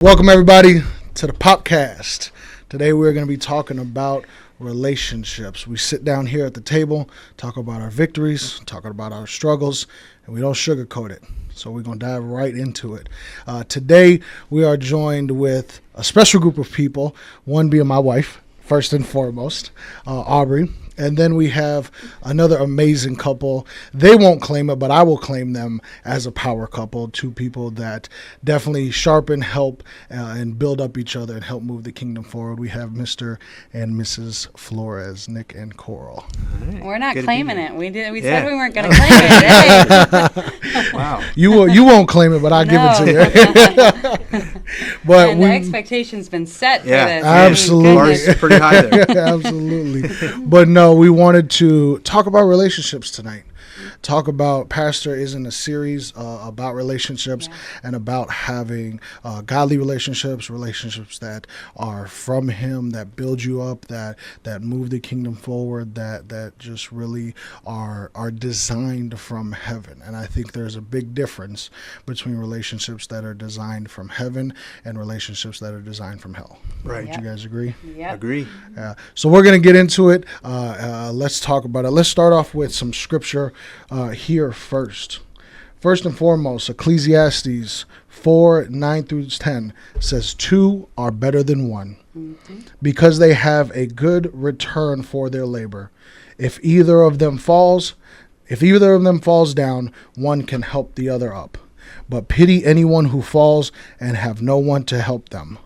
Welcome everybody to the Popcast. Today we're going to be talking about relationships. We sit down here at the table, talk about our victories, talking about our struggles, and we don't sugarcoat it. So we're going to dive right into it. Today we are joined with a special group of people, one being my wife, first and foremost, Aubrey. And then we have another amazing couple. They won't claim it, but I will claim them as a power couple. Two people that definitely sharpen, help, and build up each other and help move the kingdom forward. We have Mr. and Mrs. Flores, Nick and Coral. Right. We're not Good claiming it. We said we weren't going to Yeah. claim it. Hey. Wow. You won't claim it, but I'll give it to you. But and the expectation's been set for Yeah. this. Absolutely. Bar's pretty high there. Absolutely. But no, we wanted to talk about relationships tonight. Talk about, Pastor is in a series about relationships and about having godly relationships that are from him, that build you up, that move the kingdom forward, that just really are designed from heaven. And I think there's a big difference between relationships that are designed from heaven and relationships that are designed from hell. Right. Would you guys agree? Yep. Agree. So we're going to get into it. Let's talk about it. Let's start off with some scripture here first. First and foremost, Ecclesiastes 4:9-10 says, "Two are better than one, because they have a good return for their labor. If either of them falls down, one can help the other up. But pity anyone who falls and have no one to help them."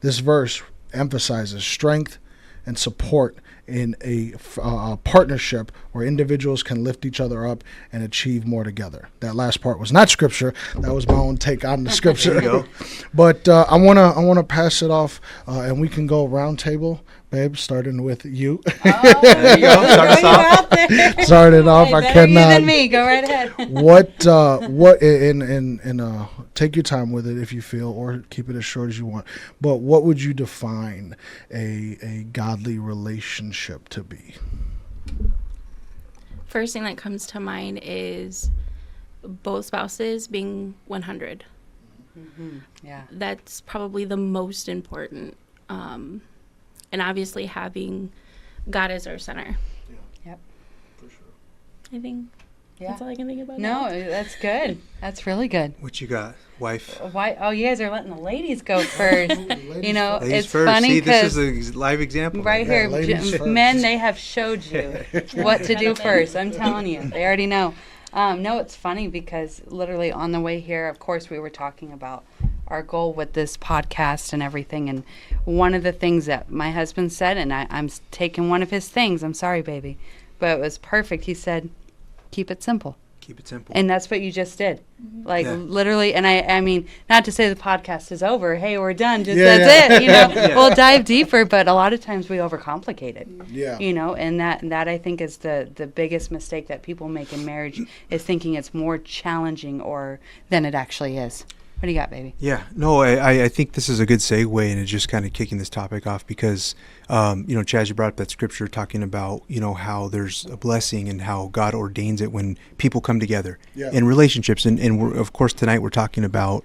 This verse emphasizes strength and support in a partnership where individuals can lift each other up and achieve more together. That last part was not scripture. That was my own take on the scripture. There you go. But I wanna pass it off, and we can go round table, babe, starting with you. There you go. Start us off. Started off. Hey, I better you cannot. than me. Go right ahead. What in take your time with it if you feel, or keep it as short as you want. But what would you define a godly relationship to be? First thing that comes to mind is both spouses being 100. Yeah. That's probably the most important. And obviously having God as our center. Yep. For sure. I think that's all I can think about. No, now. that's good. That's really good. What you got, wife? Why? Oh, you guys are letting the ladies go first. You know, Ladies it's first. funny See, this because is a live example. right Yeah, here, ladies first. men, they have showed you what to do first. I'm telling you, they already know. No, it's funny because literally on the way here, of course, we were talking about our goal with this podcast and everything. And one of the things that my husband said, and I'm taking one of his things, I'm sorry, baby, but it was perfect. He said, keep it simple. Keep it simple. And that's what you just did. Like Yeah. literally, and I mean, not to say the podcast is over. Hey, we're done. Just Yeah, that's yeah. it. You know, Yeah. we'll dive deeper, but a lot of times we overcomplicate it. Yeah. You know, and that I think is the biggest mistake that people make in marriage is thinking it's more challenging or than it actually is. What do you got, baby? Yeah, no, I think this is a good segue, and it's just kind of kicking this topic off because, Chaz, you brought up that scripture talking about, how there's a blessing and how God ordains it when people come together in relationships. And we're, of course, tonight we're talking about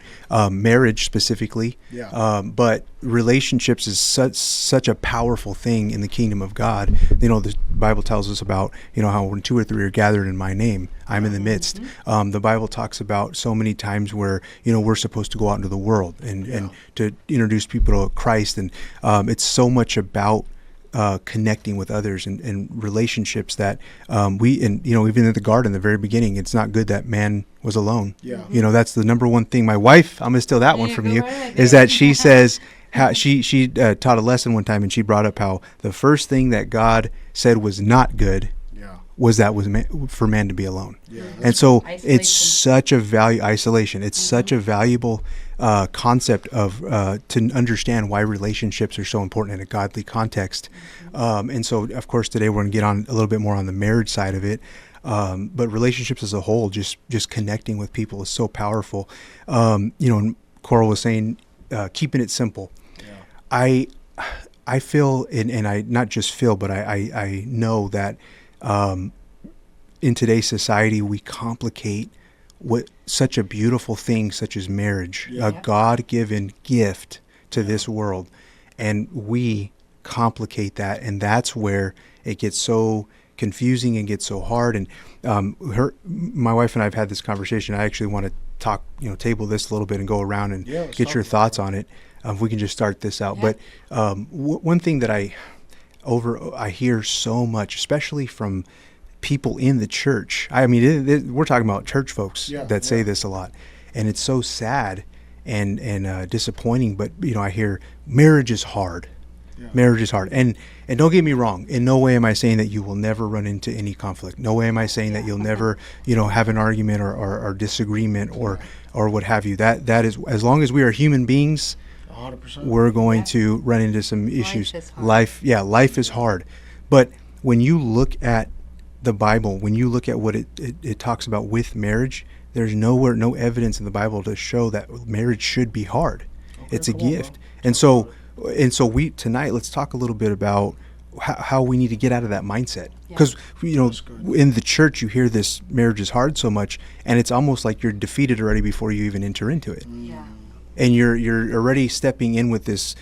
marriage specifically, but relationships is such a powerful thing in the kingdom of God. The Bible tells us about, how when two or three are gathered in my name, I'm in the midst. The Bible talks about so many times where, we're supposed to go out into the world and to introduce people to Christ. And it's so much about connecting with others and relationships that even in the garden, the very beginning, it's not good that man was alone. Yeah. That's the number one thing. My wife, I'm going to steal that one Yeah, from go you, right ahead, is baby. that she says, how she taught a lesson one time, and she brought up how the first thing that God said was not good was for man to be alone. Yeah. And so Isolation. it's such a isolation. It's such a valuable concept of to understand why relationships are so important in a godly context. And so, of course, today we're going to get on a little bit more on the marriage side of it. But relationships as a whole, just connecting with people is so powerful. And Coral was saying, keeping it simple. Yeah. I feel, and I not just feel, but I know that in today's society we complicate what such a beautiful thing such as marriage, Yeah. a God-given gift to this world, and we complicate that, and that's where it gets so confusing and gets so hard. And my wife and I have had this conversation. I actually want to talk, table this a little bit and go around and Yeah, let's get talk your about thoughts on it. If we can just start this out. Yeah. But one thing that I hear so much, especially from people in the church. I mean, we're talking about church folks that say this a lot, and it's so sad and disappointing. But I hear marriage is hard. Yeah. Marriage is hard, and don't get me wrong. In no way am I saying that you will never run into any conflict. No way am I saying that you'll never, have an argument or disagreement or what have you. That is, as long as we are human beings, 100%. we're going Yeah. to run into some issues. is hard. Life is hard. But when you look at the Bible, when you look at what it talks about with marriage, there's no evidence in the Bible to show that marriage should be hard. Okay, It's a come on, gift. bro. And so we tonight, let's talk a little bit about how we need to get out of that mindset. Because That's good. in the church you hear this marriage is hard so much, and it's almost like you're defeated already before you even enter into it. Yeah. And you're already stepping in with this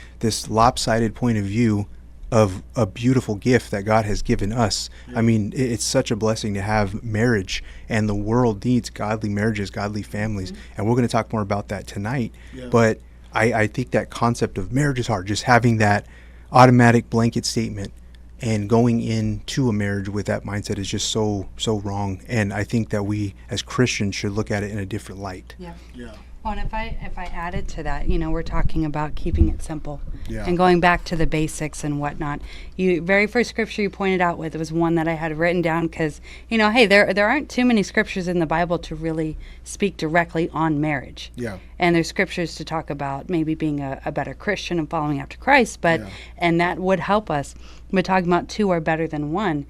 lopsided point of view of a beautiful gift that God has given us. I mean, it's such a blessing to have marriage, and the world needs godly marriages, godly families. And we're going to talk more about that tonight. Yeah. But I think that concept of marriage is hard, just having that automatic blanket statement and going into a marriage with that mindset is just so wrong. And I think that we as Christians should look at it in a different light. Yeah. Yeah. Well, and if I added to that, we're talking about keeping it simple Yeah. and going back to the basics and whatnot. Very first scripture you pointed out with was one that I had written down because, hey, there aren't too many scriptures in the Bible to really speak directly on marriage. Yeah. And there's scriptures to talk about maybe being a better Christian and following after Christ, but Yeah. and that would help us. We're talking about two are better than one.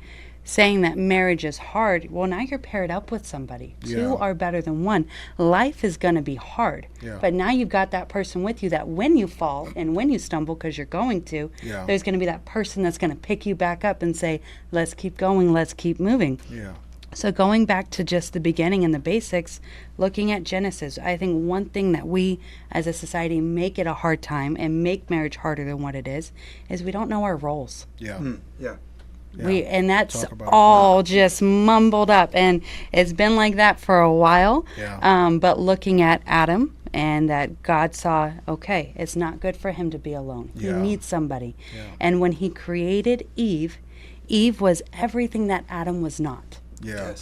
Saying that marriage is hard, well, now you're paired up with somebody. Yeah. Two are better than one. Life is going to be hard. Yeah. But now you've got that person with you that when you fall and when you stumble, because you're going to, Yeah. there's going to be that person that's going to pick you back up and say, let's keep going, let's keep moving. Yeah. So going back to just the beginning and the basics, looking at Genesis, I think one thing that we as a society make it a hard time and make marriage harder than what it is we don't know our roles. Yeah. Yeah. Yeah. And that's Talk about all just mumbled up, and it's been like that for a while. Yeah. But looking at Adam, and that God saw, okay, it's not good for him to be alone. Yeah. He needs somebody. Yeah. And when he created Eve, Eve was everything that Adam was not. Yeah.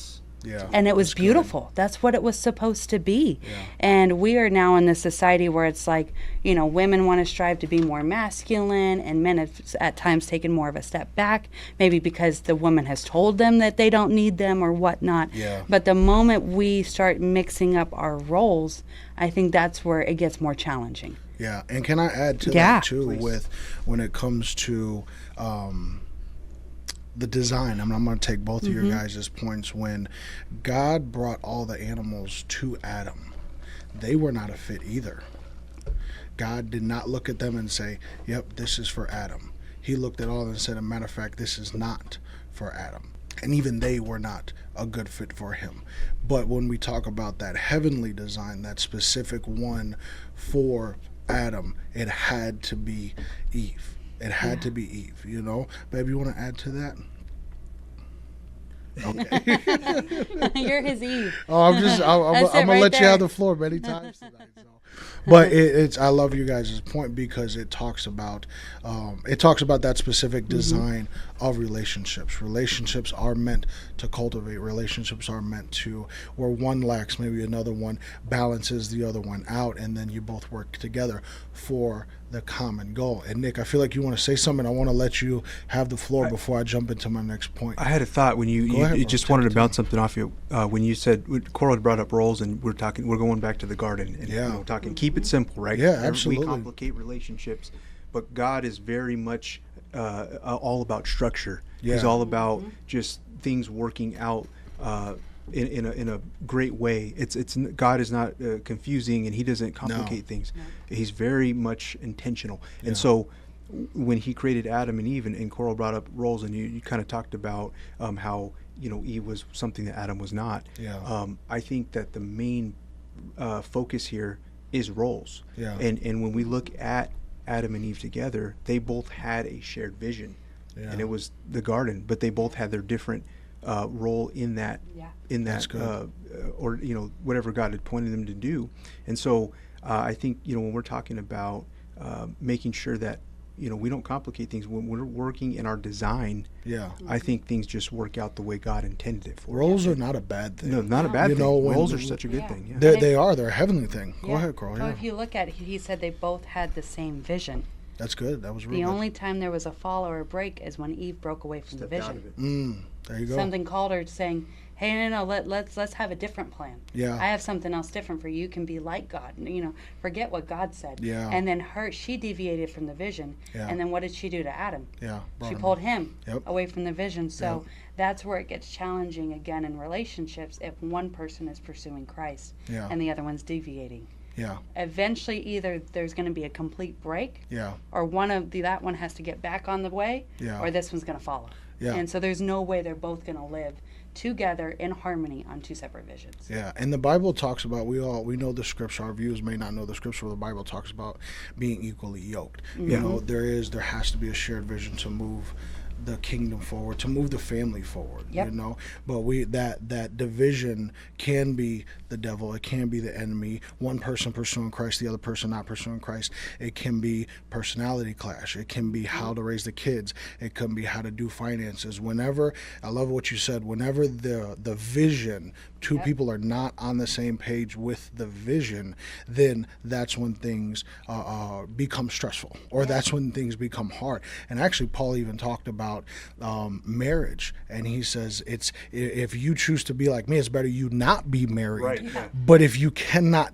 Yeah. And it was That's good. beautiful. That's what it was supposed to be. Yeah. And we are now in this society where it's like, women want to strive to be more masculine, and men have at times taken more of a step back, maybe because the woman has told them that they don't need them or whatnot. Yeah. But the moment we start mixing up our roles, I think that's where it gets more challenging. Yeah, and can I add to Yeah, that too, please. with when it comes to the design? I'm going to take both of your guys' points. When God brought all the animals to Adam, they were not a fit either. God did not look at them and say, yep, this is for Adam. He looked at all of them and said, as a matter of fact, this is not for Adam. And even they were not a good fit for him. But when we talk about that heavenly design, that specific one for Adam, it had to be Eve. It had to be Eve, Babe, you want to add to that? Okay. You're his Eve. I'm That's it gonna right let you there. have the floor many times tonight. So. But it's I love you guys' point because it talks about that specific design of relationships. Relationships are meant to cultivate. Relationships are meant to, where one lacks, maybe another one balances the other one out, and then you both work together for the common goal. And Nick, I feel like you want to say something. I want to let you have the floor before I jump into my next point. I had a thought when Go you ahead, bro. just Take wanted your to bounce something off you when you said Coral had brought up roles, and we're going back to the garden and Yeah. talking keep it simple, right? Yeah, absolutely. We complicate relationships, but God is very much all about structure. Yeah. He's all about just things working out in a great way. God is not confusing, and He doesn't complicate things. He's very much intentional. And so when He created Adam and Eve, and Coral brought up roles, and you kind of talked about how Eve was something that Adam was not. Yeah. I think that the main focus here is roles. Yeah. And when we look at Adam and Eve together, they both had a shared vision, Yeah. and it was the garden. But they both had their different role in that. Yeah. In That's that, good. or whatever God had pointed them to do. And so I think when we're talking about making sure that we don't complicate things when we're working in our design. Yeah. I think things just work out the way God intended it for. Roles are not a bad thing. No, not a bad You thing. know, when- Roles are such a good Yeah. thing. Yeah. They're a heavenly thing. Go Yeah. ahead, Carl. So Yeah. if you look at it, he said they both had the same vision. That's good. That was really The good. only time there was a fall or a break is when Eve broke away from the Stepped out vision. of it. There you go. Something called her saying, "Hey, no, let's have a different plan. Yeah. I have something else different for you. You can be like God. Forget what God said." Yeah. And then she deviated from the vision. Yeah. And then what did she do to Adam? Yeah. brought She him pulled in. him Yep. away from the vision. So Yep. that's where it gets challenging again in relationships if one person is pursuing Christ Yeah. and the other one's deviating. Yeah. Eventually, either there's going to be a complete break, Yeah. or that one has to get back on the way, Yeah. or this one's going to follow. Yeah. And so there's no way they're both going to live together in harmony on two separate visions. Yeah, and the Bible talks about we know the scripture. Our viewers may not know the scripture. The Bible talks about being equally yoked. You know, there has to be a shared vision to move the kingdom forward, to move the family forward. Yep. But that division can be the devil. It can be the enemy. One person pursuing Christ, the other person not pursuing Christ. It can be personality clash. It can be how to raise the kids. It can be how to do finances. Whenever, I love what you said, whenever the vision, two people are not on the same page with the vision, then that's when things become stressful, or that's when things become hard. And actually, Paul even talked about marriage, and he says if you choose to be like me, it's better you not be married. Right. Yeah. But if you cannot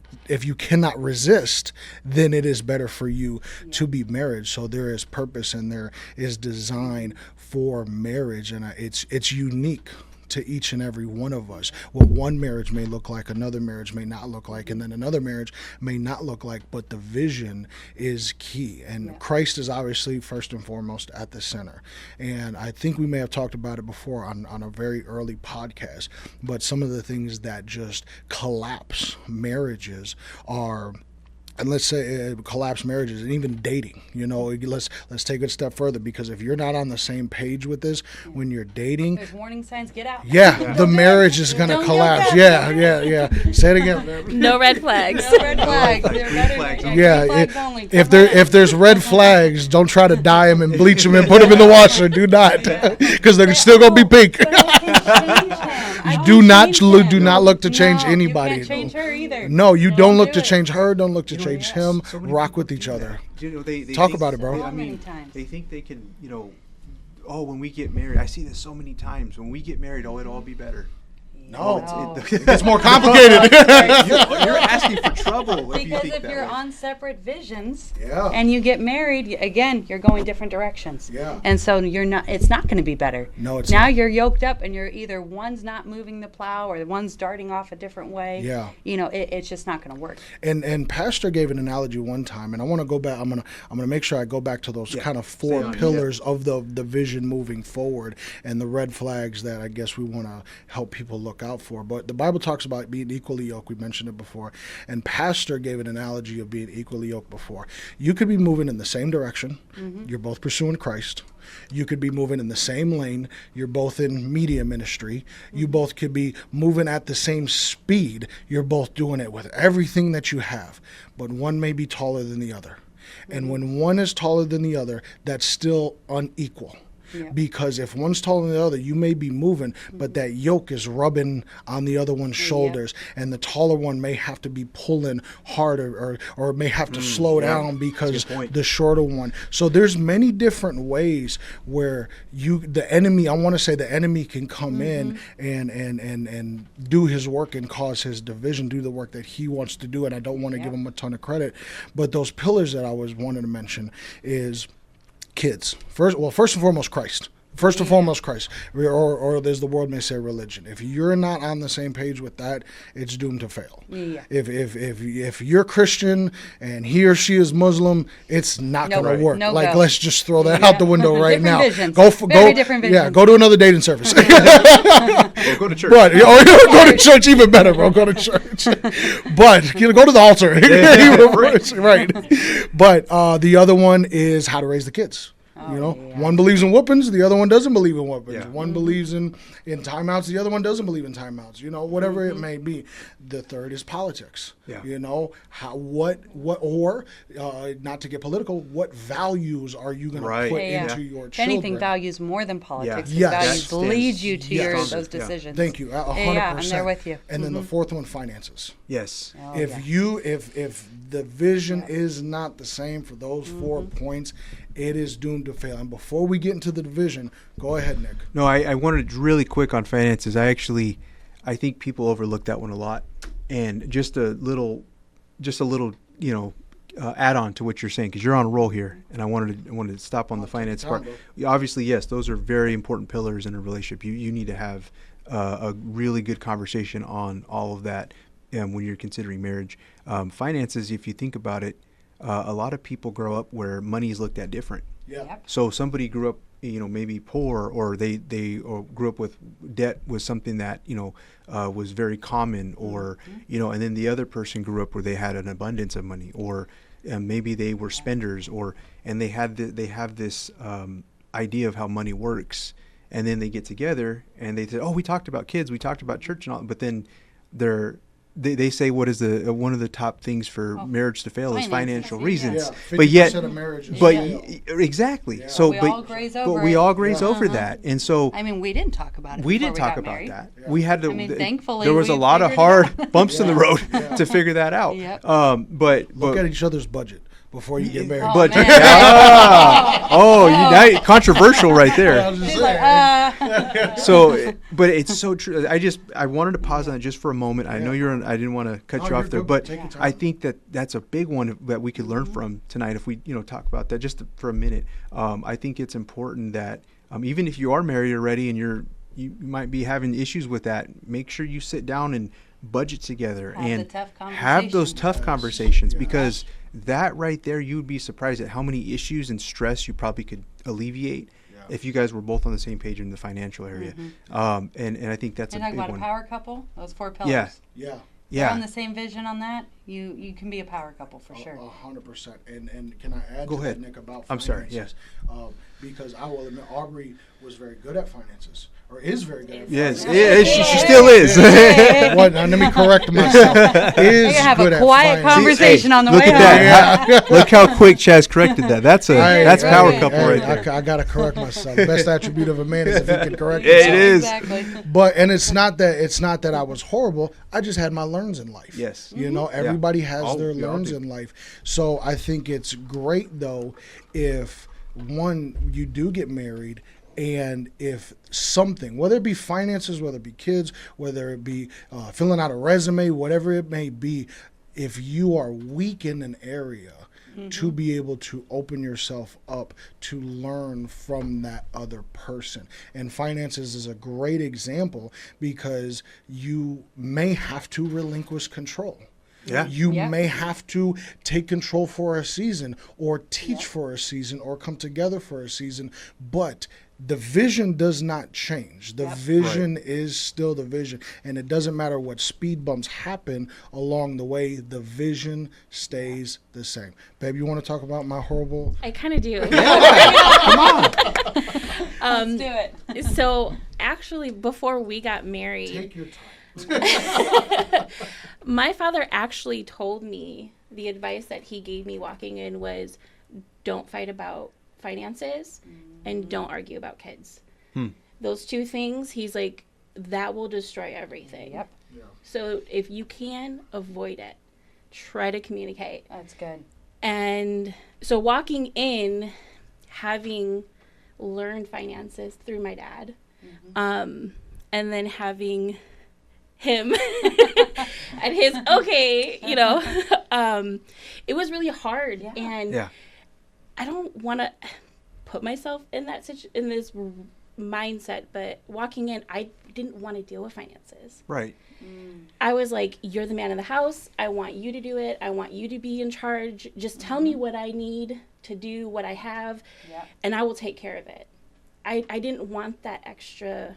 resist, then it is better for you to be married. So there is purpose and there is design for marriage, and it's unique to each and every one of us. What one marriage may look like, another marriage may not look like, and then another marriage may not look like, but the vision is key. And Christ is obviously first and foremost at the center. And I think we may have talked about it before on a very early podcast, but some of the things that just collapse marriages are, and let's say collapse marriages and even dating. Let's take it a step further, because if you're not on the same page with this when you're dating, There's warning signs, get out. the marriage is going to Don't collapse. go Yeah. Say it again. No red flags. No red flags. They're better flags than only. Yeah, green flags only. if Come on. there's red flags, don't try to dye them and bleach them and put them in the washer. Do not, because they're still going to be pink. But I can't change him. I Do can't not change look. him. Do not look to change No, anybody. You can't change her either. No, you don't look do to it. change her. Don't look to change yes. him. So many Rock people with each do other. that. They Talk think- about it, bro. So I many mean, times. they think they can, when we get married, I see this so many times. When we get married, it'll all be better. No, No. it's more complicated. You're asking for trouble if you Because think if that you're way. on separate visions Yeah. and you get married, again, you're going different directions. Yeah. And so it's not going to be better. No, it's now not. you're yoked up and you're either one's not moving the plow or the one's darting off a different way. Yeah. It's just not going to work. And Pastor gave an analogy one time, and I want to go back. I'm gonna make sure I go back to those kind of Stay four on, pillars of the vision moving forward, and the red flags that I guess we want to help people look out for. But the Bible talks about being equally yoked. We mentioned it before, and Pastor gave an analogy of being equally yoked before. You could be moving in the same direction. You're both pursuing Christ. You could be moving in the same lane. You're both in media ministry. You both could be moving at the same speed. You're both doing it with everything that you have. But one may be taller than the other. And when one is taller than the other, that's still unequal. Yeah. Because if one's taller than the other, you may be moving, but that yoke is rubbing on the other one's shoulders, and the taller one may have to be pulling harder, or may have to slow down because That's a good point. the shorter one. So there's many different ways where the enemy can come in and do his work and cause his division, do the work that he wants to do, and I don't want to give him a ton of credit. But those pillars that I was wanting to mention is kids. First and foremost, Christ. First and foremost, Christ, or as the world may say, religion. If you're not on the same page with that, it's doomed to fail. Yeah. If you're Christian and he or she is Muslim, it's not Nope. going to work. No like, go. let's just throw that out the window right Different now. visions. Go different yeah, visions. go to another dating service. Well, go to church. But go to church, even better, bro. Go to church. But go to the altar. Right. But the other one is how to raise the kids. One believes in whoopings, the other one doesn't believe in whoopings. Yeah. One believes in timeouts, the other one doesn't believe in timeouts. Whatever it may be. The third is politics. Yeah. Not to get political, what values are you going to put into your If children? anything, values more than politics. Yes. Values That lead stands- you to Yes. those decisions. Thank you. 100%. Yeah, I'm there with you. And then the fourth one, finances. Yes. Oh, If yeah. if the vision is not the same for those 4 points, it is doomed to fail. And before we get into the division, go ahead, Nick. No, I wanted really quick on finances. I think people overlook that one a lot, and just a little, add on to what you're saying, because you're on a roll here, and I wanted to stop on the finance part. Obviously, yes, those are very important pillars in a relationship. You need to have a really good conversation on all of that when you're considering marriage. Finances, if you think about it, a lot of people grow up where money is looked at different. Yeah. Yep. So somebody grew up, maybe poor, or they grew up with debt was something that was very common, or and then the other person grew up where they had an abundance of money, or maybe they were spenders, and they have this idea of how money works, and then they get together and they say, oh, we talked about kids, we talked about church and all, but then they say what is one of the top things for marriage to fail is financial reasons. Yeah, but yet, 50% of marriages but fail. exactly. Yeah. So, We all graze over but we it. all graze over that, and so I mean, we didn't talk about it. we before didn't talk got about married. that. Yeah. We had to. I mean, thankfully, there was a we lot of figured it hard out. bumps in the road Yeah. to figure that out. Yep. But Look at each other's budget before you get married. Oh, but man. controversial right I there. was just She's saying. like, So, but it's so true. I wanted to pause on it just for a moment. I know I didn't want to cut No, you off you're there, good. but Take your time. I think that's a big one that we could learn from tonight if we talk about that just for a minute. I think it's important that even if you are married already and you might be having issues with that, make sure you sit down and budget together Have the and tough have those conversations. tough conversations, because that right there, you'd be surprised at how many issues and stress you probably could alleviate if you guys were both on the same page in the financial area. And I think that's and a talk big about one. a power couple. Those 4 pillars. Yeah. Yeah. You're on Yeah. the same vision on that. You can be a power couple for sure. 100%. And can I add Go to ahead. that, Nick, about finances? I'm sorry, yes. Because I will admit, Aubrey was very good at finances, or is very good at Yes, finances. she still is. What? Now, let me correct myself. Is We can have good a at quiet finances. conversation on the Look way at home. that. Look how quick Chaz corrected that. That's Hey, power hey, couple hey, right there. I gotta correct myself. Best attribute of a man is if he can correct Yeah, himself. it is. Exactly. But it's not that I was horrible. I just had my learns in life. Yes. Everybody has their we all learns do. in life. So I think it's great though if you do get married, and if something, whether it be finances, whether it be kids, whether it be filling out a resume, whatever it may be, if you are weak in an area, to be able to open yourself up to learn from that other person. And finances is a great example because you may have to relinquish control. Yeah. You Yeah. may have to take control for a season, or teach for a season, or come together for a season, but the vision does not change. The vision is still the vision, and it doesn't matter what speed bumps happen along the way, the vision stays the same. Babe, you want to talk about my horrible... I kind of do. Let's do it. So actually, before we got married, Take your time. my father actually told me the advice that he gave me walking in was don't fight about finances and don't argue about kids. Those 2 things, he's like, that will destroy everything. Yep. Yeah. So if you can avoid it, try to communicate. That's good. And so walking in, having learned finances through my dad, and then having him and his it was really hard. And Yeah. I don't want to put myself in that in this mindset, but walking in, I didn't want to deal with finances. Right. I was like, you're the man of the house. I want you to do it. I want you to be in charge. Just tell me what I need to do, what I have, and I will take care of it. I didn't want that extra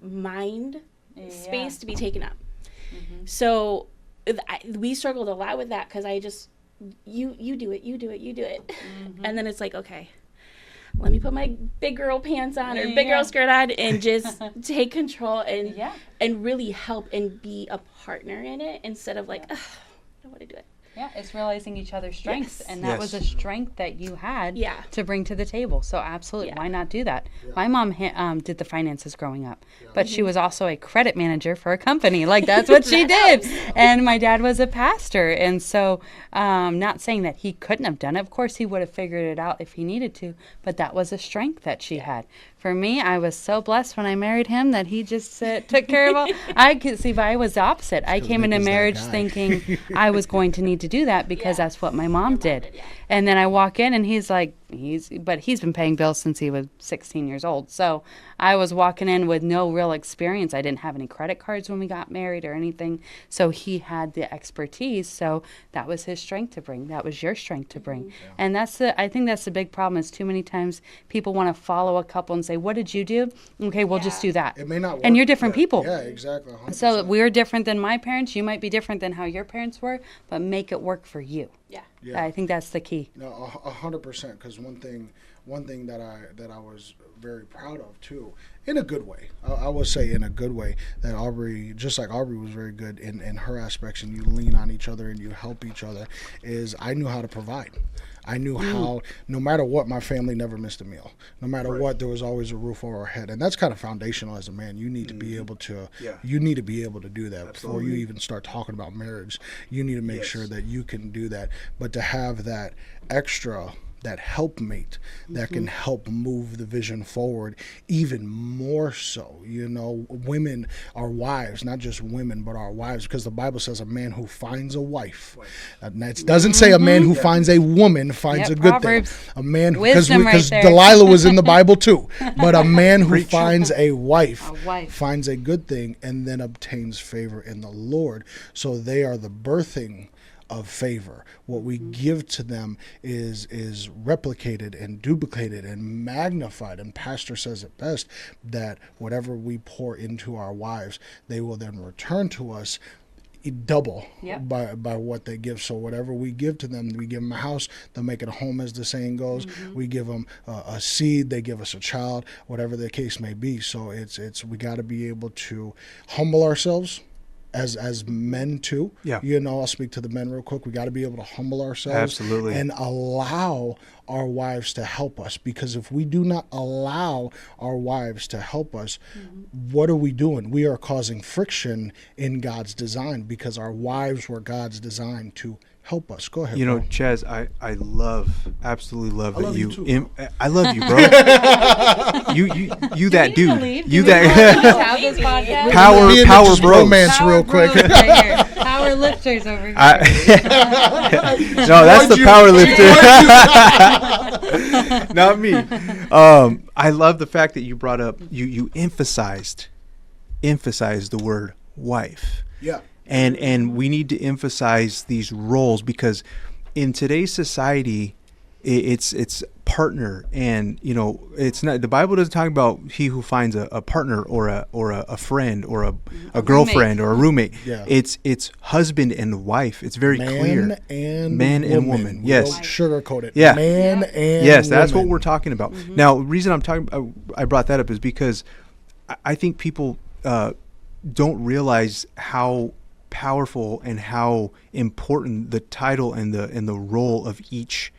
mind space to be taken up. So we struggled a lot with that, because I just, you do it. And then it's like, okay, let me put my big girl pants on or big girl skirt on and just take control and really help and be a partner in it, instead of like, I don't want to do it. Yeah, it's realizing each other's strengths, Yes. and that was a strength that you had Yeah. to bring to the table. So absolutely, Yeah. why not do that? My mom did the finances growing up, but she was also a credit manager for a company. Like, that's what she did. And my dad was a pastor, and so not saying that he couldn't have done it. Of course, he would have figured it out if he needed to, but that was a strength that she had. For me, I was so blessed when I married him that he just took care of all. I could see, but I was the opposite. I came into Nick is that marriage guy. thinking I was going to need to do that because that's what my mom did. And then I walk in and he's like, he's been paying bills since he was 16 years old. So I was walking in with no real experience. I didn't have any credit cards when we got married or anything. So he had the expertise. So that was his strength to bring. That was your strength to bring. And I think that's the big problem, is too many times people want to follow a couple and say, what did you do? Okay, we'll just do that. It may not work. And you're different people. Yeah, exactly. 100%. So we're different than my parents. You might be different than how your parents were, but make it work for you. Yeah. I think that's the key. No, 100%. Because one thing that I was very proud of too, in a good way. I would say in a good way, that Aubrey, just like Aubrey was very good in her aspects, and you lean on each other and you help each other, is I knew how to provide. I knew how, no matter what, my family never missed a meal. No matter what, there was always a roof over our head, and that's kind of foundational as a man. You need to be able to, you need to be able to do that before you even start talking about marriage. You need to make sure that you can do that, but to have that extra, that helpmate that can help move the vision forward even more so. You know, women, our wives, not just women, but our wives, because the Bible says a man who finds a wife. And it doesn't say a man who finds a woman finds a good Proverbs. thing. A man, Wisdom right because there. Delilah was in the Bible too. But a man who finds a wife finds a good thing and then obtains favor in the Lord. So they are the birthing of favor. What we give to them is replicated and duplicated and magnified. And Pastor says it best, that whatever we pour into our wives, they will then return to us double by what they give. So whatever we give to them, we give them a house, they'll make it a home, as the saying goes. We give them a seed, they give us a child, whatever the case may be. So it's we got to be able to humble ourselves as men too. You know, I'll speak to the men real quick. We got to be able to humble ourselves and allow our wives to help us, because if we do not allow our wives to help us, what are we doing? We are causing friction in God's design, because our wives were God's design to help us. Go ahead. You know, bro. Chaz, I absolutely love that you too, I love you, bro. you that dude. You that power bros. Romance real quick. Power lifters over here. No, that's the power lifter. Not me. I love the fact that you brought up, you emphasized the word wife. Yeah. And we need to emphasize these roles, because in today's society, it's partner, and you know, it's not, the Bible doesn't talk about he who finds a partner or a friend or a girlfriend or a roommate. It's husband and wife. It's very clear. Man and woman. We yes. don't sugarcoat it. Yeah. Man and yes, that's what woman. we're talking about. Now, the reason I brought that up is because I think people don't realize how powerful and how important the title and the role of each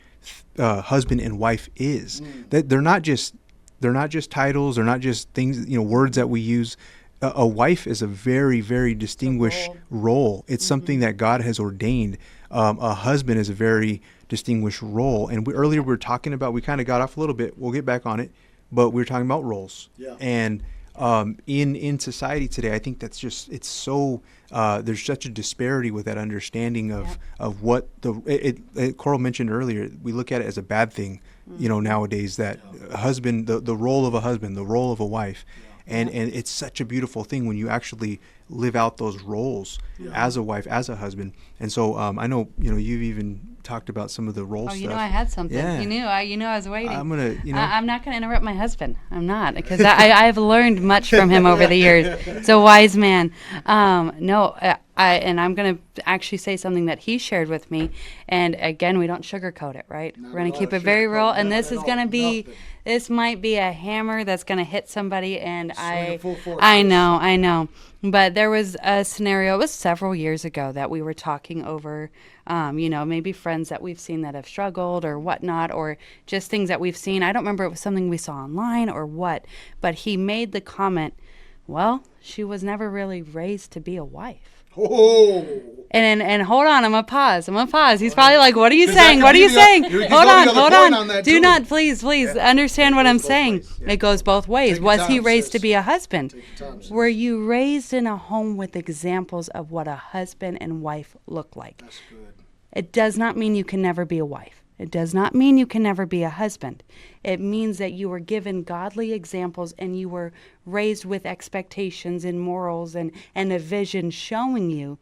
husband and wife is. That they're not just titles, they're not just things, you know, words that we use. A wife is a very, very distinguished role. It's something that God has ordained. A husband is a very distinguished role. And earlier we were talking about, we kind of got off a little bit. We'll get back on it, but we were talking about roles. And in society today, I think that's just, it's so, there's such a disparity with that understanding of what Coral mentioned earlier. We look at it as a bad thing, nowadays, that a husband, the role of a husband, the role of a wife. And it's such a beautiful thing when you actually live out those roles as a wife, as a husband. And so I know, you've even talked about some of the role stuff. I had something. Yeah. You knew I was waiting. I'm going to, I'm not going to interrupt my husband. I'm not, because I've learned much from him over the years. He's a wise man. I'm going to actually say something that he shared with me. And again, we don't sugarcoat it, right? We're going to keep it very real. And this is going to be, this might be a hammer that's going to hit somebody. And I know. But there was a scenario, it was several years ago, that we were talking over, maybe friends that we've seen that have struggled or whatnot, or just things that we've seen. I don't remember if it was something we saw online or what, but he made the comment, well, she was never really raised to be a wife. Oh. And hold on, I'm gonna pause. He's probably like, "What are you saying? What are you saying?" Hold on. Do not, please, understand what I'm saying. It goes both ways. Was he raised to be a husband? Were you raised in a home with examples of what a husband and wife look like? That's good. It does not mean you can never be a wife. It does not mean you can never be a husband. It means that you were given godly examples and you were raised with expectations and morals and a vision showing you.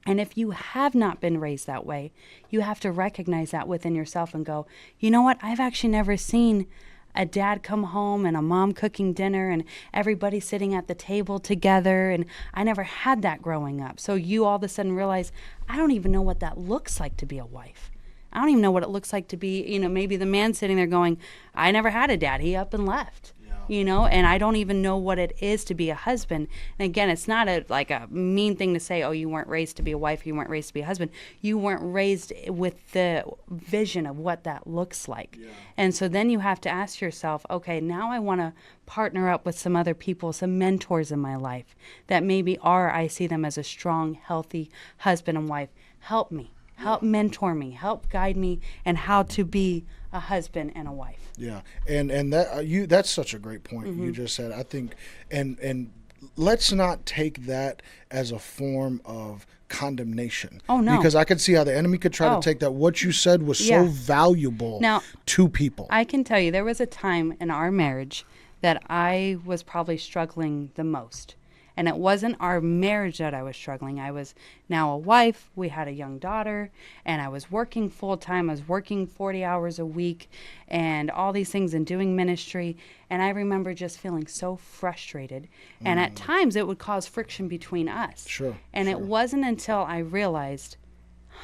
And if you have not been raised that way, you have to recognize that within yourself and go, you know what? I've actually never seen a dad come home and a mom cooking dinner and everybody sitting at the table together. And I never had that growing up. So you all of a sudden realize, I don't even know what that looks like to be a wife. I don't even know what it looks like to be, maybe the man sitting there going, I never had a dad. He up and left, and I don't even know what it is to be a husband. And again, it's not like a mean thing to say, oh, you weren't raised to be a wife, you weren't raised to be a husband. You weren't raised with the vision of what that looks like. Yeah. And so then you have to ask yourself, okay, now I want to partner up with some other people, some mentors in my life that maybe I see them as a strong, healthy husband and wife. Help me. Help mentor me, help guide me, and how to be a husband and a wife. Yeah, and that's such a great point you just said. I think, and let's not take that as a form of condemnation. Oh, no. Because I could see how the enemy could try to take that. What you said was so valuable to people. I can tell you, there was a time in our marriage that I was probably struggling the most. And it wasn't our marriage that I was struggling. I was now a wife. We had a young daughter. And I was working full time. I was working 40 hours a week and all these things and doing ministry. And I remember just feeling so frustrated. And at times it would cause friction between us. Sure. And it wasn't until I realized,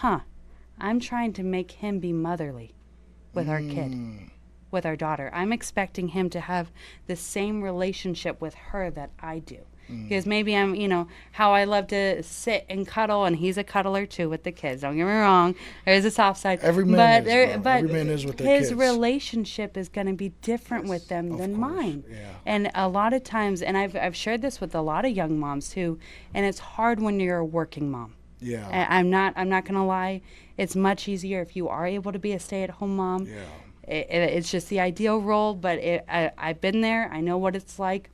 I'm trying to make him be motherly with our kid, with our daughter. I'm expecting him to have the same relationship with her that I do. Because maybe I'm, how I love to sit and cuddle, and he's a cuddler too with the kids. Don't get me wrong. There's a soft side. Every man is with their kids. His relationship is going to be different with them than mine. Yeah. And a lot of times, and I've shared this with a lot of young moms too, and it's hard when you're a working mom. Yeah. I'm not going to lie. It's much easier if you are able to be a stay-at-home mom. Yeah. It's just the ideal role, but I've been there. I know what it's like.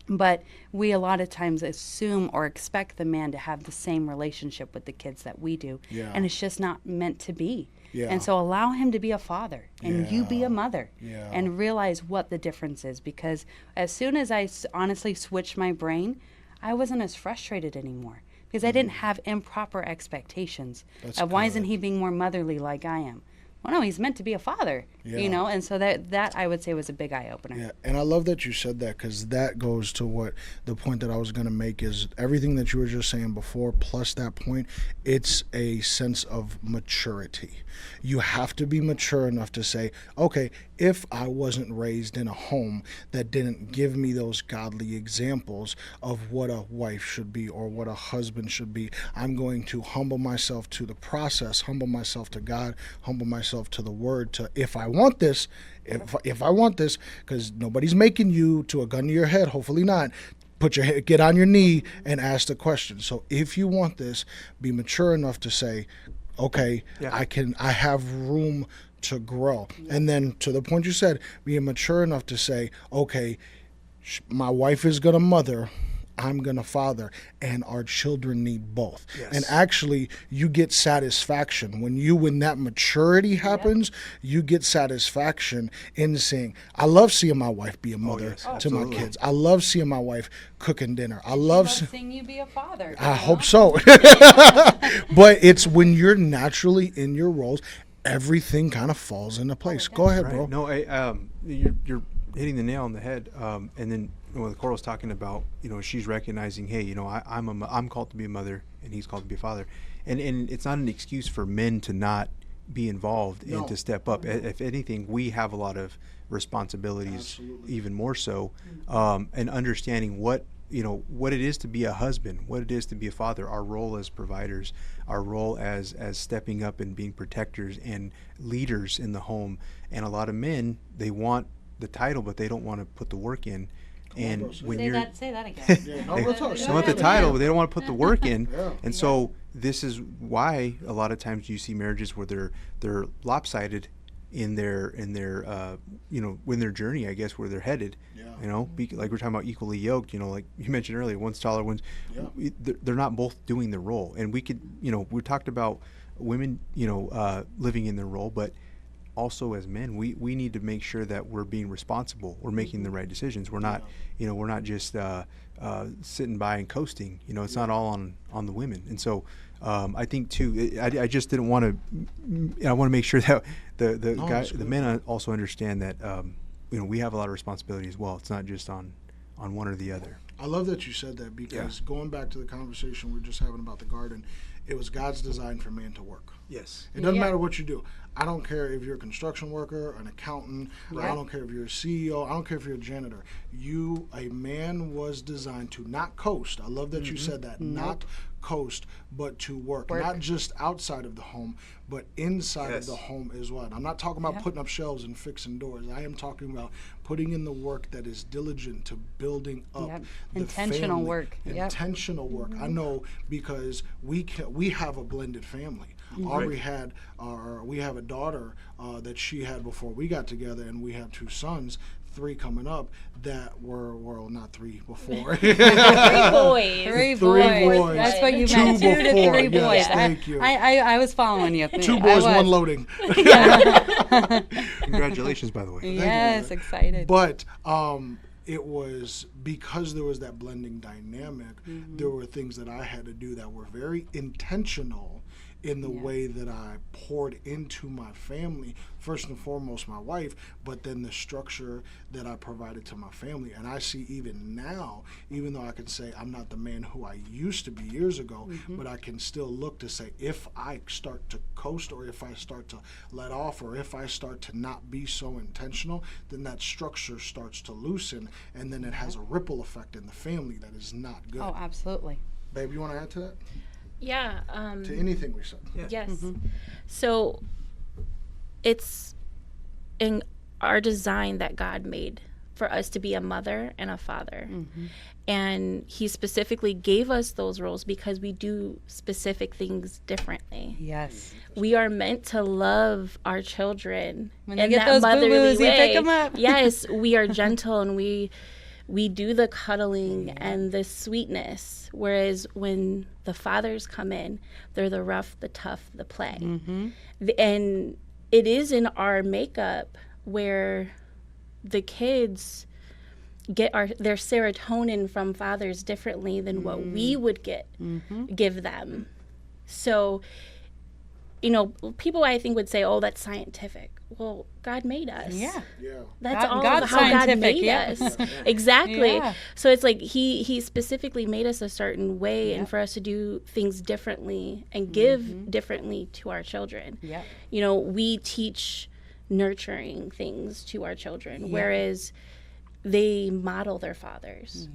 But we a lot of times assume or expect the man to have the same relationship with the kids that we do. Yeah. And it's just not meant to be. Yeah. And so allow him to be a father and you be a mother Yeah. and realize what the difference is. Because as soon as I honestly switched my brain, I wasn't as frustrated anymore because I didn't have improper expectations of why isn't he being more motherly like I am. Well, no, he's meant to be a father, and so that I would say was a big eye-opener. Yeah, and I love that you said that because that goes to what the point that I was going to make is everything that you were just saying before, plus that point, it's a sense of maturity. You have to be mature enough to say, okay, if I wasn't raised in a home that didn't give me those godly examples of what a wife should be or what a husband should be, I'm going to humble myself to the process, humble myself to God, humble myself to the word, to if I want this, if I want this, because nobody's making you to a gun to your head, hopefully not. Get on your knee and ask the question. So if you want this, be mature enough to say, okay, I have room to grow. And then to the point you said, being mature enough to say, okay, My wife is going to mother, I'm going to father, and our children need both. Yes. And actually, you get satisfaction. When that maturity happens, you get satisfaction in saying, I love seeing my wife be a mother yes, to absolutely. my kids. I love seeing my wife cooking dinner. I She love loves seeing you be a father. I hope so. But it's when you're naturally in your roles, everything kind of falls into place. Go ahead, bro. Right. No, you're hitting the nail on the head. And then when the Coral's talking about, she's recognizing, hey, I'm called to be a mother, and he's called to be a father, and it's not an excuse for men to not be involved No. and to step up. If anything, we have a lot of responsibilities, Absolutely. even more so, and understanding what it is to be a husband, what it is to be a father, our role as providers, our role as stepping up and being protectors and leaders in the home. And a lot of men, they want the title, but they don't want to put the work in. And bro, say when Say you're that again. Yeah, no, they, let's talk. they want the title, but they don't want to put the work in. Yeah. And so this is why a lot of times you see marriages where they're lopsided in their when their journey, I guess, where they're headed. Yeah. Like we're talking about equally yoked. Like you mentioned earlier, one's taller, one's they're not both doing the role. And we could we talked about women living in their role, but also as men, we need to make sure that we're being responsible. We're making the right decisions. We're not, we're not just sitting by and coasting. It's not all on the women. And so I think too, I just didn't want to. I want to make sure that the men also understand that we have a lot of responsibility as well. It's not just on one or the other. I love that you said that, because going back to the conversation we were just having about the garden, it was God's design for man to work. Yes. It doesn't matter what you do. I don't care if you're a construction worker, an accountant. Yeah. I don't care if you're a CEO. I don't care if you're a janitor. A man was designed to not coast. I love that you said that. Not coast, but to work. Not just outside of the home, but inside of the home as well. I'm not talking about putting up shelves and fixing doors. I am talking about putting in the work that is diligent to building up the intentional family. work. Intentional work. I know, because we have a blended family. Aubrey we have a daughter that she had before we got together, and we have 2 sons, 3 coming up, that were, well, not 3 before. 3 boys. Three Three boys. boys. That's what you 2 meant. 2 to before. 3 boys. Yes, thank you. I was following you. 2 boys, 1 loading. Congratulations, by the way. Yes, excited. But it was because there was that blending dynamic. There were things that I had to do that were very intentional in the way that I poured into my family, first and foremost my wife, but then the structure that I provided to my family. And I see even now, even though I can say I'm not the man who I used to be years ago, but I can still look to say, if I start to coast, or if I start to let off, or if I start to not be so intentional, then that structure starts to loosen, and then it has a ripple effect in the family that is not good. Oh, absolutely. Babe, you want to add to that? Yeah. To anything we said? Yes. So it's in our design that God made for us to be a mother and a father. And he specifically gave us those roles because we do specific things differently. Yes. We are meant to love our children When they in get that those motherly boo-boos, you way. pick 'em up. Yes, we are gentle, and we do the cuddling and the sweetness. Whereas when the fathers come in, they're the rough, the tough, the play. And it is in our makeup where the kids get their serotonin from fathers differently than what we would give them. So, people I think would say, "Oh, that's scientific." Well, God made us. Yeah. That's all God's of how God scientific, made us. Exactly. Yeah. So it's like he specifically made us a certain way, and for us to do things differently and give differently to our children. Yeah. We teach nurturing things to our children, whereas they model their fathers.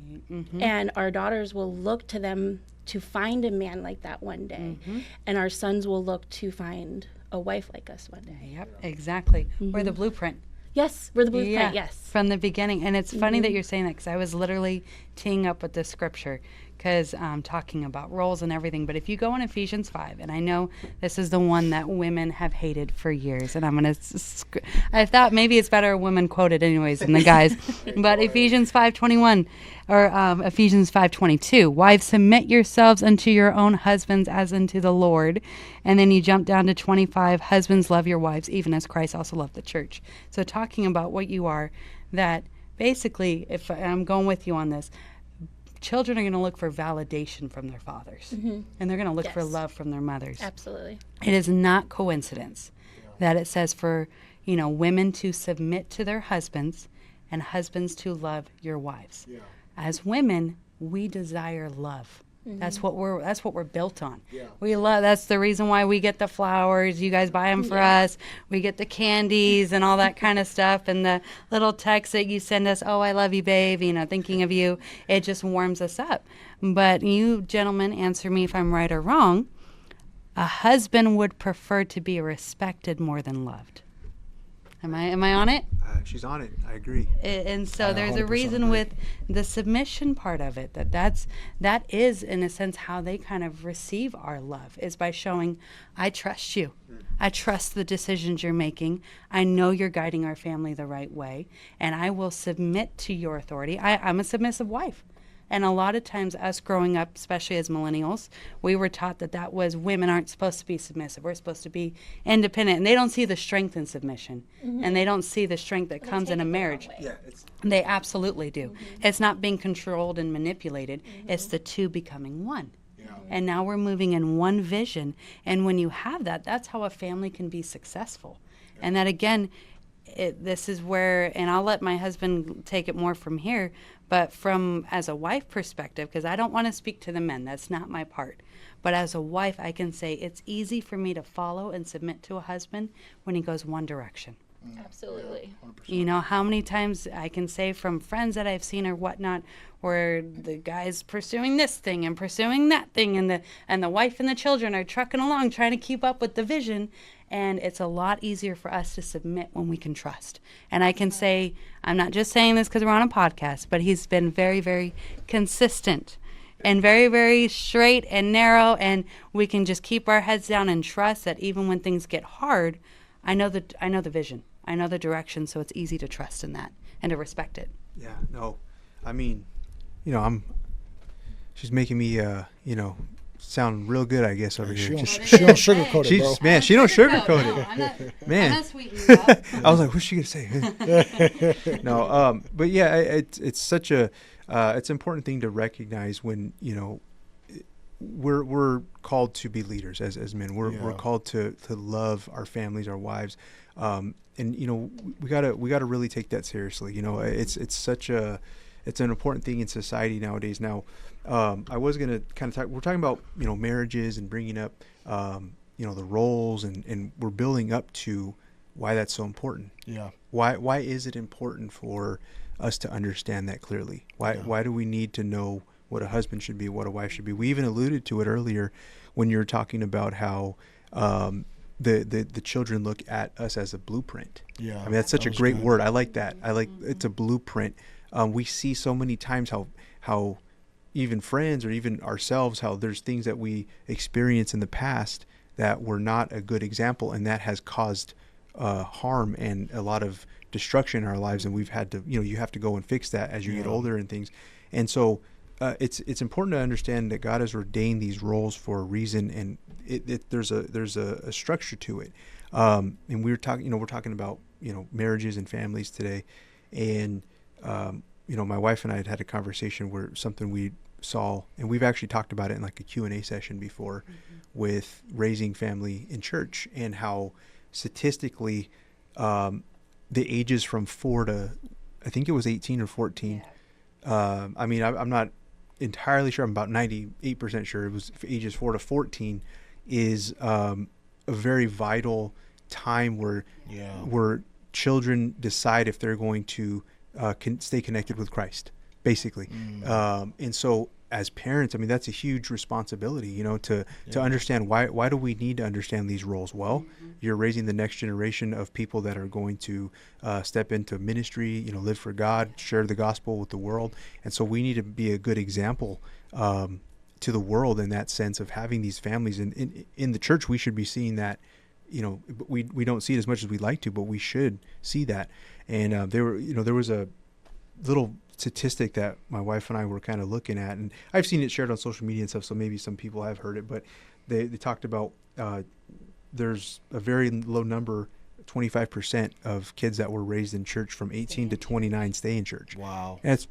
And our daughters will look to them to find a man like that one day. And our sons will look to find a wife like us one day. Yep, exactly. We're the blueprint. Yes, we're the blueprint, yes. From the beginning. And it's funny that you're saying that, because I was literally teeing up with this scripture, because I'm talking about roles and everything. But if you go in Ephesians 5, and I know this is the one that women have hated for years, and I'm going to, I thought maybe it's better a woman quoted anyways than the guys. But Ephesians 5:21 or Ephesians 5:22, wives, submit yourselves unto your own husbands as unto the Lord. And then you jump down to 25, husbands, love your wives, even as Christ also loved the church. So talking about what you are, that basically, if I'm going with you on this, children are going to look for validation from their fathers, and they're going to look for love from their mothers. Absolutely. It is not coincidence that it says for, women to submit to their husbands and husbands to love your wives. Yeah. As women, we desire love. That's what we're built on. Yeah. We love. That's the reason why we get the flowers. You guys buy them for us. We get the candies and all that kind of stuff, and the little texts that you send us. Oh, I love you, babe. Thinking of you. It just warms us up. But you gentlemen, answer me if I'm right or wrong. A husband would prefer to be respected more than loved. Am I on it? She's on it. I agree. And so there's a reason agree. with the submission part of it that is in a sense how they kind of receive our love, is by showing, I trust you. I trust the decisions you're making. I know you're guiding our family the right way, and I will submit to your authority. I'm a submissive wife. And a lot of times us growing up, especially as millennials, we were taught that was women aren't supposed to be submissive. We're supposed to be independent. And they don't see the strength in submission. And they don't see the strength that comes in a marriage. Yeah, They absolutely do. It's not being controlled and manipulated. It's the two becoming one. Yeah. And now we're moving in one vision. And when you have that, that's how a family can be successful. Yeah. And that, again, this is where, and I'll let my husband take it more from here, but from as a wife perspective, because I don't want to speak to the men, that's not my part. But as a wife, I can say it's easy for me to follow and submit to a husband when he goes one direction. Absolutely. How many times I can say from friends that I've seen or whatnot, where the guy's pursuing this thing and pursuing that thing, and the wife and the children are trucking along trying to keep up with the vision. And it's a lot easier for us to submit when we can trust. And I can say, I'm not just saying this because we're on a podcast, but he's been very, very consistent and very, very straight and narrow. And we can just keep our heads down and trust that even when things get hard, I know the vision. I know the direction, so it's easy to trust in that and to respect it. Yeah, no. I mean, she's making me, sound real good, I guess, over here. She don't sugarcoat it, bro. Man, she don't sugarcoat it. Man. I'm not sweetening it up. I was like, what's she going to say? No, but yeah, it's such it's an important thing to recognize when, we're called to be leaders as men. We're called to love our families, our wives. And we gotta really take that seriously. It's such it's an important thing in society nowadays. Now, I was gonna kind of talk. We're talking about marriages and bringing up the roles, and we're building up to why that's so important. Yeah. Why is it important for us to understand that clearly? Why do we need to know what a husband should be, what a wife should be? We even alluded to it earlier when you were talking about how the children look at us as a blueprint. Yeah, I mean that's such a great word. I like that. It's a blueprint. We see so many times how even friends or even ourselves, how there's things that we experience in the past that were not a good example, and that has caused harm and a lot of destruction in our lives, and we've had to you have to go and fix that as you get older and things. And so it's important to understand that God has ordained these roles for a reason, and there's a structure to it. And we're talking about marriages and families today, and my wife and I had a conversation where something we saw, and we've actually talked about it in like a Q&A session before, with raising family in church, and how statistically the ages from 4 to, I think it was 18 or 14. Yeah. I mean, I'm not entirely sure. I'm about 98% sure it was ages 4 to 14 is a very vital time where children decide if they're going to stay connected with Christ, basically. And so as parents, I mean, that's a huge responsibility, you know, to understand why do we need to understand these roles? Well, you're raising the next generation of people that are going to step into ministry, you know, live for God, share the gospel with the world. And so we need to be a good example to the world in that sense of having these families. And in the church, we should be seeing that, you know, we don't see it as much as we'd like to, but we should see that. And there was a little statistic that my wife and I were kind of looking at, and I've seen it shared on social media and stuff, so maybe some people have heard it, but they talked about there's a very low number, 25% of kids that were raised in church from 18 to 29 stay in church. Wow. And it's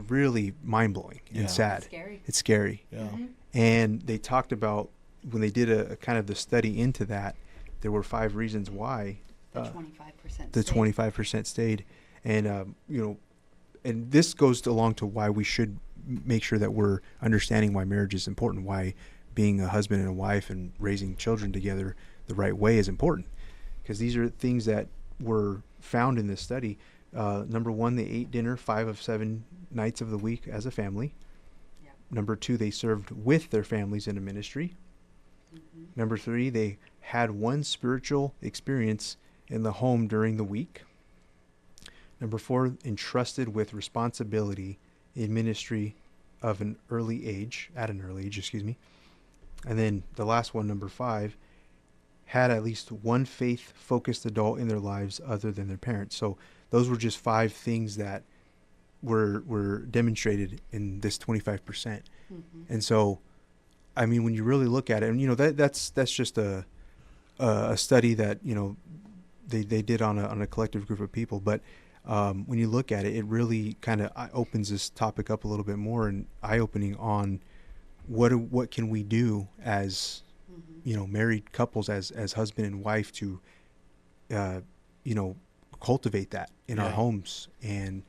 really mind-blowing and sad. It's scary. Yeah. And they talked about, when they did a kind of the study into that, there were 5 reasons why The 25%. the 25% stayed. And, you know, and this goes along to why we should make sure that we're understanding why marriage is important, why being a husband and a wife and raising children together the right way is important. Because these are things that were found in this study. Number 1, they ate dinner 5 of 7 nights of the week as a family. Yep. Number 2, they served with their families in a ministry. Number 3, they had one spiritual experience in the home during the week. Number 4, entrusted with responsibility in ministry at an early age, And then the last one, number 5, had at least one faith-focused adult in their lives other than their parents. So those were just 5 things that were demonstrated in this 25%. And so, I mean, when you really look at it, and you know, that's just a study that, you know, they did on a collective group of people, but when you look at it, it really kind of opens this topic up a little bit more, and eye-opening on what can we do as, you know, married couples, as husband and wife, to, you know, cultivate that in our homes and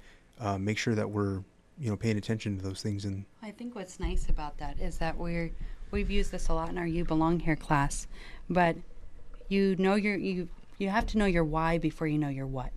make sure that we're, you know, paying attention to those things. And I think what's nice about that is that we've used this a lot in our You Belong Here class, but you have to know your why before you know your what.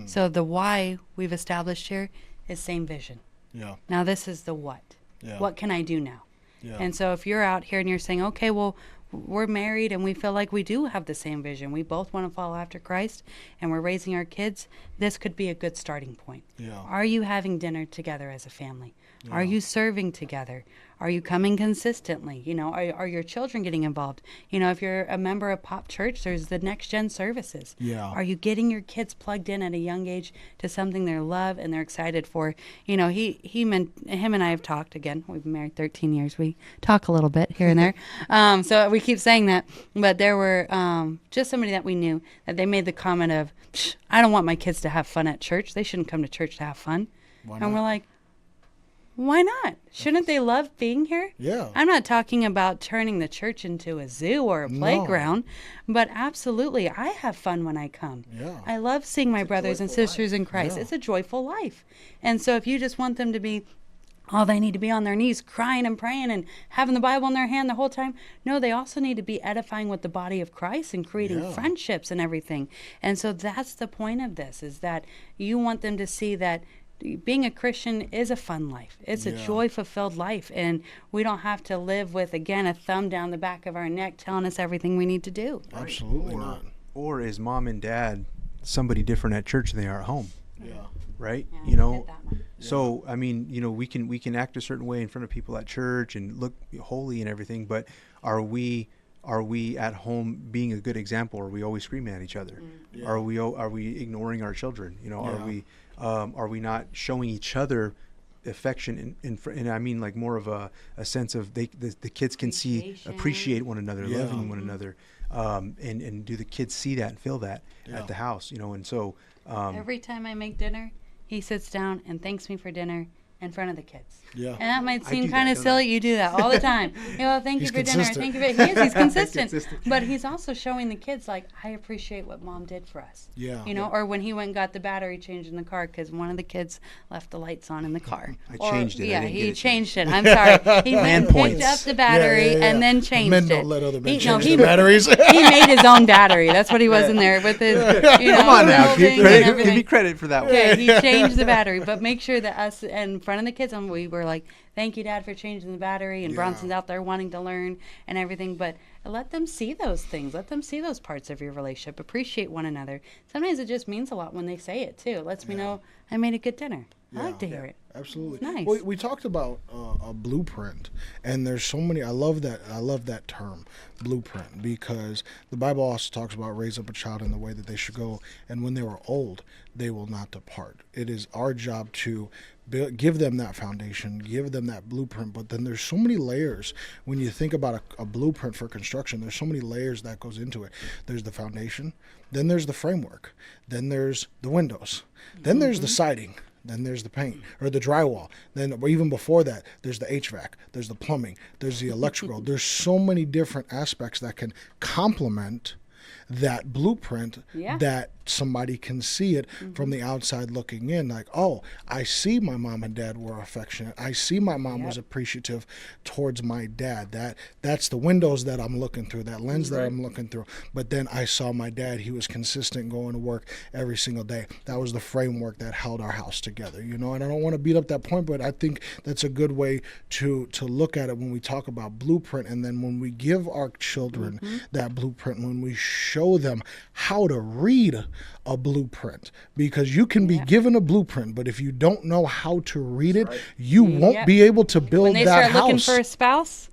So the why we've established here is same vision. Yeah. Now this is the what. Yeah. What can I do now? Yeah. And so if you're out here and you're saying, okay, well, we're married and we feel like we do have the same vision. We both want to follow after Christ and we're raising our kids. This could be a good starting point. Yeah. Are you having dinner together as a family? Yeah. Are you serving together? Are you coming consistently? You know, are your children getting involved? You know, if you're a member of Pop Church, there's the Next Gen services. Yeah. Are you getting your kids plugged in at a young age to something they love and they're excited for? You know, him and I have talked again. We've been married 13 years. We talk a little bit here and there. So we keep saying that. But there were just somebody that we knew that they made the comment of, I don't want my kids to have fun at church. They shouldn't come to church to have fun. Why And not? we're like, why not? Shouldn't they love being here? Yeah. I'm not talking about turning the church into a zoo or a playground, but absolutely, I have fun when I come. Yeah. I love seeing my brothers and sisters in Christ. Yeah. It's a joyful life. And so if you just want them to be, oh, they need to be on their knees crying and praying and having the Bible in their hand the whole time. No, they also need to be edifying with the body of Christ and creating friendships and everything. And so that's the point of this, is that you want them to see that being a Christian is a fun life. It's a joy-fulfilled life. And we don't have to live with, again, a thumb down the back of our neck telling us everything we need to do. Absolutely not. or is mom and dad somebody different at church than they are at home? Yeah. Right? Yeah, You know, get that one. so I mean, you know, we can act a certain way in front of people at church and look holy and everything, but are we at home being a good example? Or are we always screaming at each other? Yeah. Are we ignoring our children? You know, are we not showing each other affection and I mean like more of a sense of the kids can appreciate one another, loving one another, and do the kids see that and feel that at the house, you know? And so Every time I make dinner, he sits down and thanks me for dinner in front of the kids. Yeah. And that might I seem do kind that, of don't silly. I? You do that all the time. You know, thank you He's for dinner. consistent. Thank you for he's consistent. Consistent. But he's also showing the kids, like, I appreciate what mom did for us. Yeah. You know, or when he went and got the battery changed in the car because one of the kids left the lights on in the car. I changed it. I Yeah, didn't get he it changed it. I'm sorry. He went and picked points. up the battery and then changed Men it. don't let other men He- no, change he- the batteries. He made his own battery. That's what he was in there with his, you know, Come on now, welding and give everything. me credit for that one. Okay, he changed the battery, but make sure that us in front front of the kids, and we were like, thank you, Dad, for changing the battery, and Bronson's out there wanting to learn and everything. But let them see those things. Let them see those parts of your relationship. Appreciate one another. Sometimes it just means a lot when they say it, too. It lets me know I made a good dinner. I like to hear it. Absolutely. It's nice. We talked about a blueprint, and there's so many. I love that term, blueprint, because the Bible also talks about raise up a child in the way that they should go, and when they were old, they will not depart. It is our job to give them that foundation, give them that blueprint. But then there's so many layers. When you think about a blueprint for construction, there's so many layers that goes into it. There's the foundation, then there's the framework, then there's the windows, then there's the siding. Then there's the paint or the drywall. Then even before that, there's the HVAC, there's the plumbing, there's the electrical. There's so many different aspects that can complement that blueprint that somebody can see it from the outside looking in. Like, oh, I see my mom and dad were affectionate. I see my mom was appreciative towards my dad. That's the windows that I'm looking through, that lens that I'm looking through. But then I saw my dad. He was consistent going to work every single day. That was the framework that held our house together, you know. And I don't want to beat up that point, but I think that's a good way to look at it when we talk about blueprint. And then when we give our children that blueprint, when we show them how to read a blueprint, because you can be given a blueprint, but if you don't know how to read it, you won't be able to build when they that start house. looking for a spouse,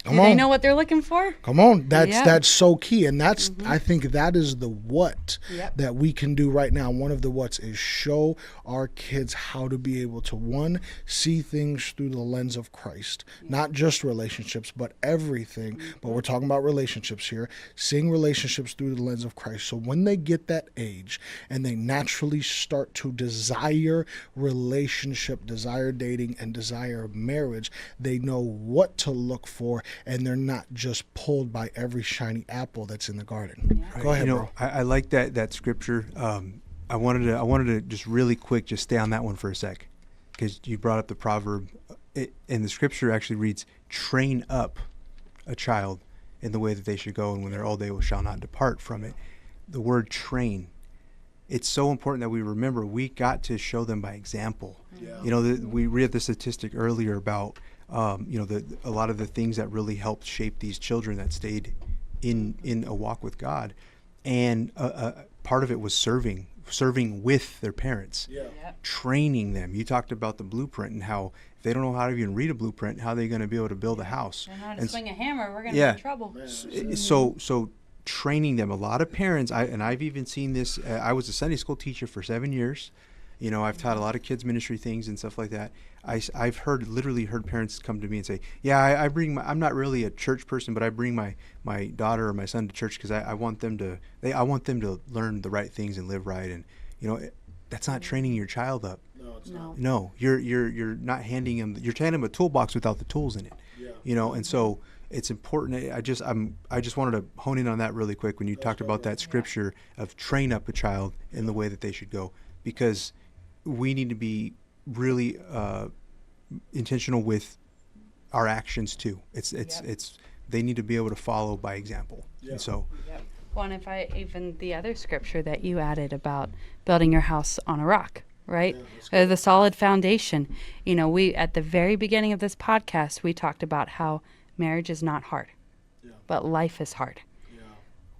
do they know what they're looking for? Come on, that's so key, and that's I think that is the what that we can do right now. One of the whats is show our kids how to be able to, one, see things through the lens of Christ, not just relationships, but everything. But we're talking about relationships here, seeing relationships through the lens of Christ. So when they get that age and they naturally start to desire relationship, desire dating, and desire marriage, they know what to look for, and they're not just pulled by every shiny apple that's in the garden. Go ahead, bro. I like that scripture. I wanted to just really quick just stay on that one for a sec, because you brought up the proverb, and the scripture actually reads, "Train up a child in the way that they should go, and when they're old, they shall not depart from it." The word train. It's so important that we remember we got to show them by example. You know, we read the statistic earlier about a lot of the things that really helped shape these children that stayed in a walk with God, and part of it was serving with their parents, training them. You talked about the blueprint and how if they don't know how to even read a blueprint, how are they going to be able to build a house? They know how to swing a hammer, we're going to be in trouble. So training them. A lot of parents, I've even seen this. I was a Sunday school teacher for 7 years. You know, I've taught a lot of kids ministry things and stuff like that. I've literally heard parents come to me and say, I'm not really a church person, but I bring my daughter or my son to church because I want them to learn the right things and live right. And, you know, that's not training your child up. No, it's not. No, you're not handing them, you're handing them a toolbox without the tools in it. You know, and so it's important. I just wanted to hone in on that really quick when you talked about that scripture of train up a child in the way that they should go, because we need to be really intentional with our actions too. It's they need to be able to follow by example. And so Well, and even the other scripture that you added about building your house on a rock, right? The solid foundation. You know, we at the very beginning of this podcast, we talked about how marriage is not hard, but life is hard.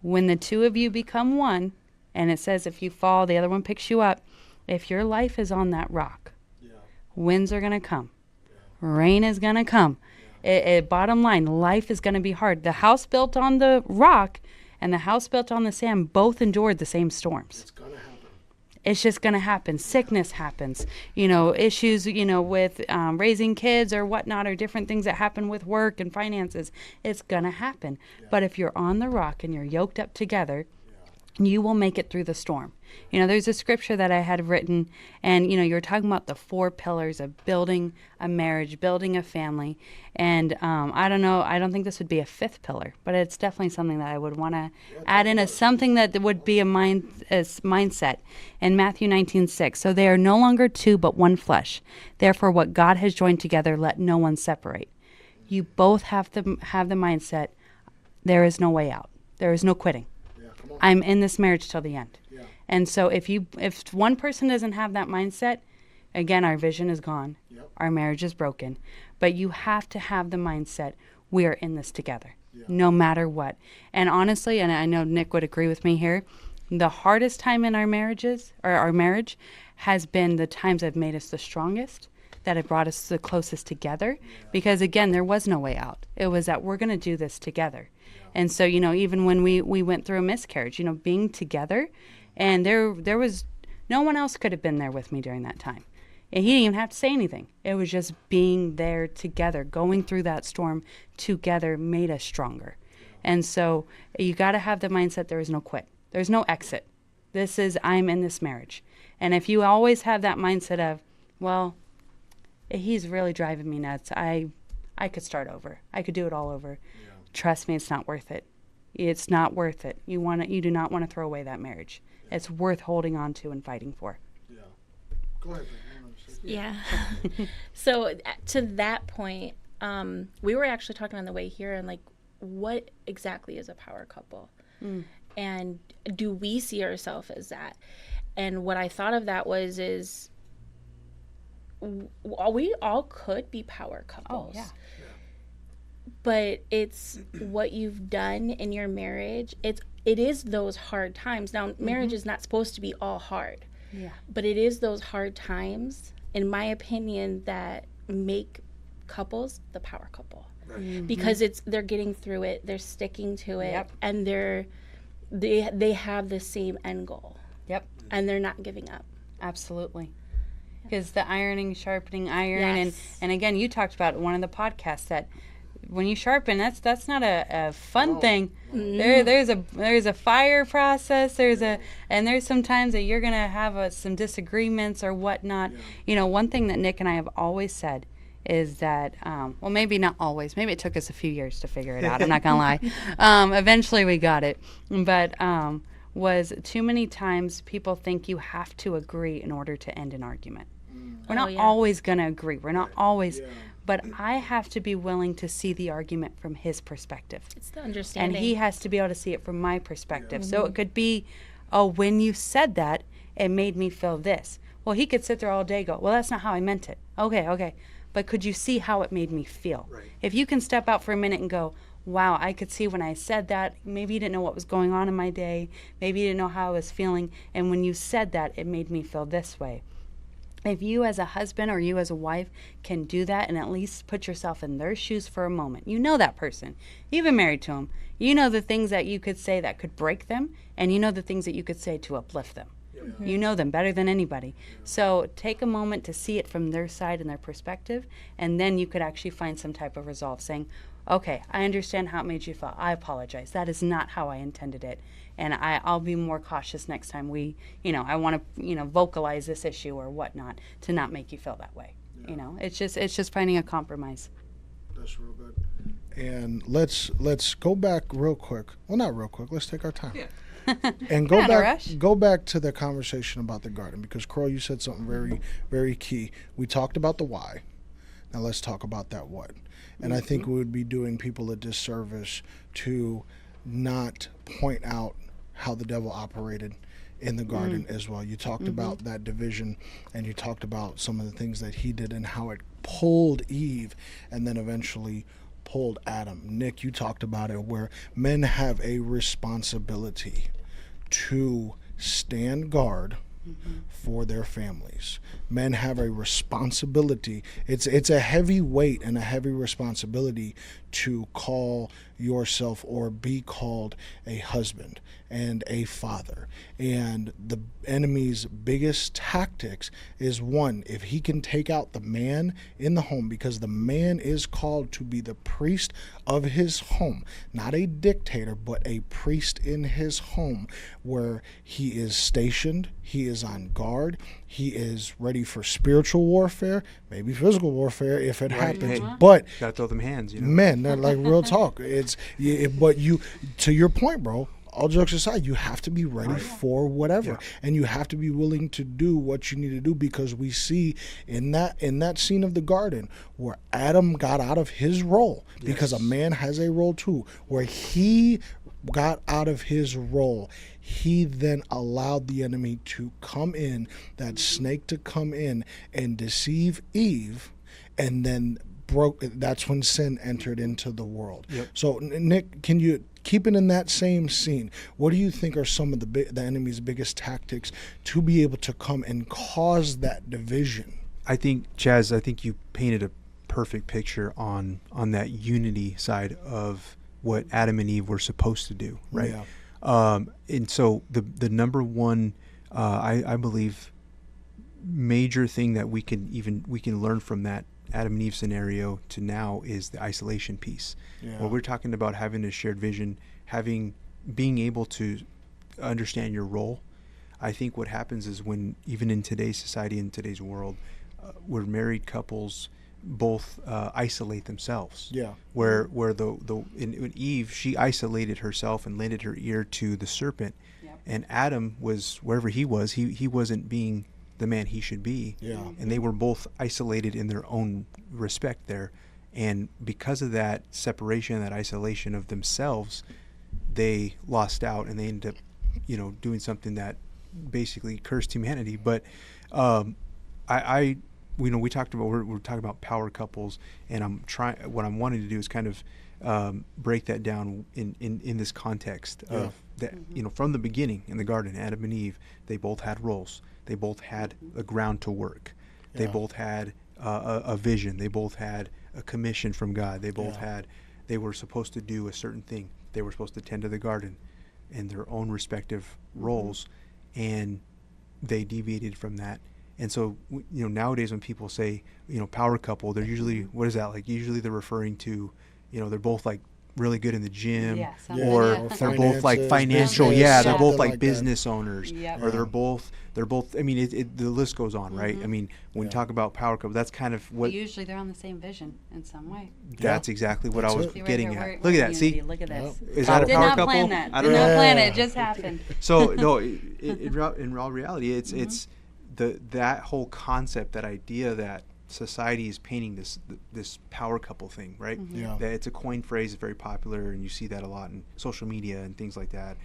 When the two of you become one, and it says if you fall, the other one picks you up. If your life is on that rock, winds are going to come. Rain is going to come. Bottom line, life is going to be hard. The house built on the rock and the house built on the sand both endured the same storms. It's going to happen. It's just going to happen. Sickness happens. You know, issues, you know, with raising kids or whatnot, or different things that happen with work and finances. It's going to happen. But if you're on the rock and you're yoked up together, you will make it through the storm. You know, there's a scripture that I had written, and, you know, you're talking about the 4 pillars of building a marriage, building a family. And I don't know, I don't think this would be a 5th pillar, but it's definitely something that I would want to add in as something that would be a mindset. In Matthew 19:6, so they are no longer 2, but one flesh. Therefore, what God has joined together, let no one separate. You both have to have the mindset, there is no way out. There is no quitting. I'm in this marriage till the end. And so if one person doesn't have that mindset, Again, our vision is gone. Yep. Our marriage is broken. But you have to have the mindset, we are in this together, Yeah. no matter what. And honestly, and I know Nick would agree with me here, the hardest time in our marriages, or our marriage, has been the times that have made us the strongest, that have brought us the closest together. Because again, there was no way out. It was that we're going to do this together. And so, even when we went through a miscarriage, being together, and there was no one else could have been there with me during that time. And he didn't even have to say anything. It was just being there together, going through that storm together made us stronger. And so you got to have the mindset there is no quit. There's no exit. This is, I'm in this marriage. And if you always have that mindset of, well, he's really driving me nuts. I could start over. I could do it all over. Yeah. Trust me, it's not worth it. It's not worth it. You do not want to throw away that marriage. Yeah. It's worth holding on to and fighting for. Yeah. Go ahead. Yeah. So to that point, we were actually talking on the way here, and like, what exactly is a power couple? And do we see ourselves as that? And what I thought of that is we all could be power couples. Oh, yeah. But it's what you've done in your marriage. It is those hard times. Now, marriage is not supposed to be all hard. Yeah. But it is those hard times, in my opinion, that make couples the power couple. Right. Because they're getting through it, they're sticking to it, Yep. and they have the same end goal. Yep. And they're not giving up. Absolutely. Because the ironing, sharpening iron, Yes. and again, you talked about one of the podcasts that when you sharpen, that's not a fun thing. There's a fire process. And there's some times that you're gonna have some disagreements or whatnot. Yeah. One thing that Nick and I have always said is that well, maybe not always. Maybe it took us a few years to figure it out. I'm not gonna lie. Eventually we got it, but was too many times people think you have to agree in order to end an argument. We're not always gonna agree. We're not always. Yeah. But I have to be willing to see the argument from his perspective. It's the understanding. And he has to be able to see it from my perspective. So it could be, oh, when you said that, it made me feel this. Well, he could sit there all day and go, well, that's not how I meant it. Okay. But could you see how it made me feel? Right. If you can step out for a minute and go, wow, I could see when I said that, maybe you didn't know what was going on in my day. Maybe you didn't know how I was feeling. And when you said that, it made me feel this way. If you as a husband or you as a wife can do that and at least put yourself in their shoes for a moment, you know that person. You've been married to them. You know the things that you could say that could break them, and you know the things that you could say to uplift them. Mm-hmm. You know them better than anybody. So take a moment to see it from their side and their perspective, and then you could actually find some type of resolve saying, okay, I understand how it made you feel. I apologize. That is not how I intended it. And I'll be more cautious next time I want to, vocalize this issue or whatnot to not make you feel that way. Yeah. It's just finding a compromise. That's real good. And let's go back real quick. Well, not real quick. Let's take our time. Yeah. And go back to the conversation about the garden, because Crow, you said something very, very key. We talked about the why. Now let's talk about that what. And I think we would be doing people a disservice to not point out how the devil operated in the garden as well. You talked about that division, and you talked about some of the things that he did and how it pulled Eve and then eventually pulled Adam. Nick, you talked about it, where men have a responsibility to stand guard for their families. Men have a responsibility. It's a heavy weight and a heavy responsibility to call yourself or be called a husband and a father. And the enemy's biggest tactics is, one, if he can take out the man in the home, because the man is called to be the priest of his home, not a dictator, but a priest in his home, where he is stationed, he is on guard, he is ready for spiritual warfare, maybe physical warfare if it happens. Hey, but gotta throw them hands, men, they're like real talk. But you, to your point, bro, all jokes aside, you have to be ready for whatever, and you have to be willing to do what you need to do, because we see in that scene of the garden where Adam got out of his role, because a man has a role too, where he got out of his role, he then allowed the enemy to come in, that snake to come in and deceive Eve, and then that's when sin entered into the world. Yep. So Nick, can you keep it in that same scene? What do you think are some of the enemy's biggest tactics to be able to come and cause that division? I think, Chaz, you painted a perfect picture on that unity side of what Adam and Eve were supposed to do, right? Yeah. And so the number one, I believe, major thing that we can learn from that Adam and Eve scenario to now is the isolation piece. Yeah. Where we're talking about having a shared vision, being able to understand your role. I think what happens is when, even in today's society, in today's world, where married couples both isolate themselves. Yeah. Where in Eve, she isolated herself and lended her ear to the serpent. Yep. And Adam was wherever he was, he wasn't being the man he should be. Yeah. And they were both isolated in their own respect there. And because of that separation, that isolation of themselves, they lost out, and they ended up, doing something that basically cursed humanity. But we talked about, we're talking about power couples, and what I'm wanting to do is kind of break that down in this context of that. From the beginning in the garden, Adam and Eve, they both had roles. They both had a ground to work. They both had a vision. They both had a commission from God. They both they were supposed to do a certain thing. They were supposed to tend to the garden in their own respective roles, and they deviated from that. And so, nowadays when people say, power couple, they're usually, what is that like? Usually they're referring to, they're both like really good in the gym, or they're both like financial. business, They're both something like business owners, Yep. or they're both. I mean, the list goes on, right? I mean, when we talk about power couple, that's kind of what. Usually they're on the same vision in some way. That's exactly what I was See right getting here, at. we're Look at that. unity. See, Look at this. is that a Did power not couple? plan that. I Did don't not know. plan it. It just happened. So no, in all reality, it's that whole concept, that idea that society is painting this power couple thing, right? Yeah. That it's a coin phrase, very popular, and you see that a lot in social media and things like that.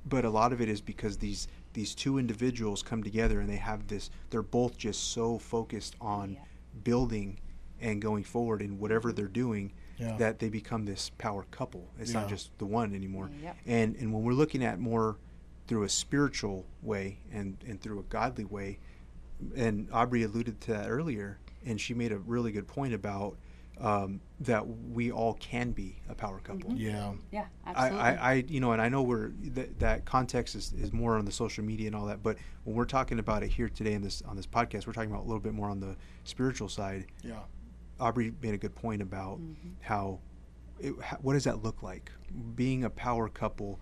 But a lot of it is because these two individuals come together, and they have this. They're both just so focused on building and going forward in whatever they're doing, that they become this power couple. It's not just the one anymore. Yep. And when we're looking at more through a spiritual way and through a godly way, and Aubrey alluded to that earlier, and she made a really good point about that we all can be a power couple. Yeah. Yeah, absolutely. And I know that context is more on the social media and all that, but when we're talking about it here today on this podcast, we're talking about a little bit more on the spiritual side. Yeah. Aubrey made a good point about how what does that look like, being a power couple.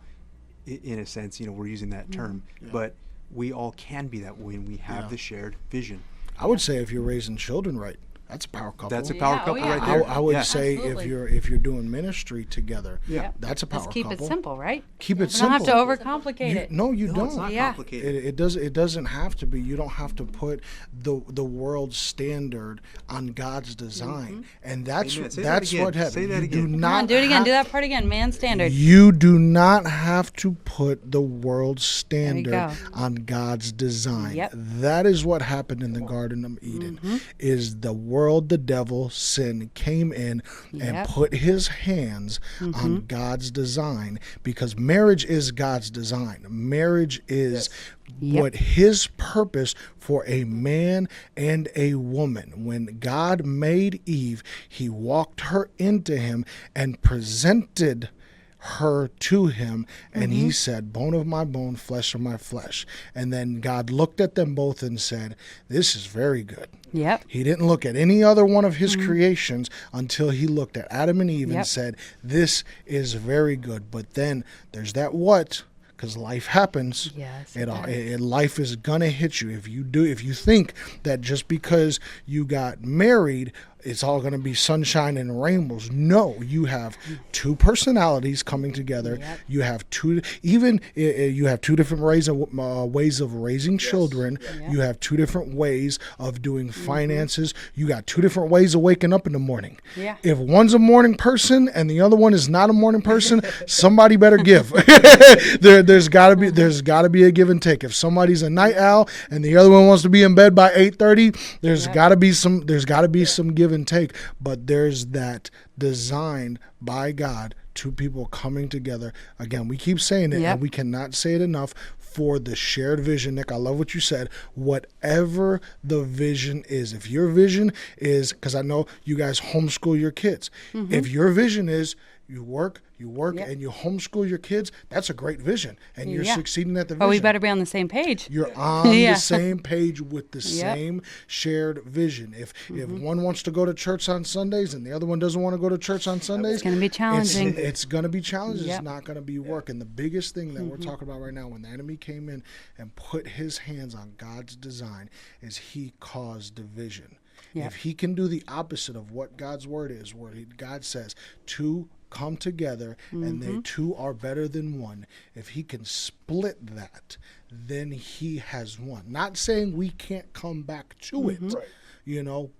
In a sense, we're using that term, but we all can be that when we have the shared vision. I would say if you're raising children right, that's a power couple. That's a power couple right I, there. I would say Absolutely. if you're doing ministry together, that's a power Just keep couple. it simple, right? Keep it You don't simple. have to overcomplicate it. No, you No, don't. it's not Yeah. complicated. It doesn't have to be. You don't have to put the world's standard on God's design, and that's Amen. Say that that's again. what happens. Say that You do again. Come not on, do it again. have- Do that part again. Man standard. You do not have to put the world's standard go. on God's design. Yep. That is what happened in the Garden of Eden. Is the world, the devil, sin came in and Yep. put his hands on God's design, because marriage is God's design. Marriage is what his purpose for a man and a woman. When God made Eve, he walked her into him and presented her to him, and he said, bone of my bone, flesh of my flesh. And then God looked at them both and said, this is very good. Yep. He didn't look at any other one of his creations until he looked at Adam and Eve and said, this is very good. But then there's that what, because life happens. Yes, Life is gonna hit you. If you think that just because you got married, it's all going to be sunshine and rainbows. No, you have two personalities coming together. Yep. You have you have two different ways of raising children. Yep. You have two different ways of doing finances. You got two different ways of waking up in the morning. Yeah. If one's a morning person and the other one is not a morning person, somebody better give. There's got to be a give and take. If somebody's a night owl and the other one wants to be in bed by 8:30, there's got to be some give and take. But there's that designed by God, two people coming together. Again, we keep saying it, and we cannot say it enough, for the shared vision. Nick, I love what you said. Whatever the vision is, if your vision is, because I know you guys homeschool your kids, if your vision is you work, and you homeschool your kids, that's a great vision, and you're succeeding at the vision. But we better be on the same page. You're on the same page with the same shared vision. If one wants to go to church on Sundays and the other one doesn't want to go to church on Sundays, It's going to be challenging. It's going to be challenging. It's not going to be work. And the biggest thing that we're talking about right now, when the enemy came in and put his hands on God's design, is he caused division. If he can do the opposite of what God's word is, where God says two come together and they two are better than one, if he can split that, then he has won. Not saying we can't come back to it,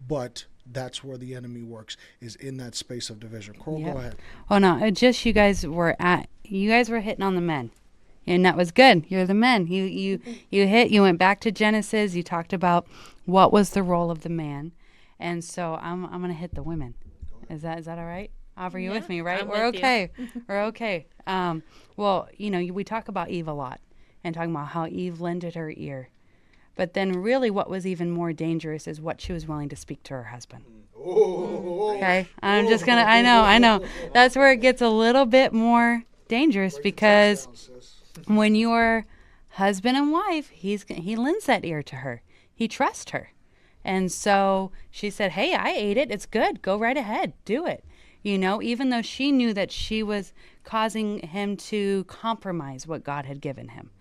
but that's where the enemy works, is in that space of division. Coral, go ahead. Oh no, just you guys were hitting on the men. And that was good. You're the men. You went back to Genesis, you talked about what was the role of the man. And so I'm gonna hit the women. Is that all right? Aubrey, you with me, right? I'm We're with okay. We're okay. Well, we talk about Eve a lot and talking about how Eve lended her ear. But then really what was even more dangerous is what she was willing to speak to her husband. Okay? I'm just going to, I know. That's where it gets a little bit more dangerous, because when you're husband and wife, he lends that ear to her. He trusts her. And so she said, hey, I ate it. It's good. Go right ahead. Do it. Even though she knew that she was causing him to compromise what God had given him.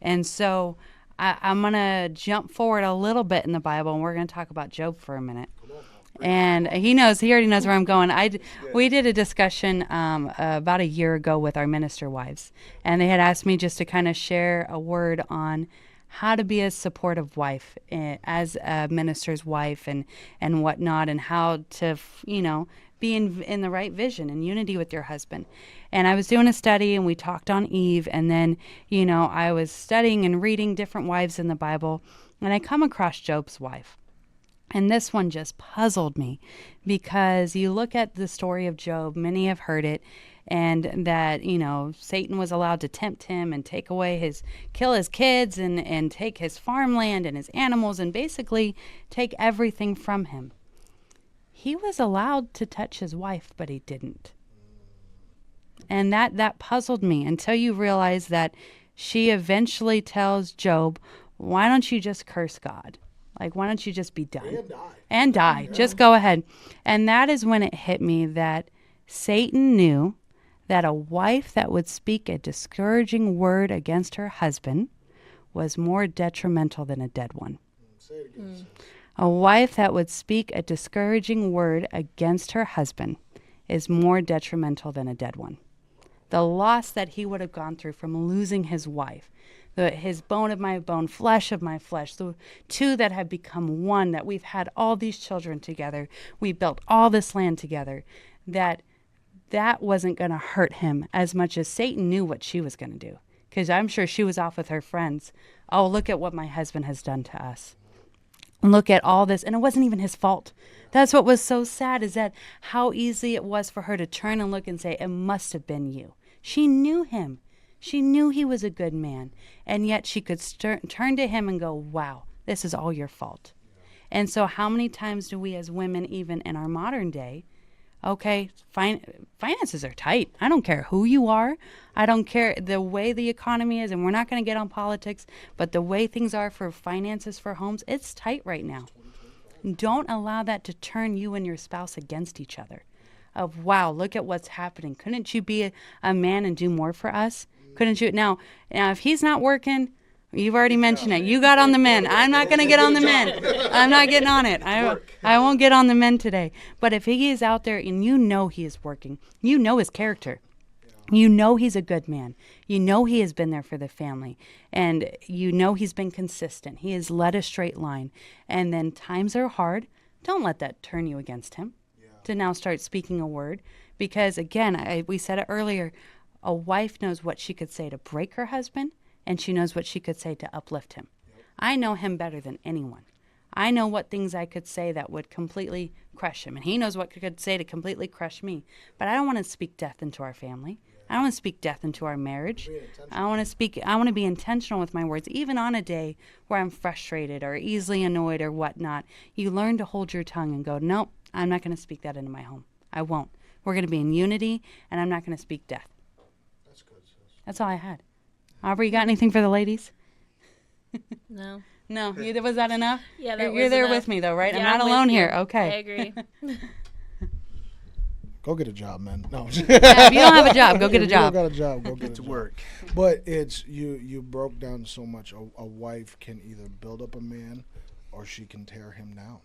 And so I'm going to jump forward a little bit in the Bible, and we're going to talk about Job for a minute. And he already knows where I'm going. We did a discussion about a year ago with our minister wives, and they had asked me just to kind of share a word on how to be a supportive wife, as a minister's wife and whatnot, and how to, be in the right vision and unity with your husband. And I was doing a study, and we talked on Eve, and then, I was studying and reading different wives in the Bible, and I come across Job's wife. And this one just puzzled me, because you look at the story of Job, many have heard it, and that, Satan was allowed to tempt him and kill his kids and take his farmland and his animals and basically take everything from him. He was allowed to touch his wife, but he didn't. And that puzzled me, until you realize that she eventually tells Job, why don't you just curse God? Like, why don't you just be done? And die. Yeah. Just go ahead. And that is when it hit me that Satan knew that a wife that would speak a discouraging word against her husband was more detrimental than a dead one. Say it again. A wife that would speak a discouraging word against her husband is more detrimental than a dead one. The loss that he would have gone through from losing his wife, his bone of my bone, flesh of my flesh, the two that have become one, that we've had all these children together, we built all this land together, that wasn't going to hurt him as much as Satan knew what she was going to do. Because I'm sure she was off with her friends. Oh, look at what my husband has done to us. Look at all this. And it wasn't even his fault. That's what was so sad, is that how easy it was for her to turn and look and say, it must have been you. She knew him. She knew he was a good man. And yet she could turn to him and go, wow, this is all your fault. And so how many times do we as women, even in our modern day, okay, finances are tight. I don't care who you are. I don't care the way the economy is, and we're not going to get on politics, but the way things are for finances for homes, it's tight right now. Don't allow that to turn you and your spouse against each other. Of, wow, look at what's happening. Couldn't you be a man and do more for us? Couldn't you? Now, if he's not working, You've already mentioned it. You got on the men. I'm not going to get on the men. I'm not getting on it. I won't get on the men today. But if he is out there and you know he is working, you know his character. You know he's a good man. You know he has been there for the family. And you know he's been consistent. He has led a straight line. And then times are hard. Don't let that turn you against him to now start speaking a word. Because, again, we said it earlier, a wife knows what she could say to break her husband, and she knows what she could say to uplift him. I know him better than anyone. I know what things I could say that would completely crush him, and he knows what I could say to completely crush me. But I don't want to speak death into our family. I don't want to speak death into our marriage. I want to be intentional with my words, even on a day where I'm frustrated or easily annoyed or whatnot. You learn to hold your tongue and go, nope, I'm not going to speak that into my home. I won't. We're going to be in unity, and I'm not going to speak death. That's good, sis. That's all I had. Aubrey, you got anything for the ladies? No. No, was that enough? Yeah, that was You're there enough. with me, though, right? Yeah, I'm not with alone you. here. Okay. I agree. Go get a job, man. No. Yeah, if you don't have a job, go get a job. If you don't got a job, go get a to job. work. But it's you broke down so much. A wife can either build up a man or she can tear him down.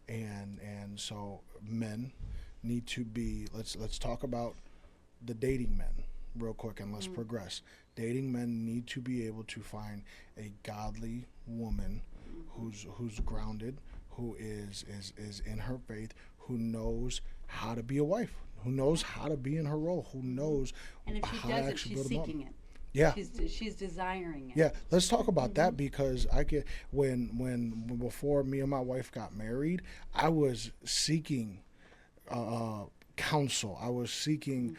And so men need to be, let's talk about the dating men real quick, and let's progress. Dating men need to be able to find a godly woman who's grounded, who is in her faith, who knows how to be a wife, who knows how to be in her role, who knows And if she how to does it, actually she's build them up. seeking it. Yeah. She's desiring it. Yeah, let's talk about that, because I get when before me and my wife got married, I was seeking counsel. I was seeking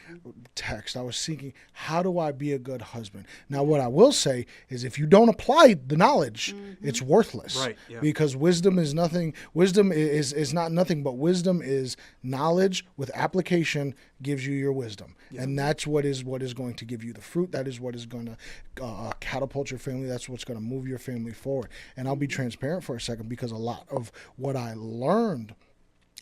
text. I was seeking, how do I be a good husband? Now, what I will say is, if you don't apply the knowledge, it's worthless. Right, yeah. Because wisdom is nothing. Wisdom is not nothing, but wisdom is knowledge with application gives you your wisdom. And that's what is going to give you the fruit. That is what is going to catapult your family. That's what's going to move your family forward. And I'll be transparent for a second, because a lot of what I learned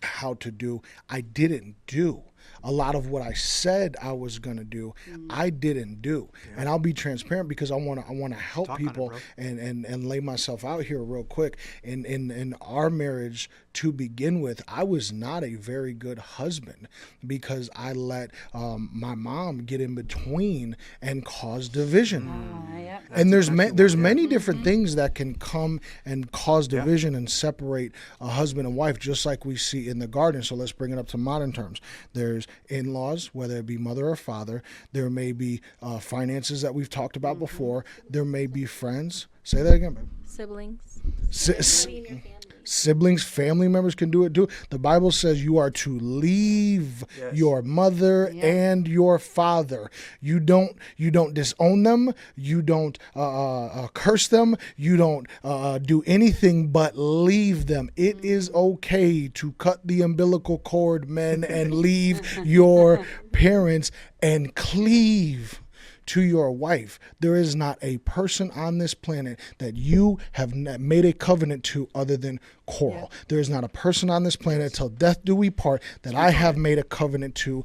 how to do, I didn't do. A lot of what I said I was gonna do, I didn't do. And I'll be transparent, because I wanna help Talk on it, people bro. and lay myself out here real quick. In our marriage, to begin with, I was not a very good husband, because I let my mom get in between and cause division. Yep. And there's exactly many different things that can come and cause division and separate a husband and wife, just like we see in the garden. So let's bring it up to modern terms. There's in-laws, whether it be mother or father. There may be finances that we've talked about before. There may be friends. Say that again, babe. Siblings. Si- Everybody in your family. Siblings, family members can do it too. The Bible says you are to leave your mother and your father. You don't disown them. You don't curse them. You don't do anything but leave them. It is okay to cut the umbilical cord, men, and leave your parents and cleave to your wife. There is not a person on this planet that you have made a covenant to other than Coral. There is not a person on this planet, till death do we part, that I have made a covenant to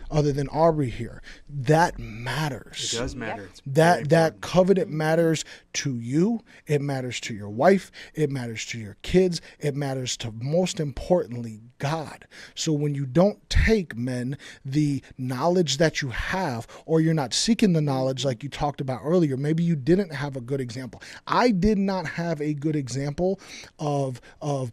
other than Aubrey here. That matters. It does matter. It's That very important. covenant matters to you. It matters to your wife. It matters to your kids. It matters to, most importantly, God. So when you don't take, men, the knowledge that you have, or you're not seeking the knowledge like you talked about earlier, maybe you didn't have a good example. I did not have a good example of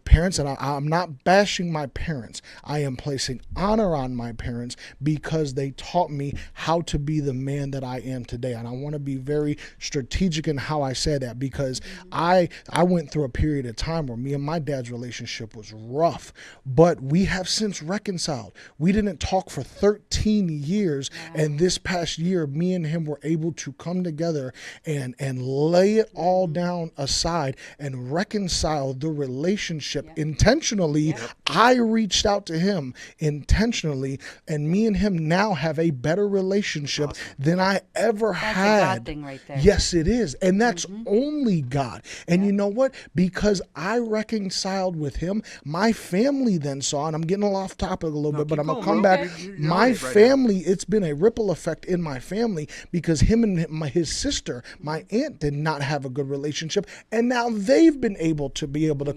parents, and I'm not bashing my parents. I am placing honor on my parents, because they taught me how to be the man that I am today. And I want to be very strategic in how I say that, because I went through a period of time where me and my dad's relationship was rough, but we have since reconciled. We didn't talk for 13 years, and this past year, me and him were able to come together and lay it all down aside and reconcile the relationship intentionally. I reached out to him intentionally, and me and him now have a better relationship than I ever That's had. a God thing right there. Yes, it is. And that's only God. And you know what? Because I reconciled with him, my family then saw, and I'm getting off topic a little bit, but I'm going to come back. You're on My it right now. family, it's been a ripple effect in my family. family because him and his sister, my aunt, did not have a good relationship, and now they've been able to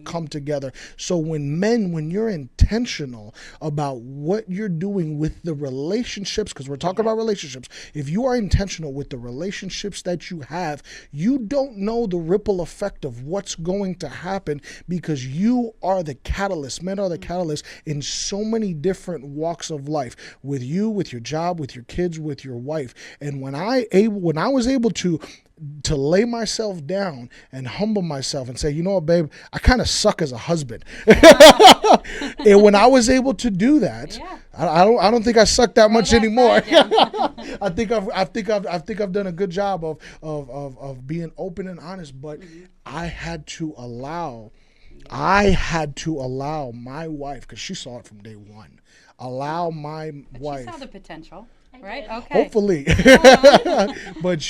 come together. So when you're intentional about what you're doing with the relationships, because we're talking about relationships, if you are intentional with the relationships that you have, you don't know the ripple effect of what's going to happen, because you are the catalyst. Men are the catalyst in so many different walks of life, with you, with your job, with your kids, with your wife. And when I was able to lay myself down and humble myself and say, you know what, babe, I kind of suck as a husband. And when I was able to do that, Yeah. I don't think I suck that much that anymore. pride down. I think I've done a good job of being open and honest, but I had to allow my wife, because she saw it from day one. Allow my But wife. you saw the potential, right? did. Okay. Hopefully. But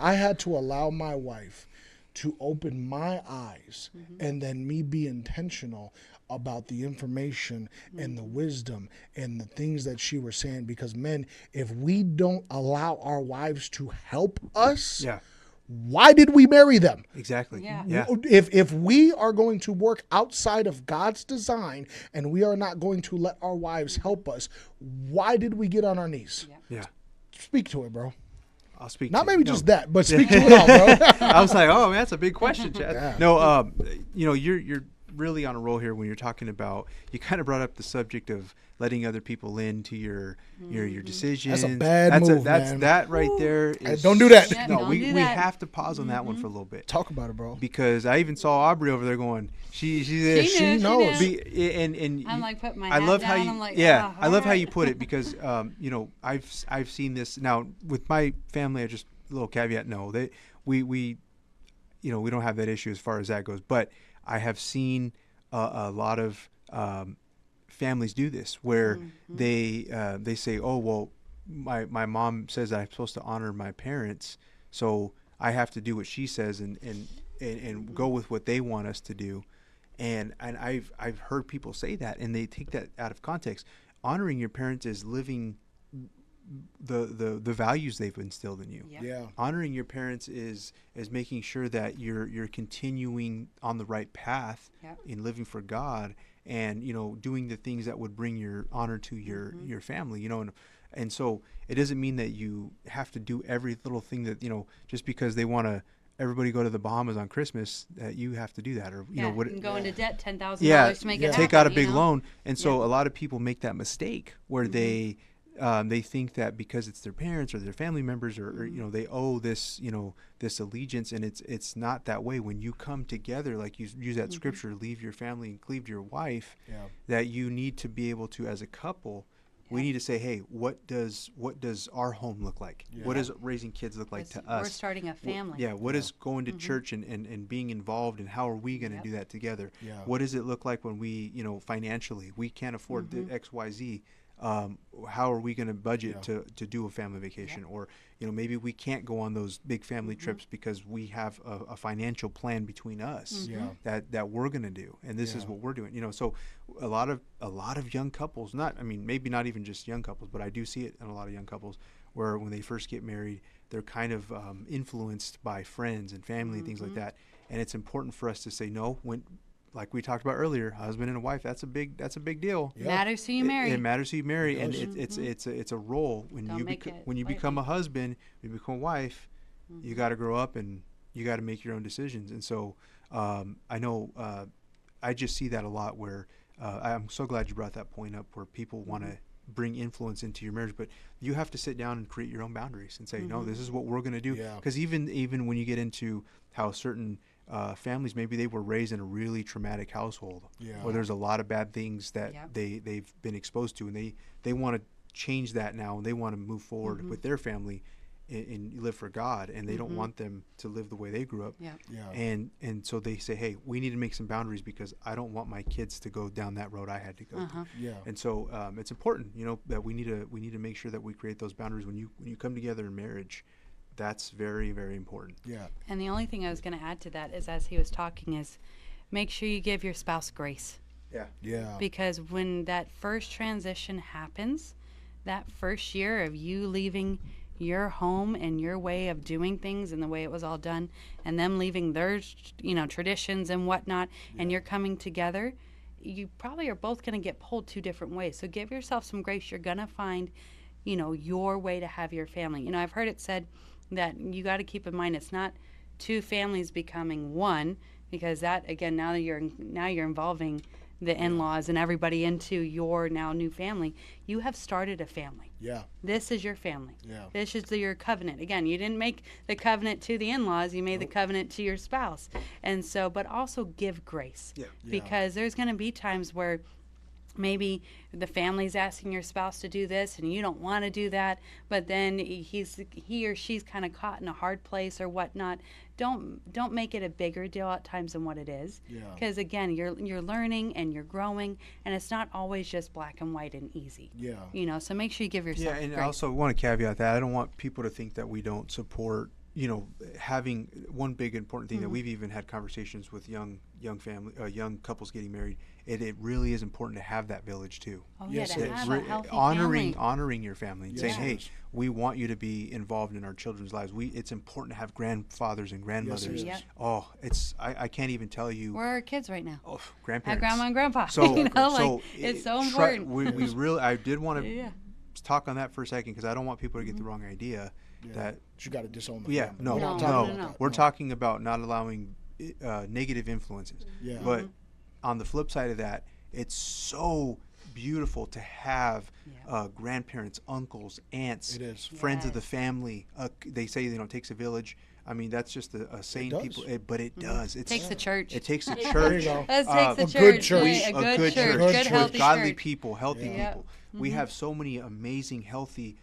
I had to allow my wife to open my eyes, and then me be intentional about the information and the wisdom and the things that she was saying. Because men, if we don't allow our wives to help us, Yeah. why did we marry them? Exactly. Yeah. Yeah. If we are going to work outside of God's design and we are not going to let our wives help us, why did we get on our knees? Yeah. Speak to it, bro. I'll speak. Not to maybe no. just that, but speak to it all, bro. I was like, oh man, that's a big question, Chad. Yeah. No, you're really on a roll here when you're talking about. You kind of brought up the subject of letting other people into your decisions. That's a bad move, man. That right there is. Don't do that. Yeah, No, don't we do we that. have to pause on that one for a little bit. Talk about it, bro. Because I even saw Aubrey over there going, she's this. She knows. And I'm like putting my I hat love down. how you I'm like, yeah, oh, I love how alright. you put it, because I've seen this now with my family. I just a little caveat, no, we don't have that issue as far as that goes, but I have seen a lot of families do this where they say, oh well, my mom says that I'm supposed to honor my parents, so I have to do what she says and go with what they want us to do. And I've heard people say that, and they take that out of context. Honoring your parents is living the values they've instilled in you. Yep. Yeah. Honoring your parents is making sure that you're continuing on the right path Yep. in living for God, and doing the things that would bring your honor to your family. And so it doesn't mean that you have to do every little thing that just because they want to everybody go to the Bahamas on Christmas, that you have to do that, or You can go into debt $10,000 to make it happen. take out a big you know? loan. And so Yeah. a lot of people make that mistake where they think that because it's their parents or their family members, or they owe this this allegiance, and it's not that way. When you come together, like you use that scripture, leave your family and cleave to your wife, that you need to be able to, as a couple, we need to say, hey, what does our home look like? What does raising kids look like to us? We're starting a family. What is going to church and being involved, and how are we going to do that together? What does it look like when we, financially, we can't afford the XYZ? How are we going to budget to do a family vacation? Or, maybe we can't go on those big family trips because we have a financial plan between us that we're going to do. And this is what we're doing. So a lot of young couples, maybe not even just young couples, but I do see it in a lot of young couples where when they first get married, they're kind of influenced by friends and family and things like that. And it's important for us to say, no, like we talked about earlier, husband and a wife, that's a big deal. Yeah. Matters who you marry. It matters who you marry, It and does. it's a role. When Don't you make it when you lightly. become a husband, you become a wife, you got to grow up and you got to make your own decisions. And so I know I just see that a lot where I'm so glad you brought that point up, where people want to bring influence into your marriage, but you have to sit down and create your own boundaries and say, no, this is what we're going to do. Yeah. Because even when you get into how certain families, maybe they were raised in a really traumatic household, where there's a lot of bad things that they've been exposed to, and they want to change that now, and they want to move forward with their family and live for God, and they don't want them to live the way they grew up. And so they say, hey, we need to make some boundaries, because I don't want my kids to go down that road I had to go through. And so it's important, that we need to make sure that we create those boundaries when you come together in marriage. That's very, very important. And the only thing I was going to add to that is, as he was talking, is make sure you give your spouse grace. Yeah. Because when that first transition happens, that first year of you leaving your home and your way of doing things and the way it was all done, and them leaving their, traditions and whatnot, and you're coming together, you probably are both going to get pulled two different ways. So give yourself some grace. You're going to find, your way to have your family. I've heard it said that you got to keep in mind it's not two families becoming one, because that, again, now you're involving the in-laws and everybody into your now new family. You have started a family. Yeah. This is your family. Yeah. This is your covenant. Again, you didn't make the covenant to the in-laws. You made the covenant to your spouse. And so, but also give grace. Yeah. Because there's going to be times where maybe the family's asking your spouse to do this and you don't want to do that, but then he or she's kind of caught in a hard place or whatnot. Don't make it a bigger deal at times than what it is. Because again, you're learning and you're growing, and it's not always just black and white and easy. So make sure you give yourself and grace. I also want to caveat that I don't want people to think that we don't support having one big important thing that we've even had conversations with young couples getting married. It really is important to have that village too. To have a healthy honoring your family and Yes. saying, hey, we want you to be involved in our children's lives. It's important to have grandfathers and grandmothers. Yes, it is. I can't even tell you. Where are our kids right now? Oh, grandparents. At grandma and grandpa. So, it's so important. we really, I did want to talk on that for a second, because I don't want people to get the wrong idea that you got to disown the family. No. We're talking about not allowing negative influences. But on the flip side of that, it's so beautiful to have grandparents, uncles, aunts, friends of the family. They say it takes a village. I mean, that's just a saying people, but it does. It takes a church. It takes a church. There you go. It takes a good church. church. A good church. Good Healthy godly church. people, healthy people. We have so many amazing, healthy,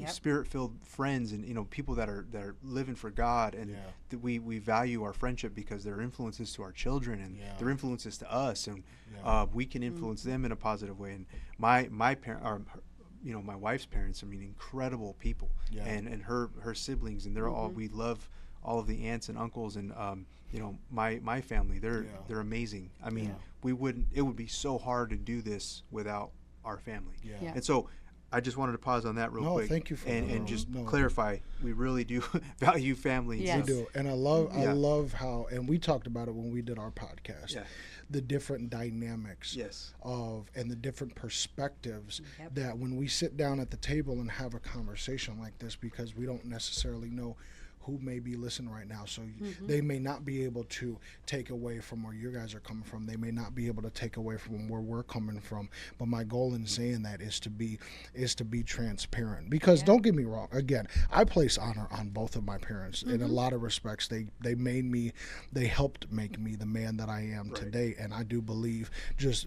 spirit-filled friends, and people that are living for God, and that we value our friendship because they're influences to our children, and they're influences to us, and we can influence them in a positive way. And my parent, my wife's parents, incredible people, and her siblings, and they're all, we love all of the aunts and uncles, and my family, they're amazing. It would be so hard to do this without our family. And so I just wanted to pause on that real quick. Thank you for and just clarify, we really do value family. Yes. We do. And I love how, and we talked about it when we did our podcast, the different dynamics and the different perspectives that when we sit down at the table and have a conversation like this, because we don't necessarily know who may be listening right now. So they may not be able to take away from where you guys are coming from. They may not be able to take away from where we're coming from. But my goal in saying that is to be transparent. Because don't get me wrong. Again, I place honor on both of my parents in a lot of respects. They helped make me the man that I am today. And I do believe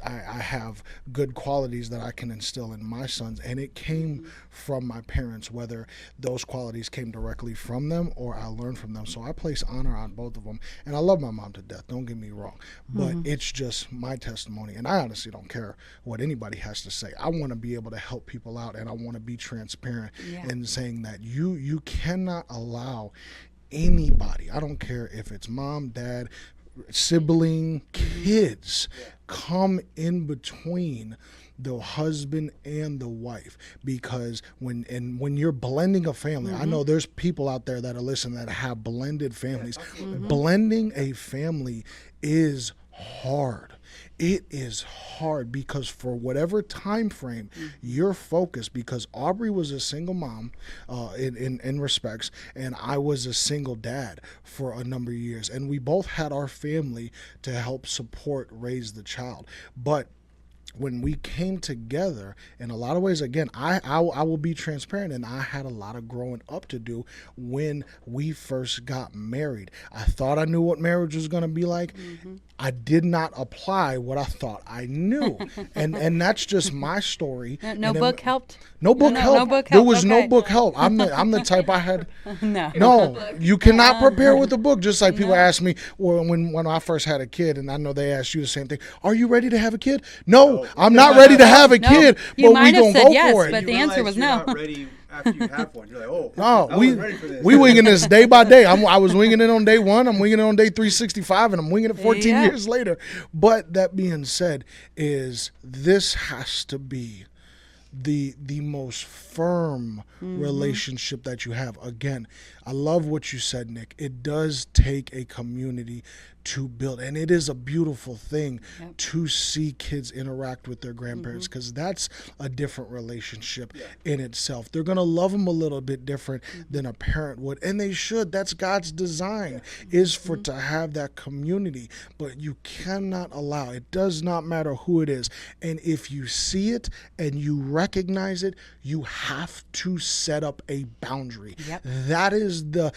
I have good qualities that I can instill in my sons. And it came from my parents, whether those qualities came directly from them or I learned from them. So I place honor on both of them. And I love my mom to death, don't get me wrong. But it's just my testimony. And I honestly don't care what anybody has to say. I want to be able to help people out, and I want to be transparent in saying that you cannot allow anybody, I don't care if it's mom, dad, sibling, kids, come in between the husband and the wife, because when you're blending a family, I know there's people out there that are listening that have blended families. Blending a family is hard. It is hard because for whatever time frame you're focused, because Aubrey was a single mom in respects, and I was a single dad for a number of years, and we both had our family to help support, raise the child. But when we came together, in a lot of ways, again, I will be transparent, and I had a lot of growing up to do when we first got married. I thought I knew what marriage was going to be like. I did not apply what I thought I knew. and that's just my story. No book helped? No book help. No book There help. was no Okay. book help. I'm the type I had. No. You cannot prepare with a book. Just like people ask me, well, when I first had a kid, and I know they asked you the same thing. Are you ready to have a kid? No, I'm not ready to have a kid. You but might we have gonna said go yes, for it. but the answer was no. Not ready after you have one. You're like, oh, No, I wasn't ready for this. we winging this day by day. I was winging it on day 1. I'm winging it on day 365, and I'm winging it 14 years later. But that being said, this has to be the most firm relationship that you have. Again, I love what you said, Nick. It does take a community to build, and it is a beautiful thing to see kids interact with their grandparents, because that's a different relationship in itself. They're going to love them a little bit different than a parent would, and they should. That's God's design, is for to have that community. But you cannot allow, it does not matter who it is, and if you see it and you recognize it, you have to set up a boundary. That is the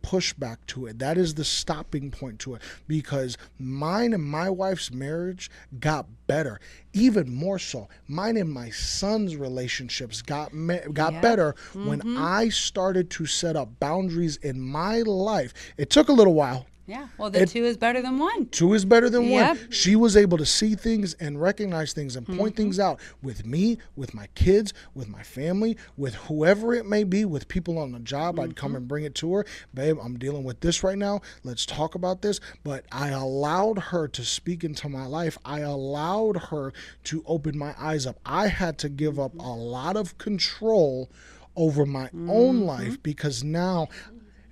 pushback to it. That is the stopping point to it, because mine and my wife's marriage got better. Even more so, mine and my son's relationships got better when I started to set up boundaries in my life. It took a little while. Yeah, well, two is better than one. Two is better than Yep. one. She was able to see things and recognize things and point things out with me, with my kids, with my family, with whoever it may be, with people on the job. I'd come and bring it to her. Babe, I'm dealing with this right now. Let's talk about this. But I allowed her to speak into my life. I allowed her to open my eyes up. I had to give up a lot of control over my own life, because now,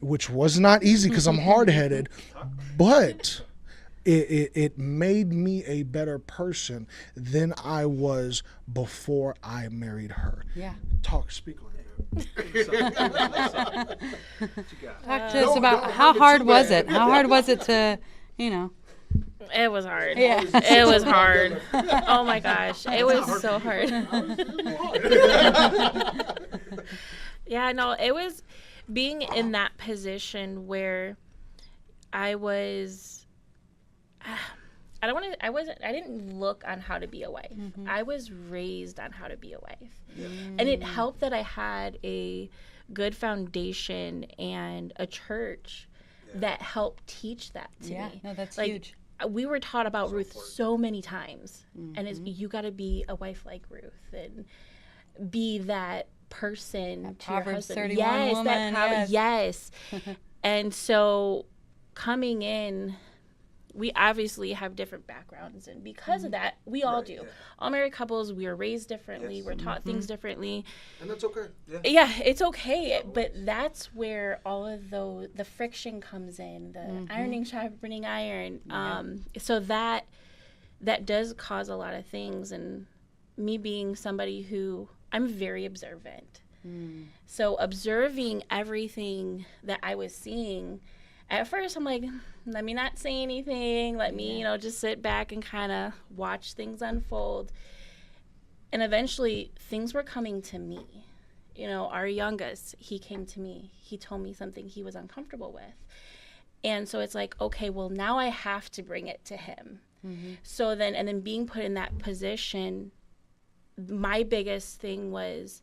which was not easy because I'm hard-headed, but it made me a better person than I was before I married her. Yeah. Speak on it. Talk to us about how hard was it? How hard was it to, It was hard. Yeah. It was hard. Oh my gosh. It was so hard. Yeah, no, it was being in that position where I didn't look on how to be a wife. I was raised on how to be a wife. And it helped that I had a good foundation and a church that helped teach that to me. No, that's like, huge. We were taught about Ruth so many times. And you got to be a wife like Ruth and be that person That to your Proverbs husband. 31 Yes, woman, that yes. And so coming in, we obviously have different backgrounds, and because of that, we all do. All married couples, we are raised differently. We're taught things differently. And that's okay. Yeah, it's okay, but that's where all of the friction comes in, the ironing sharpening iron. So that does cause a lot of things, and me being somebody who I'm very observant. So observing everything that I was seeing, at first I'm like, let me not say anything. Let me, just sit back and kind of watch things unfold. And eventually things were coming to me. Our youngest, he came to me. He told me something he was uncomfortable with. And so it's like, okay, well, now I have to bring it to him. So then being put in that position, my biggest thing was,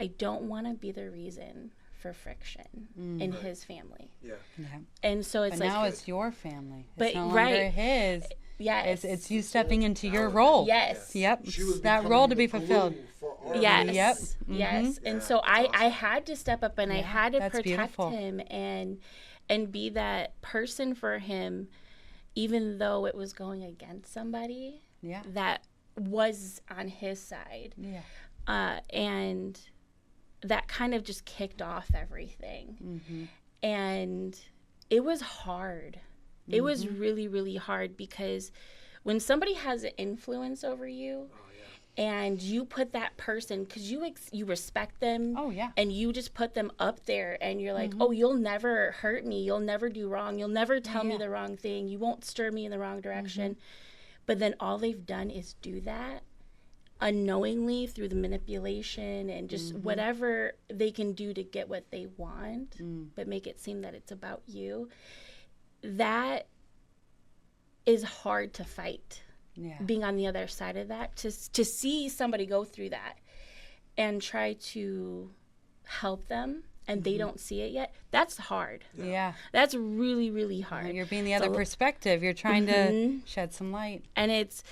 I don't want to be the reason for friction in his family. And so it's but like, now it's your family. It's but no longer his. Yes. It's you stepping into your role. Yes. Yep. It's that role to be fulfilled. Yes. Yep. Yes. And so I had to step up, and I had to that's protect beautiful. him and be that person for him, even though it was going against somebody that was on his side. And that kind of just kicked off everything. And it was hard. It was really, really hard, because when somebody has an influence over you, and you put that person, because you respect them, and you just put them up there, and you're like, oh, you'll never hurt me, you'll never do wrong, you'll never tell me the wrong thing, you won't stir me in the wrong direction. But then all they've done is do that unknowingly through the manipulation and just whatever they can do to get what they want, but make it seem that it's about you. That is hard to fight. Being on the other side of that, to see somebody go through that and try to help them, and they don't see it yet, that's hard. That's really, really hard. You're being the other perspective. You're trying to shed some light. And it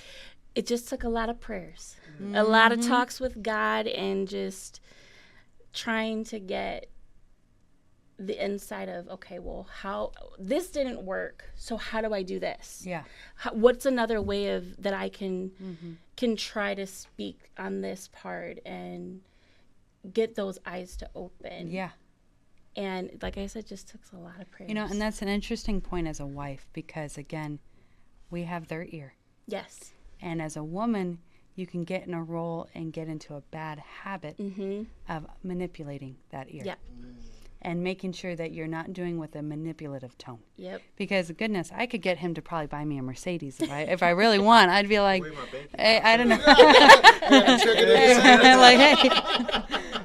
just took a lot of prayers, a lot of talks with God, and just trying to get the inside of, okay, well, how this didn't work, so how do I do this? Yeah. What's another way of that I can try to speak on this part and get those eyes to open? Yeah. And like I said, just took a lot of prayers. You know, and that's an interesting point as a wife, because again, we have their ear. Yes. And as a woman, you can get in a role and get into a bad habit of manipulating that ear. Yeah. And making sure that you're not doing with a manipulative tone. Yep. Because goodness, I could get him to probably buy me a Mercedes if I really want. I'd be like, hey, I don't know. Like, hey.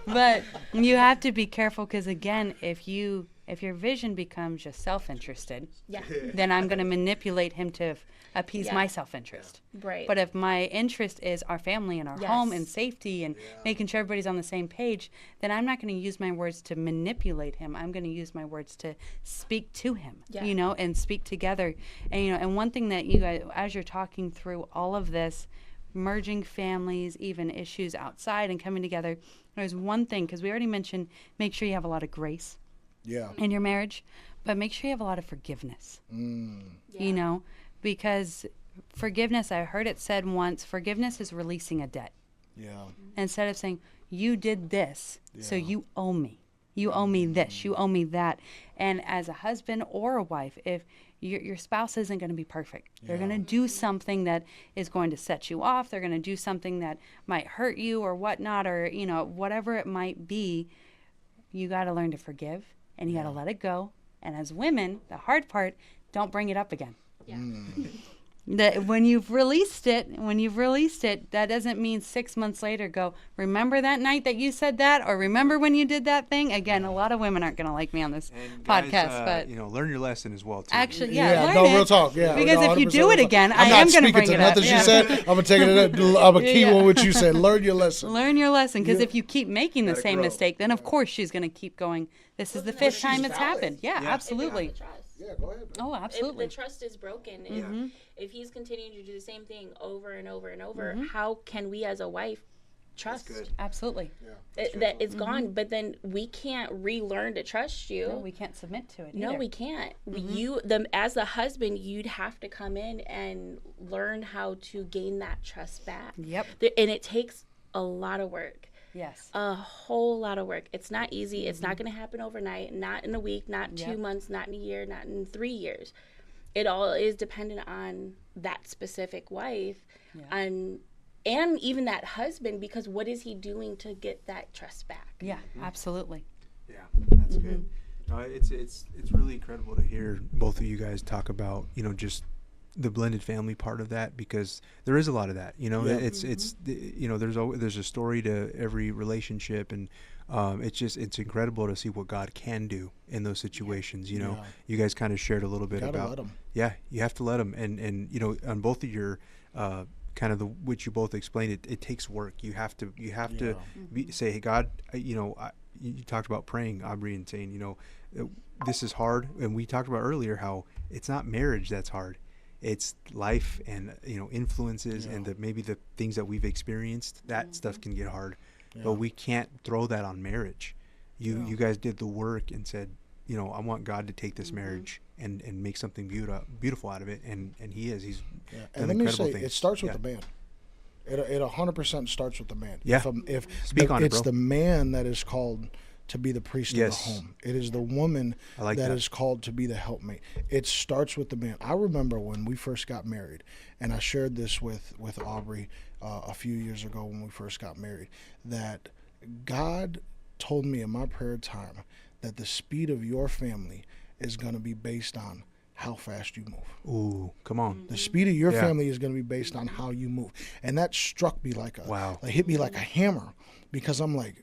But you have to be careful, because again, if your vision becomes just self-interested, Yeah. then I'm going to manipulate him to appease Yeah. my self-interest. Right. But if my interest is our family and our Yes. home and safety and making sure everybody's on the same page, then I'm not going to use my words to manipulate him. I'm going to use my words to speak to him, Yeah. you know, and speak together. And, you know, and one thing that you guys, as you're talking through all of this, merging families, even issues outside and coming together, there's one thing, because we already mentioned, make sure you have a lot of grace Yeah. in your marriage, but make sure you have a lot of forgiveness. You know, because forgiveness, I heard it said once, forgiveness is releasing a debt. Yeah. Instead of saying, you did this, so you owe me. You owe me this, you owe me that. And as a husband or a wife, if your spouse isn't going to be perfect, they're going to do something that is going to set you off, they're going to do something that might hurt you or whatnot, or, you know, whatever it might be, you got to learn to forgive, and you got to let it go. And as women, the hard part, don't bring it up again. Yeah. That when you've released it, that doesn't mean 6 months later go, remember that night that you said that, or remember when you did that thing? Again, a lot of women aren't going to like me on this And podcast, guys, but you know, learn your lesson as well too. actually, Yeah, learn no, it. real talk. Yeah, Because no, if you 100% do it real again, talk. I I'm am not going to speaking bring to it up. nothing Yeah. she said. I'm gonna take it. I'm gonna key Yeah. on what you said. Learn your lesson. Learn your lesson, because Yeah. if you keep making the Gotta same grow. mistake, then of course she's going to keep going. This is the fifth she's time it's valid. happened. Yeah, Yeah. absolutely. If the trust. Yeah, go ahead. Oh, If absolutely. the trust is broken, if he's continuing to do the same thing over and over and over, Mm-hmm. how can we as a wife trust good. Absolutely. that it's gone? But then we can't relearn to trust you. No, we can't submit to it. No, either. we can't. Mm-hmm. As the husband, you'd have to come in and learn how to gain that trust back. Yep. And it takes a lot of work. Yes. A whole lot of work. It's not easy. It's not going to happen overnight, not in a week, not 2 Yep. months, not in a year, not in 3 years. It all is dependent on that specific wife and even that husband, because what is he doing to get that trust back? Yeah, absolutely. Yeah, that's good. No, it's really incredible to hear both of you guys talk about, you know, just the blended family part of that, because there is a lot of that, you know. It's you know, there's a story to every relationship, and it's incredible to see what God can do in those situations. You know, Yeah. you guys kind of shared a little bit Gotta about let 'em. Yeah, you have to let them, and you know, on both of your kind of which you both explained, it takes work. You have to say, hey, God, you know, you talked about praying, Aubrey, and saying, you know, this is hard, and we talked about earlier how it's not marriage that's hard. It's life and, you know, influences and maybe the things that we've experienced, that stuff can get hard, but we can't throw that on marriage. You guys did the work and said, you know, I want God to take this marriage and make something beautiful out of it, and he's Yeah. done And let me incredible say, things. it starts with the man. It 100% starts with the man. Yeah. If Speak on it, it's bro. the man that is called to be the priest Yes. of the home. It is the woman I like that that. is called to be the helpmate. It starts with the man. I remember when we first got married, and I shared this with Aubrey a few years ago when we first got married, that God told me in my prayer time that the speed of your family is going to be based on how fast you move. Ooh, come on. The speed of your Yeah. family is going to be based on how you move. And that struck me like Wow. hit me like a hammer, because I'm like,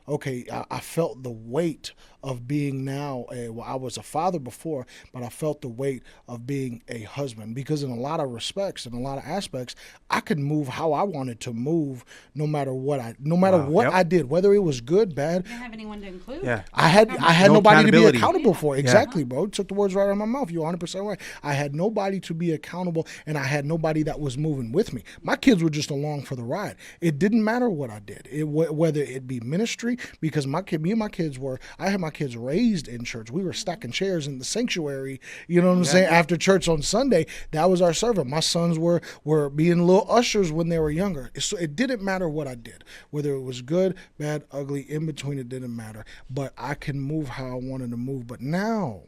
okay, I felt the weight of being now, I was a father before, but I felt the weight of being a husband, because in a lot of respects, in a lot of aspects, I could move how I wanted to move no matter what Wow. Yep. I did, whether it was good, bad. You don't have anyone to include. Yeah. I had No nobody to be accountability. accountable for. Exactly, bro. Took the words right out of my mouth. You're 100% right. I had nobody to be accountable, and I had nobody that was moving with me. My kids were just along for the ride. It didn't matter what I did, whether it be ministry, because me and my kids I had my kids raised in church. We were stacking chairs in the sanctuary, you know what I'm saying, after church on Sunday. That was our service. My sons were being little ushers when they were younger. So it didn't matter what I did, whether it was good, bad, ugly, in between, it didn't matter. But I can move how I wanted to move. But now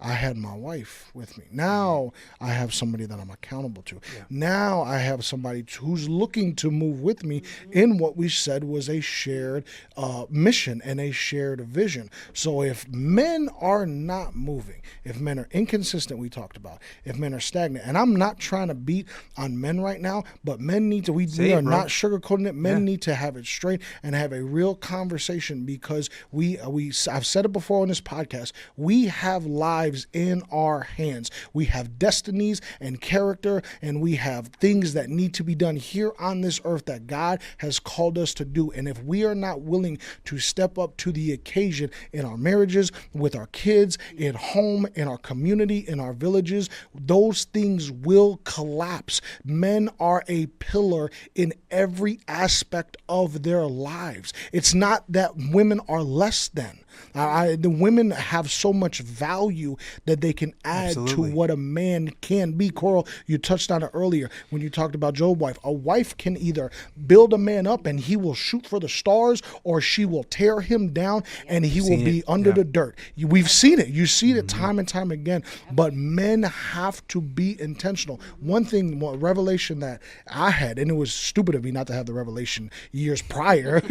I had my wife with me. Now I have somebody that I'm accountable to. Yeah. Now I have somebody who's looking to move with me in what we said was a shared mission and a shared vision. So if men are not moving, if men are inconsistent, we talked about, if men are stagnant, and I'm not trying to beat on men right now, but men need to, we are not sugarcoating it. Men need to have it straight and have a real conversation, because I've said it before on this podcast, we have lives in our hands. We have destinies and character, and we have things that need to be done here on this earth that God has called us to do. And if we are not willing to step up to the occasion in our marriages, with our kids, in home, in our community, in our villages, those things will collapse. Men are a pillar in every aspect of their lives. It's not that women are less than. The women have so much value that they can add to what a man can be. Coral, you touched on it earlier when you talked about Job's wife. A wife can either build a man up and he will shoot for the stars, or she will tear him down and he will be under the dirt. We've seen it. You see it time and time again. But men have to be intentional. One thing, one revelation that I had, and it was stupid of me not to have the revelation years prior,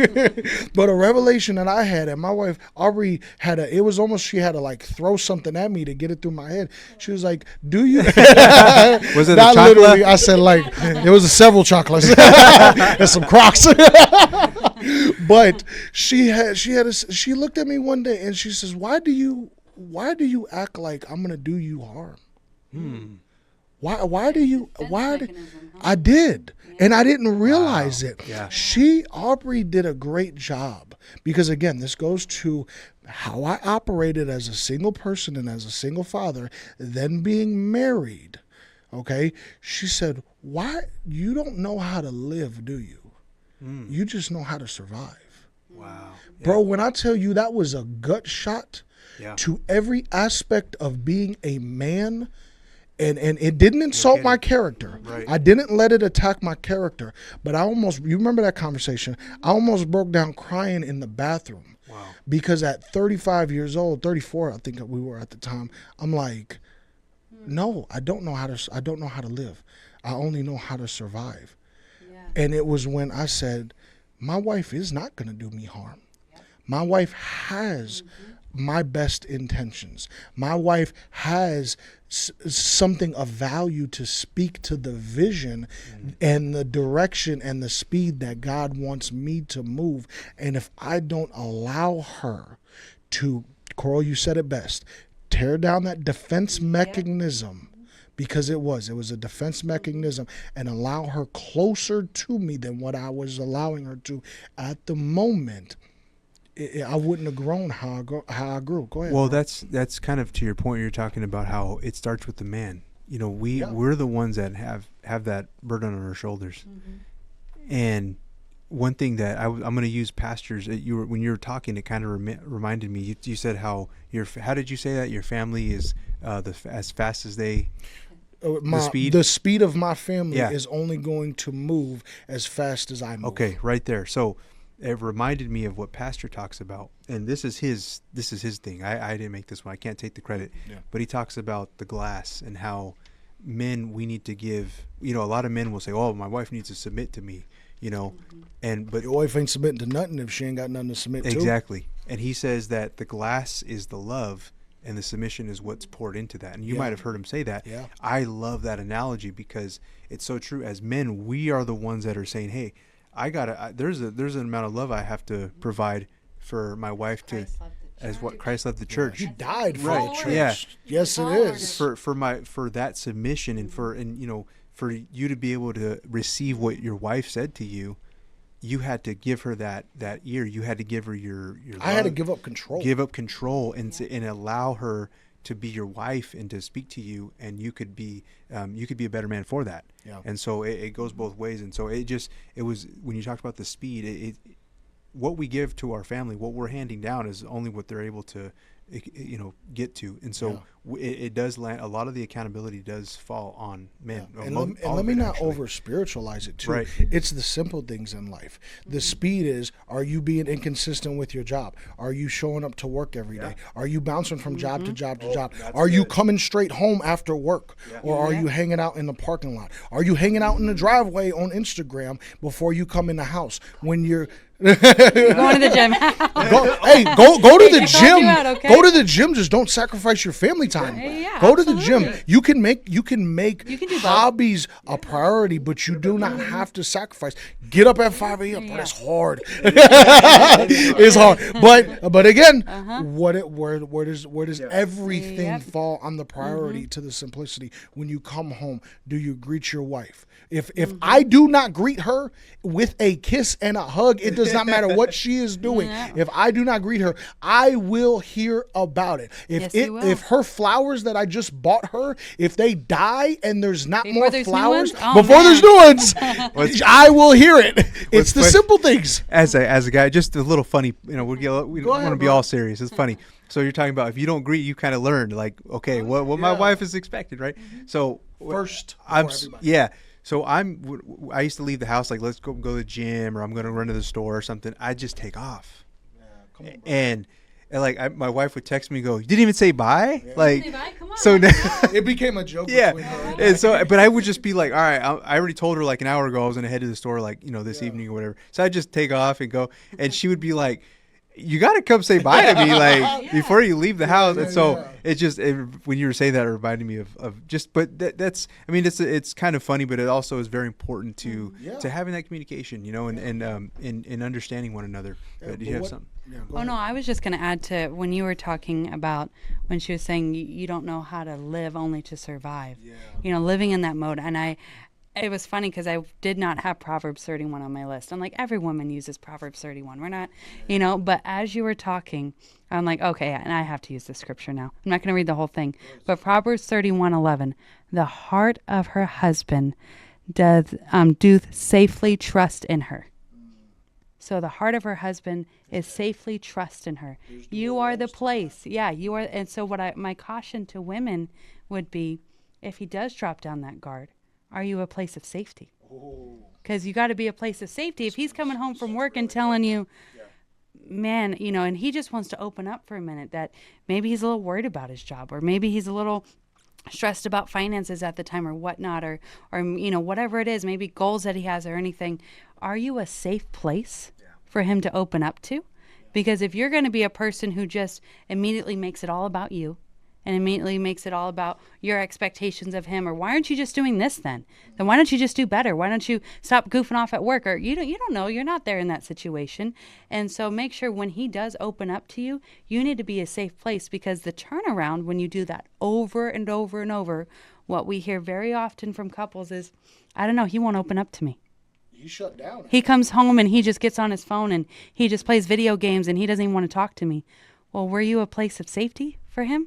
but a revelation that I had, and my wife Aubrey had it was almost, she had to like throw something at me to get it through my head. She was like, do you? Was it not a chocolate? Literally, I said like, it was several chocolates and some Crocs. But she looked at me one day and she says, why do you act like I'm gonna do you harm? I did. And I didn't realize it. Yeah. Aubrey did a great job, because again, this goes to how I operated as a single person and as a single father, then being married. Okay. She said, why, you don't know how to live, do you? You just know how to survive. Wow. Bro, when I tell you that was a gut shot to every aspect of being a man. And it didn't insult my character. Right. I didn't let it attack my character. But you remember that conversation? I almost broke down crying in the bathroom. Wow. Because at 35 years old, 34, I think we were at the time, I'm like, no, I don't know how to live. I only know how to survive. Yeah. And it was when I said, my wife is not going to do me harm. Yep. My wife has my best intentions. My wife has something of value to speak to the vision and the direction and the speed that God wants me to move. And if I don't allow her to, Coral, you said it best, tear down that defense mechanism, because it was a defense mechanism, and allow her closer to me than what I was allowing her to at the moment, I wouldn't have grown how I grew. Go ahead. Well, that's kind of to your point. You're talking about how it starts with the man. You know, we're the ones that have that burden on our shoulders. And one thing that I'm going to use pastors. When you were talking, it kind of reminded me. You said how did you say that your family is as fast as they. The speed of my family is only going to move as fast as I move. Okay, right there. So it reminded me of what Pastor talks about, and this is his thing. I didn't make this one. I can't take the credit. Yeah. But he talks about the glass and how men, we need to give. You know, a lot of men will say, "Oh, my wife needs to submit to me." You know, but your wife ain't submitting to nothing if she ain't got nothing to submit to. Exactly. And he says that the glass is the love, and the submission is what's poured into that. And you might have heard him say that. Yeah. I love that analogy because it's so true. As men, we are the ones that are saying, "Hey, there's an amount of love I have to provide for my wife as what Christ loved the church." He died for the church. Yeah. Yes, it is. For that submission and for you to be able to receive what your wife said to you, you had to give her that ear. You had to give her your love. I had to give up control. Give up control and allow her to be your wife and to speak to you, and you could be a better man for that. Yeah. And so it goes both ways. And so it was when you talked about the speed, what we give to our family, what we're handing down, is only what they're able to, get to. And so it does land. A lot of the accountability does fall on men. And let me not over spiritualize it too. Right. It's the simple things in life. The speed is: are you being inconsistent with your job? Are you showing up to work every day? Are you bouncing from job to job to job? Are you coming straight home after work, or are you hanging out in the parking lot? Are you hanging out in the driveway on Instagram before you come in the house? When you're Going to the gym. go to the I called gym. you out, okay? Go to the gym. Just don't sacrifice your family time. Yeah, go to the gym. absolutely. You can make You can do both. hobbies a priority, but you do not have to sacrifice. Get up at 5 a.m. But it's hard. It's hard. But again, where does everything fall on the priority to the simplicity? When you come home, do you greet your wife? If I do not greet her with a kiss and a hug, it does not matter what she is doing. If I do not greet her, I will hear about it. If her flowers that I just bought her, if they die and there's not Before more there's new flowers, ones? Oh, before man. there's new ones, I will hear it. It's the funny- simple things. As a guy, just a little funny. We don't ahead, want to be bro. all serious. It's funny. So you're talking about if you don't greet, you kind of learn like, okay, what my wife is expected, right? So First, I'm before everybody. yeah. So I used to leave the house like, let's go to the gym, or I'm going to run to the store or something. I just take off, and like my wife would text me, and go, you didn't even say bye, like. Say bye? Come on, So let's now, go. It became a joke yeah, between her and so, but I would just be like, all right, I already told her like an hour ago I was gonna head to the store, like this evening or whatever. So I just take off and go, and she would be like, you got to come say bye to me, like before you leave the house. And so it just when you were saying that, it reminded me of just. But that's I mean, it's kind of funny, but it also is very important to having that communication, and understanding one another. But do you have something? Oh, no, I was just going to add to when you were talking about when she was saying you don't know how to live, only to survive. Living in that mode. And it was funny because I did not have Proverbs 31 on my list. I'm like, every woman uses Proverbs 31. We're not, but as you were talking, I'm like, okay, and I have to use the scripture now. I'm not going to read the whole thing. But Proverbs 31:11, the heart of her husband doth safely trust in her. So the heart of her husband is safely trust in her. You are the place. Yeah, you are. And so my caution to women would be, if he does drop down that guard, are you a place of safety? Because you got to be a place of safety. If he's coming home from work and telling you, man, and he just wants to open up for a minute, that maybe he's a little worried about his job, or maybe he's a little stressed about finances at the time or whatnot, or whatever it is, maybe goals that he has or anything. Are you a safe place for him to open up to? Because if you're going to be a person who just immediately makes it all about you, and immediately makes it all about your expectations of him, or why aren't you just doing this then? Then why don't you just do better? Why don't you stop goofing off at work? Or you don't know, you're not there in that situation. And so make sure when he does open up to you, you need to be a safe place, because the turnaround when you do that over and over and over, what we hear very often from couples is, I don't know, he won't open up to me. He shut down. He comes home and he just gets on his phone and he just plays video games and he doesn't even want to talk to me. Well, were you a place of safety for him?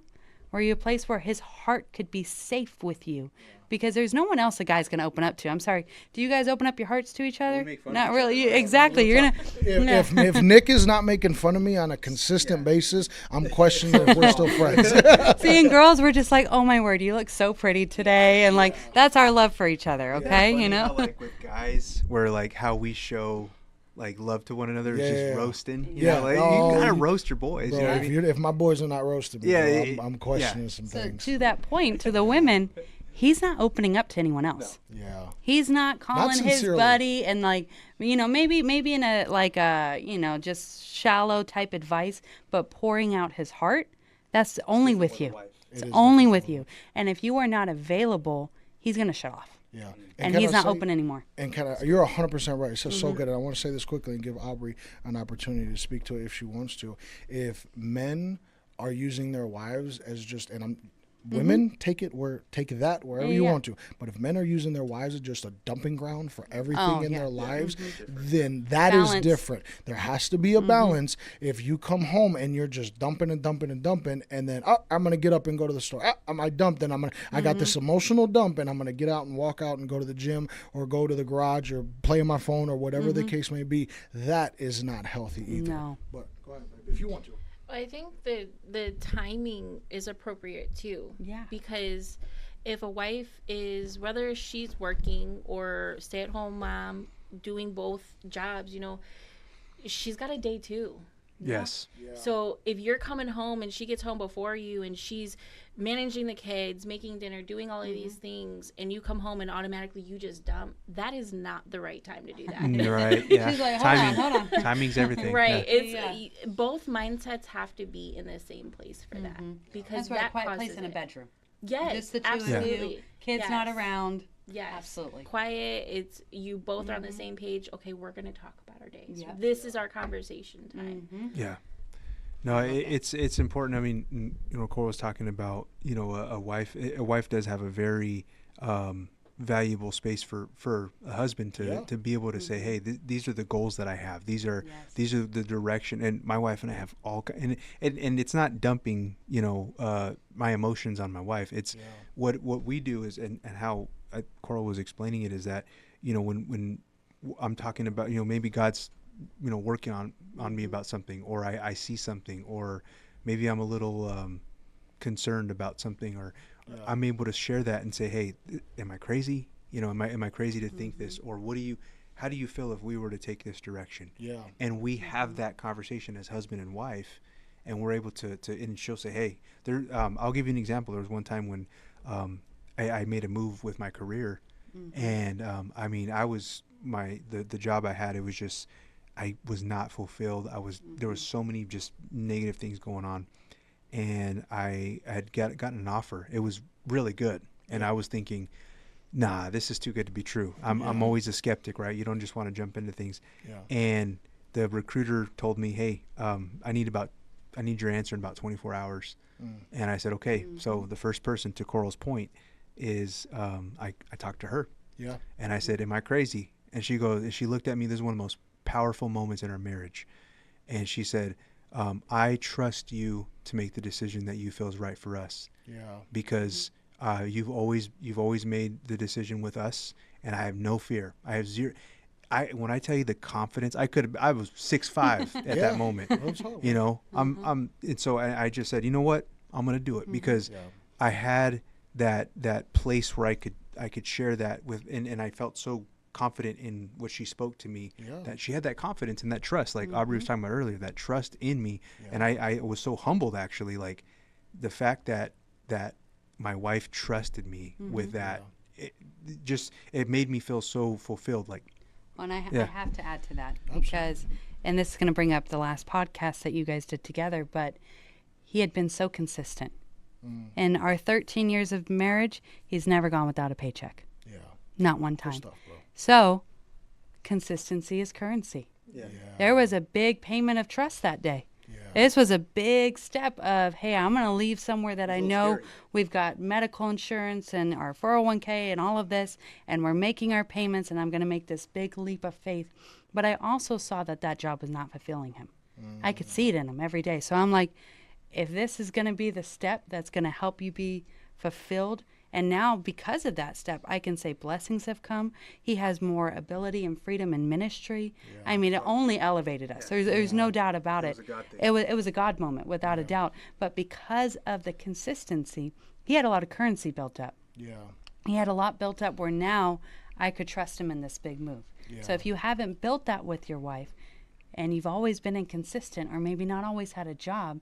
Were you a place where his heart could be safe with you? Because there's no one else a guy's going to open up to. I'm sorry. Do you guys open up your hearts to each other? Not really. Exactly. You're going to. If Nick is not making fun of me on a consistent basis, I'm questioning if we're still friends. Seeing girls, we're just like, oh my word, you look so pretty today. And like, that's our love for each other. Okay. How, like with guys, where like how we show like love to one another is just roasting. You know, like, you gotta roast your boys. Bro, You know what I mean? if my boys are not roasting me, bro, I'm questioning some So things. to that point, to the women, he's not opening up to anyone else. Yeah. He's not calling his sincerely. buddy and like, maybe in a like a, just shallow type advice, but pouring out his heart. That's only with you. It's only with you. And if you are not available, he's going to shut off. Yeah. And can he's I not say- open anymore. And you're 100% right. It's just so good. And I want to say this quickly and give Aubrey an opportunity to speak to it if she wants to. If men are using their wives as just, and Women, take that wherever you Yeah. want to. But if men are using their wives as just a dumping ground for everything in their lives, then that is Balance. different. There has to be a balance. If you come home and you're just dumping and dumping and dumping, and then I'm gonna get up and go to the store. I dumped, and I got this emotional dump, and I'm gonna get out and walk out and go to the gym or go to the garage or play on my phone or whatever the case may be. That is not healthy either. No. But go ahead, babe, if you want to. I think the timing is appropriate too. Yeah. Because if a wife is, whether she's working or stay-at-home mom, doing both jobs, she's got a day too. Yes. Yeah. So if you're coming home and she gets home before you and she's managing the kids, making dinner, doing all of these things, and you come home and automatically you just dump, that is not the right time to do that. Right. Yeah. She's like, hold on. Timing's everything. Right. Yeah. It's both mindsets have to be in the same place for that, because That's why a that quiet causes place in a it. bedroom. Yes, Just the two absolutely. of you. Kids Yes. not around. Yes, Absolutely. quiet. It's you both are on the same page. Okay, we're gonna talk about our days. Yep. This is our conversation time. Yeah. No, it's important. I mean, Cole was talking about, a wife. A wife does have a very valuable space for a husband to be able to say, hey, these are the goals that I have. These are the direction. And my wife and I have and it's not dumping, my emotions on my wife. It's what we do is, and how Coral was explaining it, is that, when I'm talking about, maybe God's working on me about something, or I see something, or maybe I'm a little concerned about something, or I'm able to share that and say, hey, am I crazy? Am I crazy to think this? Or how do you feel if we were to take this direction? Yeah. And we have that conversation as husband and wife, and we're able to and she'll say, hey, I'll give you an example. There was one time when I made a move with my career, and I was the job I had, it was just, I was not fulfilled. There was so many just negative things going on, and I had gotten an offer. It was really good, and I was thinking, nah, this is too good to be true. I'm always a skeptic, right? You don't just want to jump into things. Yeah. And the recruiter told me, hey, I need your answer in about 24 hours. And I said, okay. So the first person, to Coral's point, is I talked to her. Yeah. And I said, am I crazy? And she looked at me. This is one of the most powerful moments in our marriage. And she said, I trust you to make the decision that you feel is right for us. Yeah. Because you've always made the decision with us, and I have no fear. I have zero. When I tell you the confidence, I was 6'5" at that moment. And so I just said, you know what, I'm gonna do it, because I had that place where I could share that with, and I felt so confident in what she spoke to me, that she had that confidence and that trust, like Aubrey was talking about earlier, that trust in me. And I was so humbled, actually, like the fact that my wife trusted me with that. It made me feel so fulfilled. Like, And I have to add to that, because, and this is going to bring up the last podcast that you guys did together, but he had been so consistent. In our 13 years of marriage, he's never gone without a paycheck. Yeah. Not one time. Good stuff, bro. So, consistency is currency. Yeah. There was a big payment of trust that day. Yeah. This was a big step of, hey, I'm going to leave somewhere that I know scary. we've got medical insurance and our 401k and all of this, and we're making our payments, and I'm going to make this big leap of faith. But I also saw that job was not fulfilling him. I could see it in him every day. So I'm like, if this is going to be the step that's going to help you be fulfilled, and now because of that step, I can say blessings have come. He has more ability and freedom in ministry. I mean, it only elevated us. There's no doubt about it. was a God thing. It was a God moment, without a doubt. But because of the consistency, he had a lot of currency built up. Yeah. He had a lot built up where now I could trust him in this big move. Yeah. So if you haven't built that with your wife, and you've always been inconsistent, or maybe not always had a job,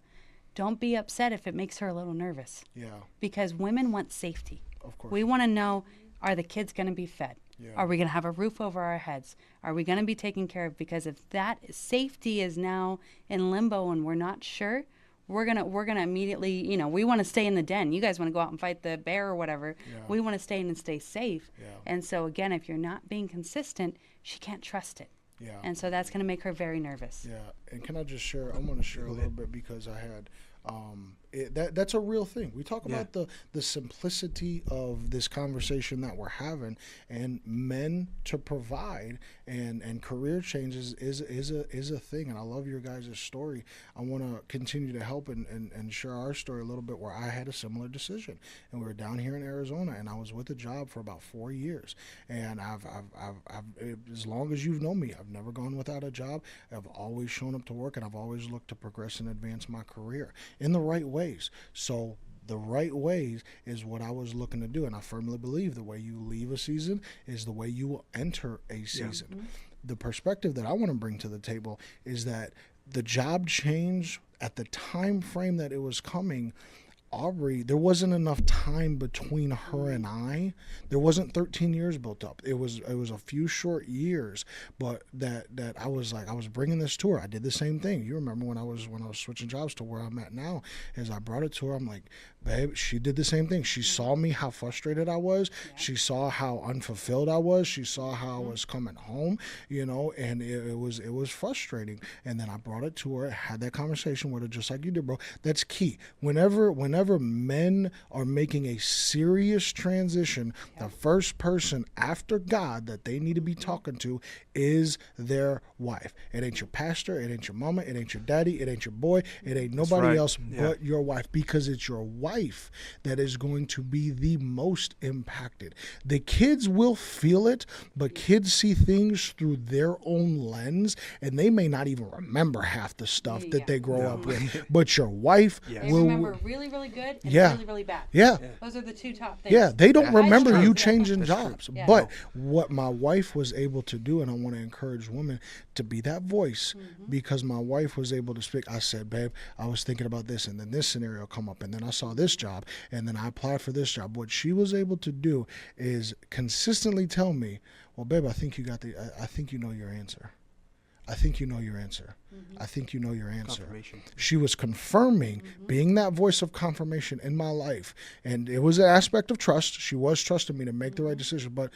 don't be upset if it makes her a little nervous. Yeah. Because women want safety. Of course. We want to know, are the kids going to be fed? Yeah. Are we going to have a roof over our heads? Are we going to be taken care of? Because if that safety is now in limbo and we're not sure, we're gonna immediately, we want to stay in the den. You guys want to go out and fight the bear or whatever. Yeah. We want to stay in and stay safe. Yeah. And so again, if you're not being consistent, she can't trust it. Yeah. And so that's going to make her very nervous. Yeah, and can I just share? I want to share a little bit, because I had that's a real thing. We talk about the simplicity of this conversation that we're having, and men to provide and career changes is a thing. And I love your guys' story. I want to continue to help and share our story a little bit, where I had a similar decision, and we were down here in Arizona, and I was with a job for about 4 years, and I've as long as you've known me, I've never gone without a job. I've always shown up to work, and I've always looked to progress and advance my career in the right ways. So the right ways is what I was looking to do, and I firmly believe the way you leave a season is the way you will enter a season. Yeah. The perspective that I want to bring to the table is that the job change at the time frame that it was coming, Aubrey, there wasn't enough time between her and I. There wasn't 13 years built up. It was a few short years, but that I was bringing this to her. I did the same thing. You remember when I was switching jobs to where I'm at now, as I brought it to her, I'm like, babe, she did the same thing. She saw me, how frustrated I was. Yeah. She saw how unfulfilled I was. She saw how I was coming home, and it was frustrating. And then I brought it to her, had that conversation with her, just like you did, bro. That's key. Whenever men are making a serious transition, the first person after God that they need to be talking to is their wife. It ain't your pastor, it ain't your mama, it ain't your daddy, it ain't your boy, it ain't nobody else but your wife, because it's your wife that is going to be the most impacted. The kids will feel it, but kids see things through their own lens, and they may not even remember half the stuff that they grow up with. But your wife will remember really, really good and really, really bad. Yeah. Those are the two top things. Yeah, they don't remember you changing jobs. Yeah. But what my wife was able to do, and I want to encourage women to be that voice, because my wife was able to speak. I said, babe, I was thinking about this, and then this scenario come up, and then I saw this job, and then I applied for this job. What she was able to do is consistently tell me, well, babe, I think you know your answer. I think you know your answer. I think you know your answer. She was confirming, being that voice of confirmation in my life. And it was an aspect of trust. She was trusting me to make the right decision. But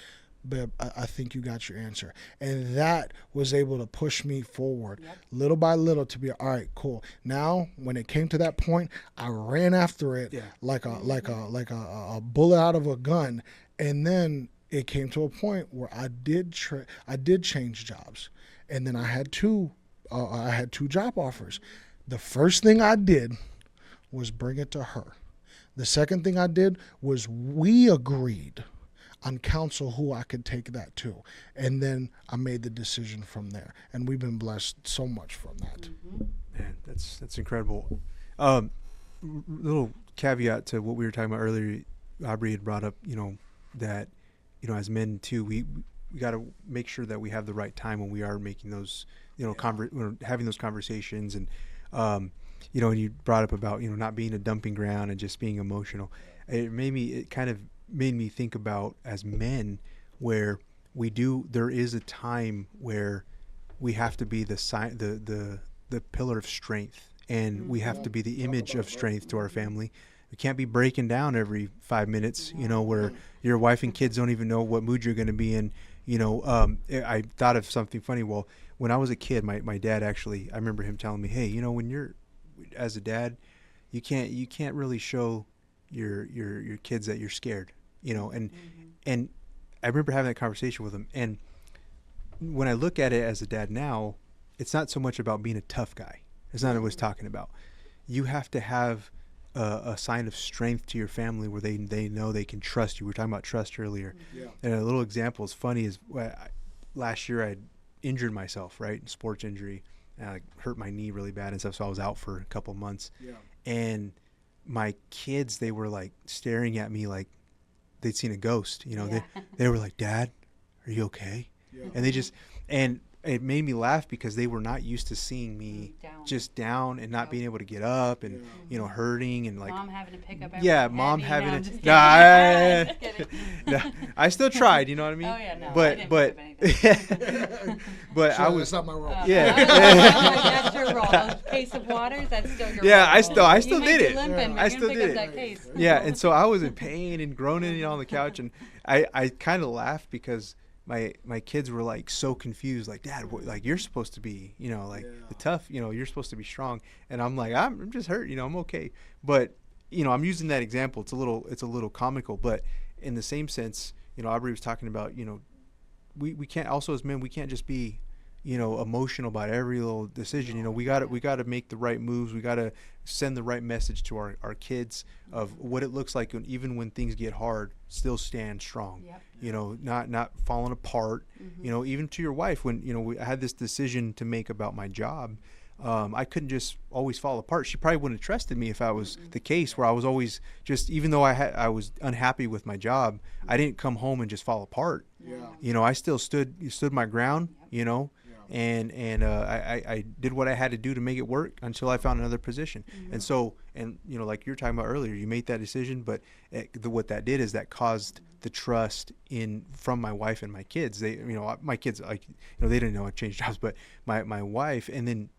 babe, I think you got your answer. And that was able to push me forward little by little to be, all right, cool. Now, when it came to that point, I ran after it like a bullet out of a gun. And then it came to a point where I did change jobs. And then I had two job offers. The first thing I did was bring it to her. The second thing I did was we agreed on counsel who I could take that to. And then I made the decision from there. And we've been blessed so much from that. Man, that's incredible. Little caveat to what we were talking about earlier. Aubrey had brought up, that, as men too, we got to make sure that we have the right time when we are making those, having those conversations. And, and you brought up about, not being a dumping ground and just being emotional. It kind of made me think about, as men, where there is a time where we have to be the pillar of strength, and we have to be the image of strength to our family. We can't be breaking down every 5 minutes, where your wife and kids don't even know what mood you're going to be in. I thought of something funny. Well, when I was a kid, my dad actually, I remember him telling me, hey, when you're, as a dad, you can't really show your kids that you're scared, and I remember having that conversation with him. And when I look at it as a dad now, it's not so much about being a tough guy. It's not what I was talking about. You have to have a sign of strength to your family where they know they can trust you. We were talking about trust earlier. Yeah. And a little example is funny is last year I injured myself, right? Sports injury. And I hurt my knee really bad and stuff. So I was out for a couple months. Yeah. And my kids, they were like staring at me like they'd seen a ghost. They were like, Dad, are you okay? Yeah. And it made me laugh because they were not used to seeing me just down and not being able to get up and, hurting and like. Mom having to pick up everything. Yeah, mom having to. I still tried, you know what I mean? Oh, yeah, no. But I was. That's not my role. Yeah. That's your role. Those case of waters, that's still your role. Yeah, I still did it. I still did it. That case. Yeah, and so I was in pain and groaning on the couch, and I kind of laughed because my kids were like so confused, like, Dad, like you're supposed to be, the tough, you're supposed to be strong, and I'm like, I'm just hurt, I'm okay, but I'm using that example. It's a little comical, but in the same sense, Aubrey was talking about, we can't, also as men, we can't just be emotional about every little decision. We got to make the right moves. We got to send the right message to our kids of what it looks like, even when things get hard, still stand strong. Yep. Not falling apart. Even to your wife, when I had this decision to make about my job, I couldn't just always fall apart. She probably wouldn't have trusted me if I was the case, where I was always just, even though I was unhappy with my job, I didn't come home and just fall apart. I still stood my ground. And I did what I had to do to make it work until I found another position. And so, like you were talking about earlier, you made that decision, but what that did is that caused the trust from my wife and my kids. They, my kids, like, they didn't know I changed jobs, but my wife, and then,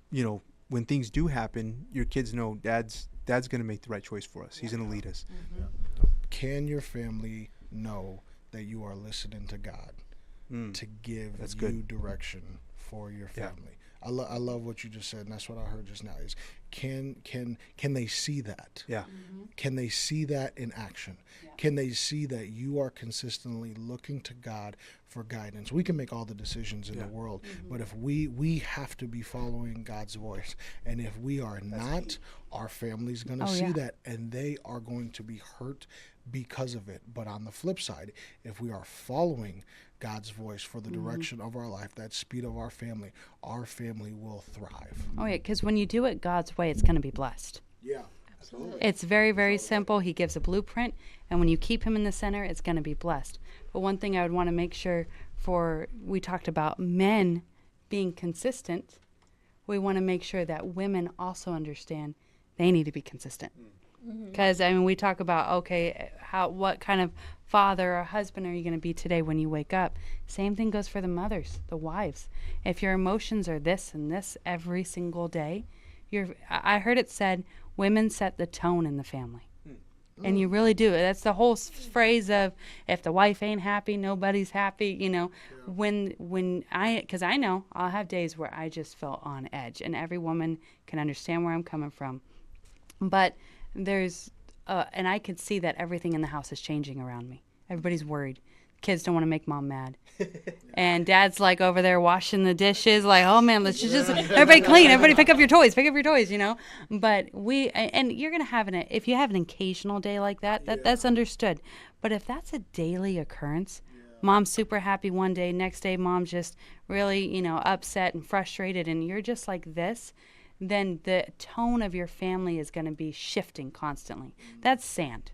when things do happen, your kids know Dad's going to make the right choice for us. He's going to lead us. Can your family know that you are listening to God to give you direction for your family? I love what you just said, and that's what I heard just now. Is can they see that? Yeah. Can they see that in action? Yeah. Can they see that you are consistently looking to God for guidance? We can make all the decisions in the world, but if we have to be following God's voice, and if we are not, our family's going to see that, and they are going to be hurt because of it. But on the flip side, if we are following God's voice for the direction of our life, that speed of our family will thrive. Oh, yeah, because when you do it God's way, it's going to be blessed. Yeah, absolutely. It's very, very simple. He gives a blueprint, and when you keep him in the center, it's going to be blessed. But one thing I would want to make sure we talked about men being consistent. We want to make sure that women also understand they need to be consistent. Because, we talk about, what kind of father or husband are you going to be today when you wake up? Same thing goes for the mothers, the wives. If your emotions are this and this every single day, I heard it said, women set the tone in the family. And you really do. That's the whole phrase of, if the wife ain't happy, nobody's happy, because I know I'll have days where I just feel on edge, and every woman can understand where I'm coming from. But there's, and I could see that everything in the house is changing around me. Everybody's worried. Kids don't want to make mom mad. And Dad's like over there washing the dishes, like, oh man, let's just everybody clean, everybody pick up your toys, But and you're going to have if you have an occasional day like that's understood. But if that's a daily occurrence, mom's super happy one day, next day mom's just really, upset and frustrated, and you're just like this, then the tone of your family is going to be shifting constantly. That's sand.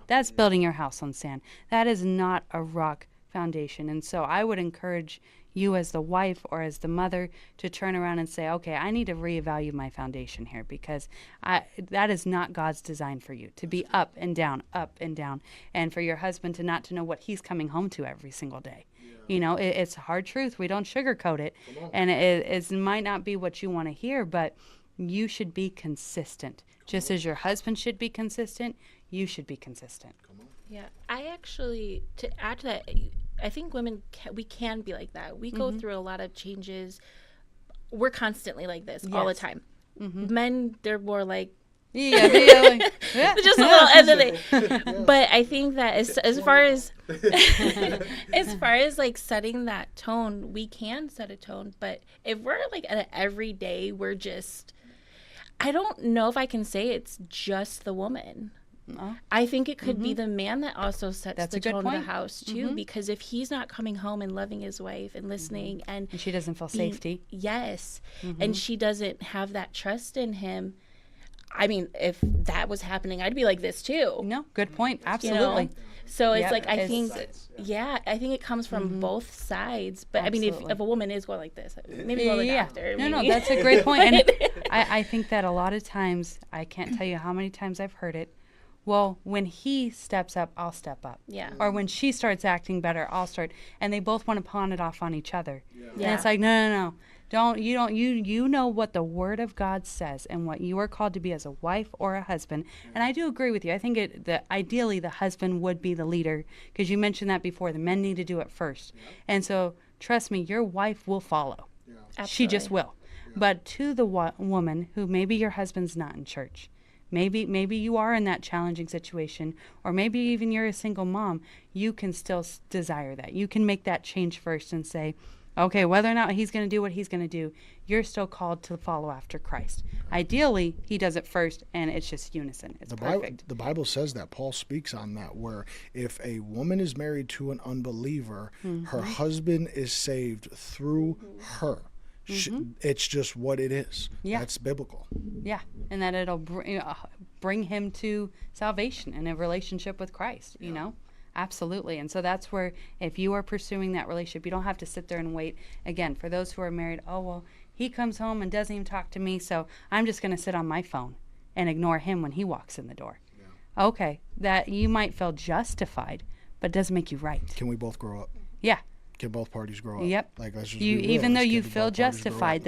That's building your house on sand. That is not a rock foundation. And so I would encourage you as the wife or as the mother to turn around and say, okay, I need to reevaluate my foundation here, because that is not God's design for you, to be up and down, and for your husband to not to know what he's coming home to every single day. It's a hard truth. We don't sugarcoat it. And it might not be what you want to hear, but you should be consistent. Just as your husband should be consistent, you should be consistent. Yeah, I actually, to add to that, I think women, we can be like that. We go through a lot of changes. We're constantly like this all the time. Men, they're more like, just a little end of it. But I think that as far as like setting that tone, we can set a tone. But if we're like at an everyday, we're just, I don't know if I can say it's just the woman. No. I think it could be the man that also sets the tone of the house too, because if he's not coming home and loving his wife and listening and she doesn't feel safety. Yes. And she doesn't have that trust in him. I mean, if that was happening, I'd be like this too. No, good point. Absolutely. So it's like, I think it comes from both sides. But absolutely. I mean, if a woman is going like this, maybe go to the doctor. No, that's a great point. And I think that a lot of times, I can't tell you how many times I've heard it. Well, when he steps up, I'll step up. Yeah. Or when she starts acting better, I'll start. And they both want to pawn it off on each other. Yeah. And it's like, no. You know what the Word of God says and what you are called to be as a wife or a husband. And I do agree with you. I think that ideally the husband would be the leader, because you mentioned that before. The men need to do it first. And so trust me, your wife will follow. She just will. But to the woman who maybe your husband's not in church, maybe you are in that challenging situation, or maybe even you're a single mom, you can still desire that. You can make that change first and say, okay, whether or not he's going to do what he's going to do, you're still called to follow after Christ. Ideally, he does it first, and it's just unison. It's perfect. The Bible says that. Paul speaks on that, where if a woman is married to an unbeliever, her husband is saved through her. It's just what it is. Yeah. That's biblical. Yeah, and that it'll bring him to salvation and a relationship with Christ, you know? Absolutely. And so that's where, if you are pursuing that relationship, you don't have to sit there and wait. Again, for those who are married, oh, well, he comes home and doesn't even talk to me, so I'm just going to sit on my phone and ignore him when he walks in the door. Yeah. Okay, that you might feel justified, but it doesn't make you right. Can we both grow up? Yeah. Can both parties grow up? Yep. Like, let's just even though you feel justified,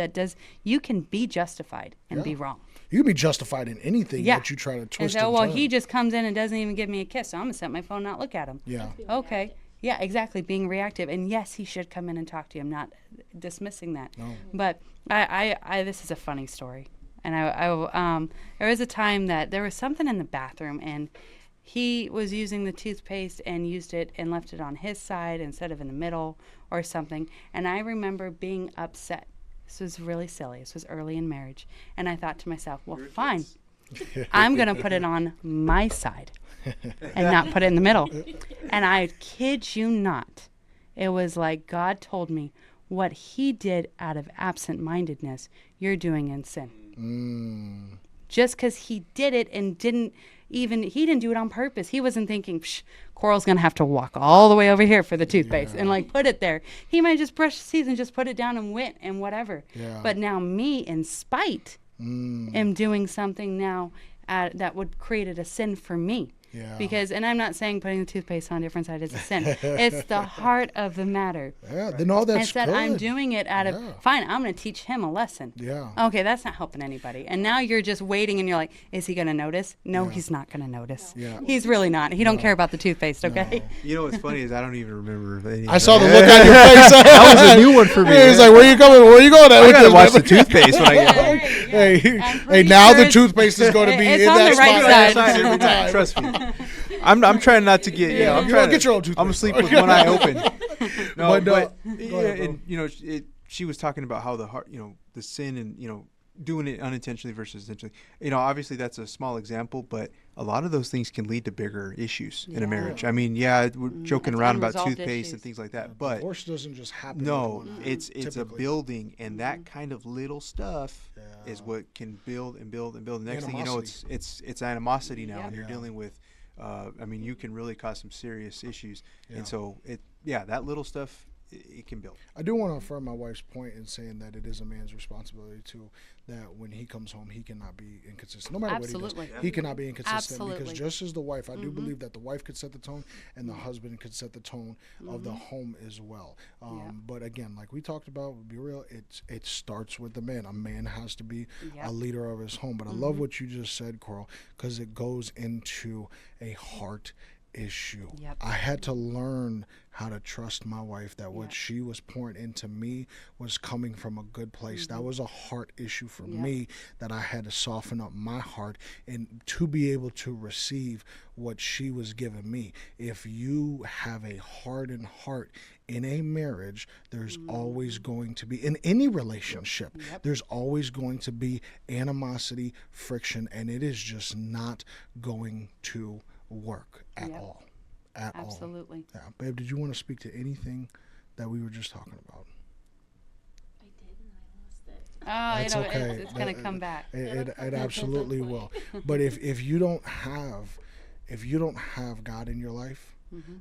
you can be justified and be wrong. You can be justified in anything that you try to twist and turn. He just comes in and doesn't even give me a kiss, so I'm going to set my phone and not look at him. Yeah. Okay. Yeah, exactly, being reactive. And yes, he should come in and talk to you. I'm not dismissing that. No. But I this is a funny story. And there was a time that there was something in the bathroom, and he was using the toothpaste and used it and left it on his side instead of in the middle or something. And I remember being upset. This was really silly. This was early in marriage. And I thought to myself, well, fine. I'm going to put it on my side and not put it in the middle. And I kid you not, it was like God told me, what he did out of absent-mindedness, you're doing in sin. Just because he did it and he didn't do it on purpose. He wasn't thinking, Coral's going to have to walk all the way over here for the toothpaste and like put it there. He might just brush his teeth and just put it down and went and whatever. Yeah. But now me, in spite, am doing something now that would create a sin for me. Yeah. Because, and I'm not saying putting the toothpaste on a different side is a sin. It's the heart of the matter. Yeah, then all that's Instead, good. I'm doing it out of, fine, I'm going to teach him a lesson. Yeah. Okay, that's not helping anybody. And now you're just waiting and you're like, is he going to notice? No, he's not going to notice. Yeah. He's really not. He don't care about the toothpaste, okay? No. You know what's funny is I don't even remember any I saw the look on your face. That was a new one for me. He's like, where you going at? I got to watch the toothpaste when I get home. Hey, now the toothpaste is going to be in that right spot every time. Trust me. I'm trying not to get. I'm trying to get your own toothpaste. I'm gonna sleep with one eye open. No, but and she was talking about how the heart, the sin, and doing it unintentionally versus intentionally. Obviously that's a small example, but a lot of those things can lead to bigger issues in a marriage. I mean, we're joking around about toothpaste and things like that, but divorce doesn't just happen. No, it's a building, and that kind of little stuff is what can build and build and build. The next thing you know, it's animosity now, and you're dealing with. You can really cause some serious issues, and so that little stuff it can build. I do want to affirm my wife's point in saying that it is a man's responsibility too. That when he comes home, he cannot be inconsistent. No matter what he does, he cannot be inconsistent. Because just as the wife, I do believe that the wife could set the tone, and the husband could set the tone of the home as well. But again, like we talked about, be real. It starts with the man. A man has to be a leader of his home. But I love what you just said, Coral, because it goes into a heart issue. I had to learn how to trust my wife, that what she was pouring into me was coming from a good place. That was a heart issue for me, that I had to soften up my heart and to be able to receive what she was giving me. If you have a hardened heart in a marriage, there's always going to be, in any relationship, there's always going to be animosity, friction, and it is just not going to work at all. Absolutely. Yeah. Babe, did you want to speak to anything that we were just talking about? I did, and I lost it. That's okay. It's going to come back. It absolutely will. But if you don't have God in your life,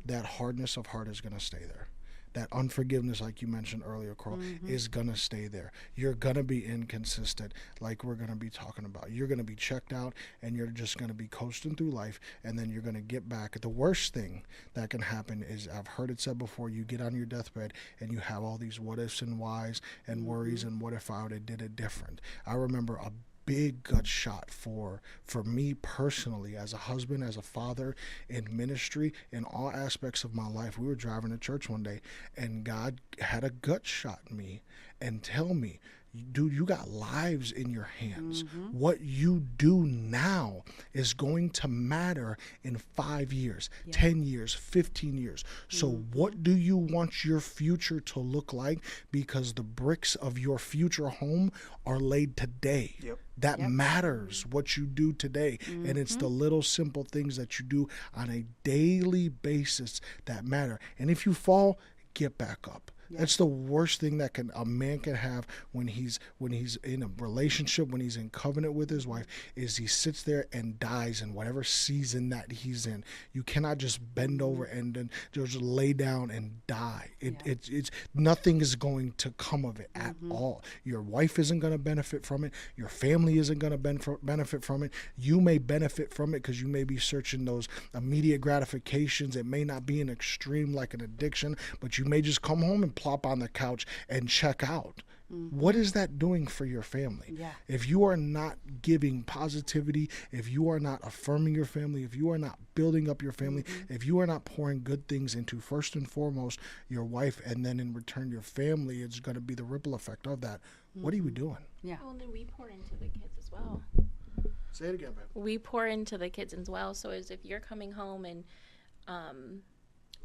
that hardness of heart is going to stay there. that unforgiveness, like you mentioned earlier, Carl, is going to stay there. You're going to be inconsistent, like we're going to be talking about. You're going to be checked out, and you're just going to be coasting through life, and then you're going to get back. The worst thing that can happen is, I've heard it said before, you get on your deathbed and you have all these what ifs and whys and worries and what if I would have did it different. I remember a big gut shot for me personally, as a husband, as a father, in ministry, in all aspects of my life. We were driving to church one day, and God had a gut shot me and tell me, dude, you got lives in your hands. What you do now is going to matter in 5 years, 10 years, 15 years. So what do you want your future to look like? Because the bricks of your future home are laid today. That matters, what you do today. And it's the little simple things that you do on a daily basis that matter. And if you fall, get back up. That's the worst thing that a man can have when he's in a relationship, when he's in covenant with his wife, is he sits there and dies in whatever season that he's in. You cannot just bend over and then just lay down and die. It's nothing is going to come of it at all. Your wife isn't going to benefit from it. Your family isn't going to benefit from it. You may benefit from it because you may be searching those immediate gratifications. It may not be an extreme like an addiction, but you may just come home and plop on the couch and check out. What is that doing for your family? If you are not giving positivity, if you are not affirming your family, if you are not building up your family, if you are not pouring good things into, first and foremost, your wife, and then in return your family, it's going to be the ripple effect of that. What are you doing? Well, and then we pour into the kids as well. Say it again, babe. We pour into the kids as well. So as if you're coming home and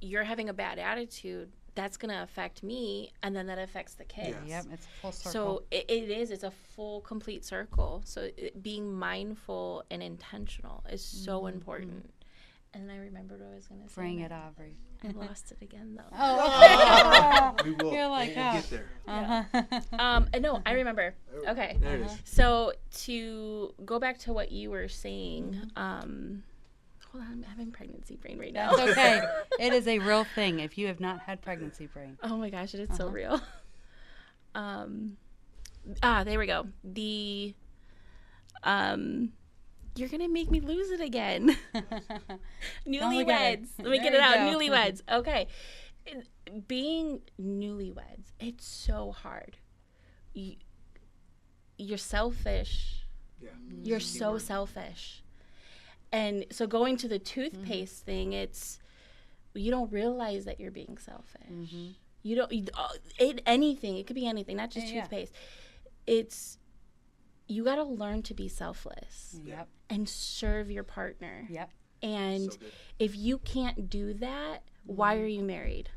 you're having a bad attitude, that's going to affect me, and then that affects the kids. It's a full circle. So it's a full, complete circle. So being mindful and intentional is so important. And I remembered what I was going to say. Bring it, Aubrey. I lost it again, though. We will. You're like, we'll get there. No, I remember. Okay. There it is. So to go back to what you were saying, hold on, I'm having pregnancy brain right now. That's okay. It is a real thing if you have not had pregnancy brain. Oh my gosh, it is so real. There we go. You're gonna make me lose it again. Newlyweds. Let me get it out. Newlyweds. Okay. Being newlyweds, it's so hard. You're selfish. You're so selfish. And so going to the toothpaste thing, you don't realize that you're being selfish. You don't, anything, it could be anything, not just toothpaste. You got to learn to be selfless and serve your partner. And so if you can't do that, why are you married?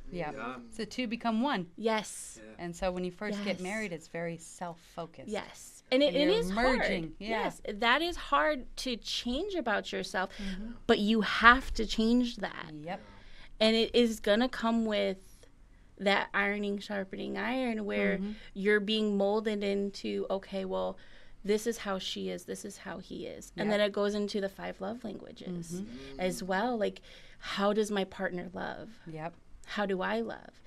So two become one. Yes. And so when you first get married, it's very self-focused. Yes. And it is merging. Hard. Yes. That is hard to change about yourself, but you have to change that. And it is going to come with that ironing, sharpening iron, where you're being molded into, okay, well, this is how she is, this is how he is. And then it goes into the 5 love languages as well. Like, how does my partner love? How do I love?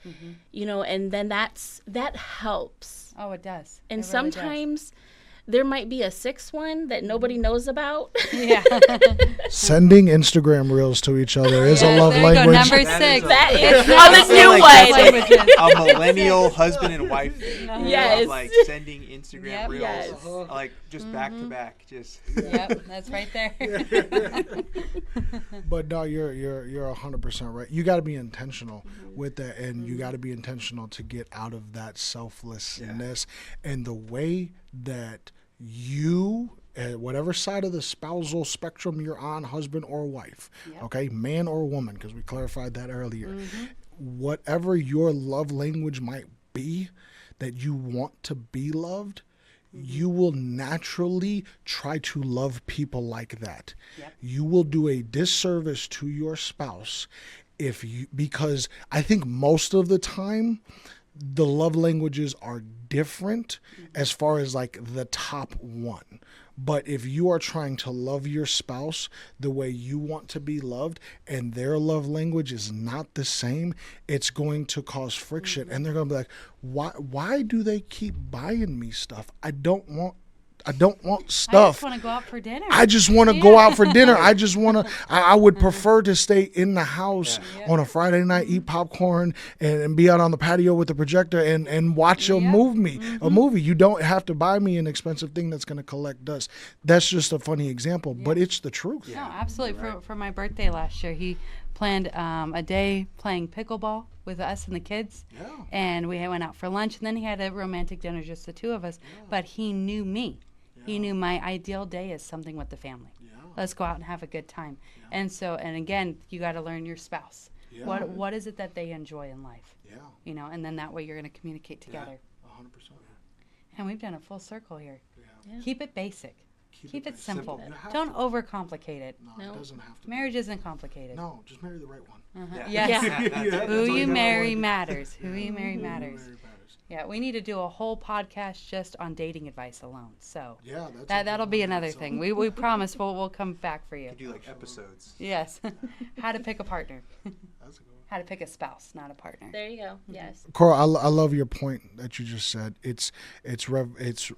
You know, and then that helps. Oh, it does. And sometimes there might be a 6th one that nobody knows about. Sending Instagram reels to each other is a love language. Number 6. That is on the new one. A millennial husband and wife thing. Yes. Like sending Instagram reels, like just back to back. Just. That's right there. But no, you're 100% right. You got to be intentional with that, and you got to be intentional to get out of that selflessness. And the way that you, at whatever side of the spousal spectrum you're on, husband or wife, okay, man or woman, because we clarified that earlier, whatever your love language might be, that you want to be loved, you will naturally try to love people like that. You will do a disservice to your spouse because I think most of the time the love languages are different as far as like the top one. But if you are trying to love your spouse the way you want to be loved and their love language is not the same, it's going to cause friction. And they're going to be like, why do they keep buying me stuff? I don't want stuff. I just want to go out for dinner. I just want to go out for dinner. I just want to, I would prefer to stay in the house on a Friday night, eat popcorn and be out on the patio with the projector and watch a movie. You don't have to buy me an expensive thing that's going to collect dust. That's just a funny example, but it's the truth. No, absolutely. For my birthday last year, he planned a day playing pickleball with us and the kids. Yeah. And we went out for lunch, and then he had a romantic dinner, just the two of us. Yeah. But he knew me. Yeah. He knew my ideal day is something with the family. Yeah. Let's go out and have a good time. Yeah. And again, you got to learn your spouse. Yeah. What is it that they enjoy in life? Yeah. And then that way you're going to communicate together. 100%. And we've done a full circle here. Yeah. Keep it basic. Keep it simple. Don't overcomplicate it. No, it doesn't have to. Marriage isn't complicated. No, just marry the right one. Yes. Who you marry matters. Who you marry matters. Yeah, we need to do a whole podcast just on dating advice alone. So that'll be another thing. We promise we'll come back for you. You do like episodes. Yes. How to pick a partner. That's a good one. How to pick a spouse, not a partner. There you go. Yes. Cora, I love your point that you just said. It's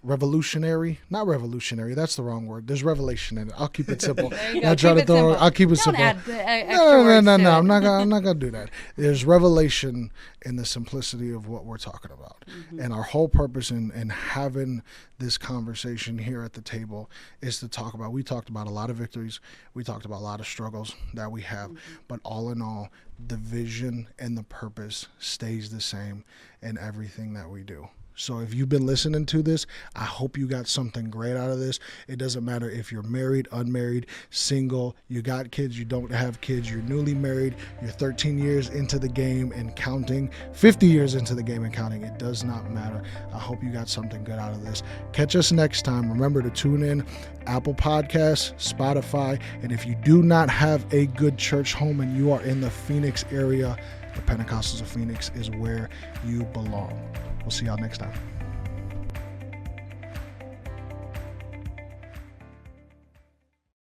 revolutionary, not revolutionary. That's the wrong word. There's revelation in it. I'll keep it simple. There you go. I'll keep it Don't simple. add extra words No. to it. I'm not gonna do that. There's revelation in the simplicity of what we're talking about, and our whole purpose in having this conversation here at the table is to talk about. We talked about a lot of victories. We talked about a lot of struggles that we have, but all in all, the vision and the purpose stays the same in everything that we do. So if you've been listening to this, I hope you got something great out of this. It doesn't matter if you're married, unmarried, single, you got kids, you don't have kids, you're newly married, you're 13 years into the game and counting, 50 years into the game and counting. It does not matter. I hope you got something good out of this. Catch us next time. Remember to tune in Apple Podcasts, Spotify, and if you do not have a good church home and you are in the Phoenix area, the Pentecostals of Phoenix is where you belong. We'll see y'all next time.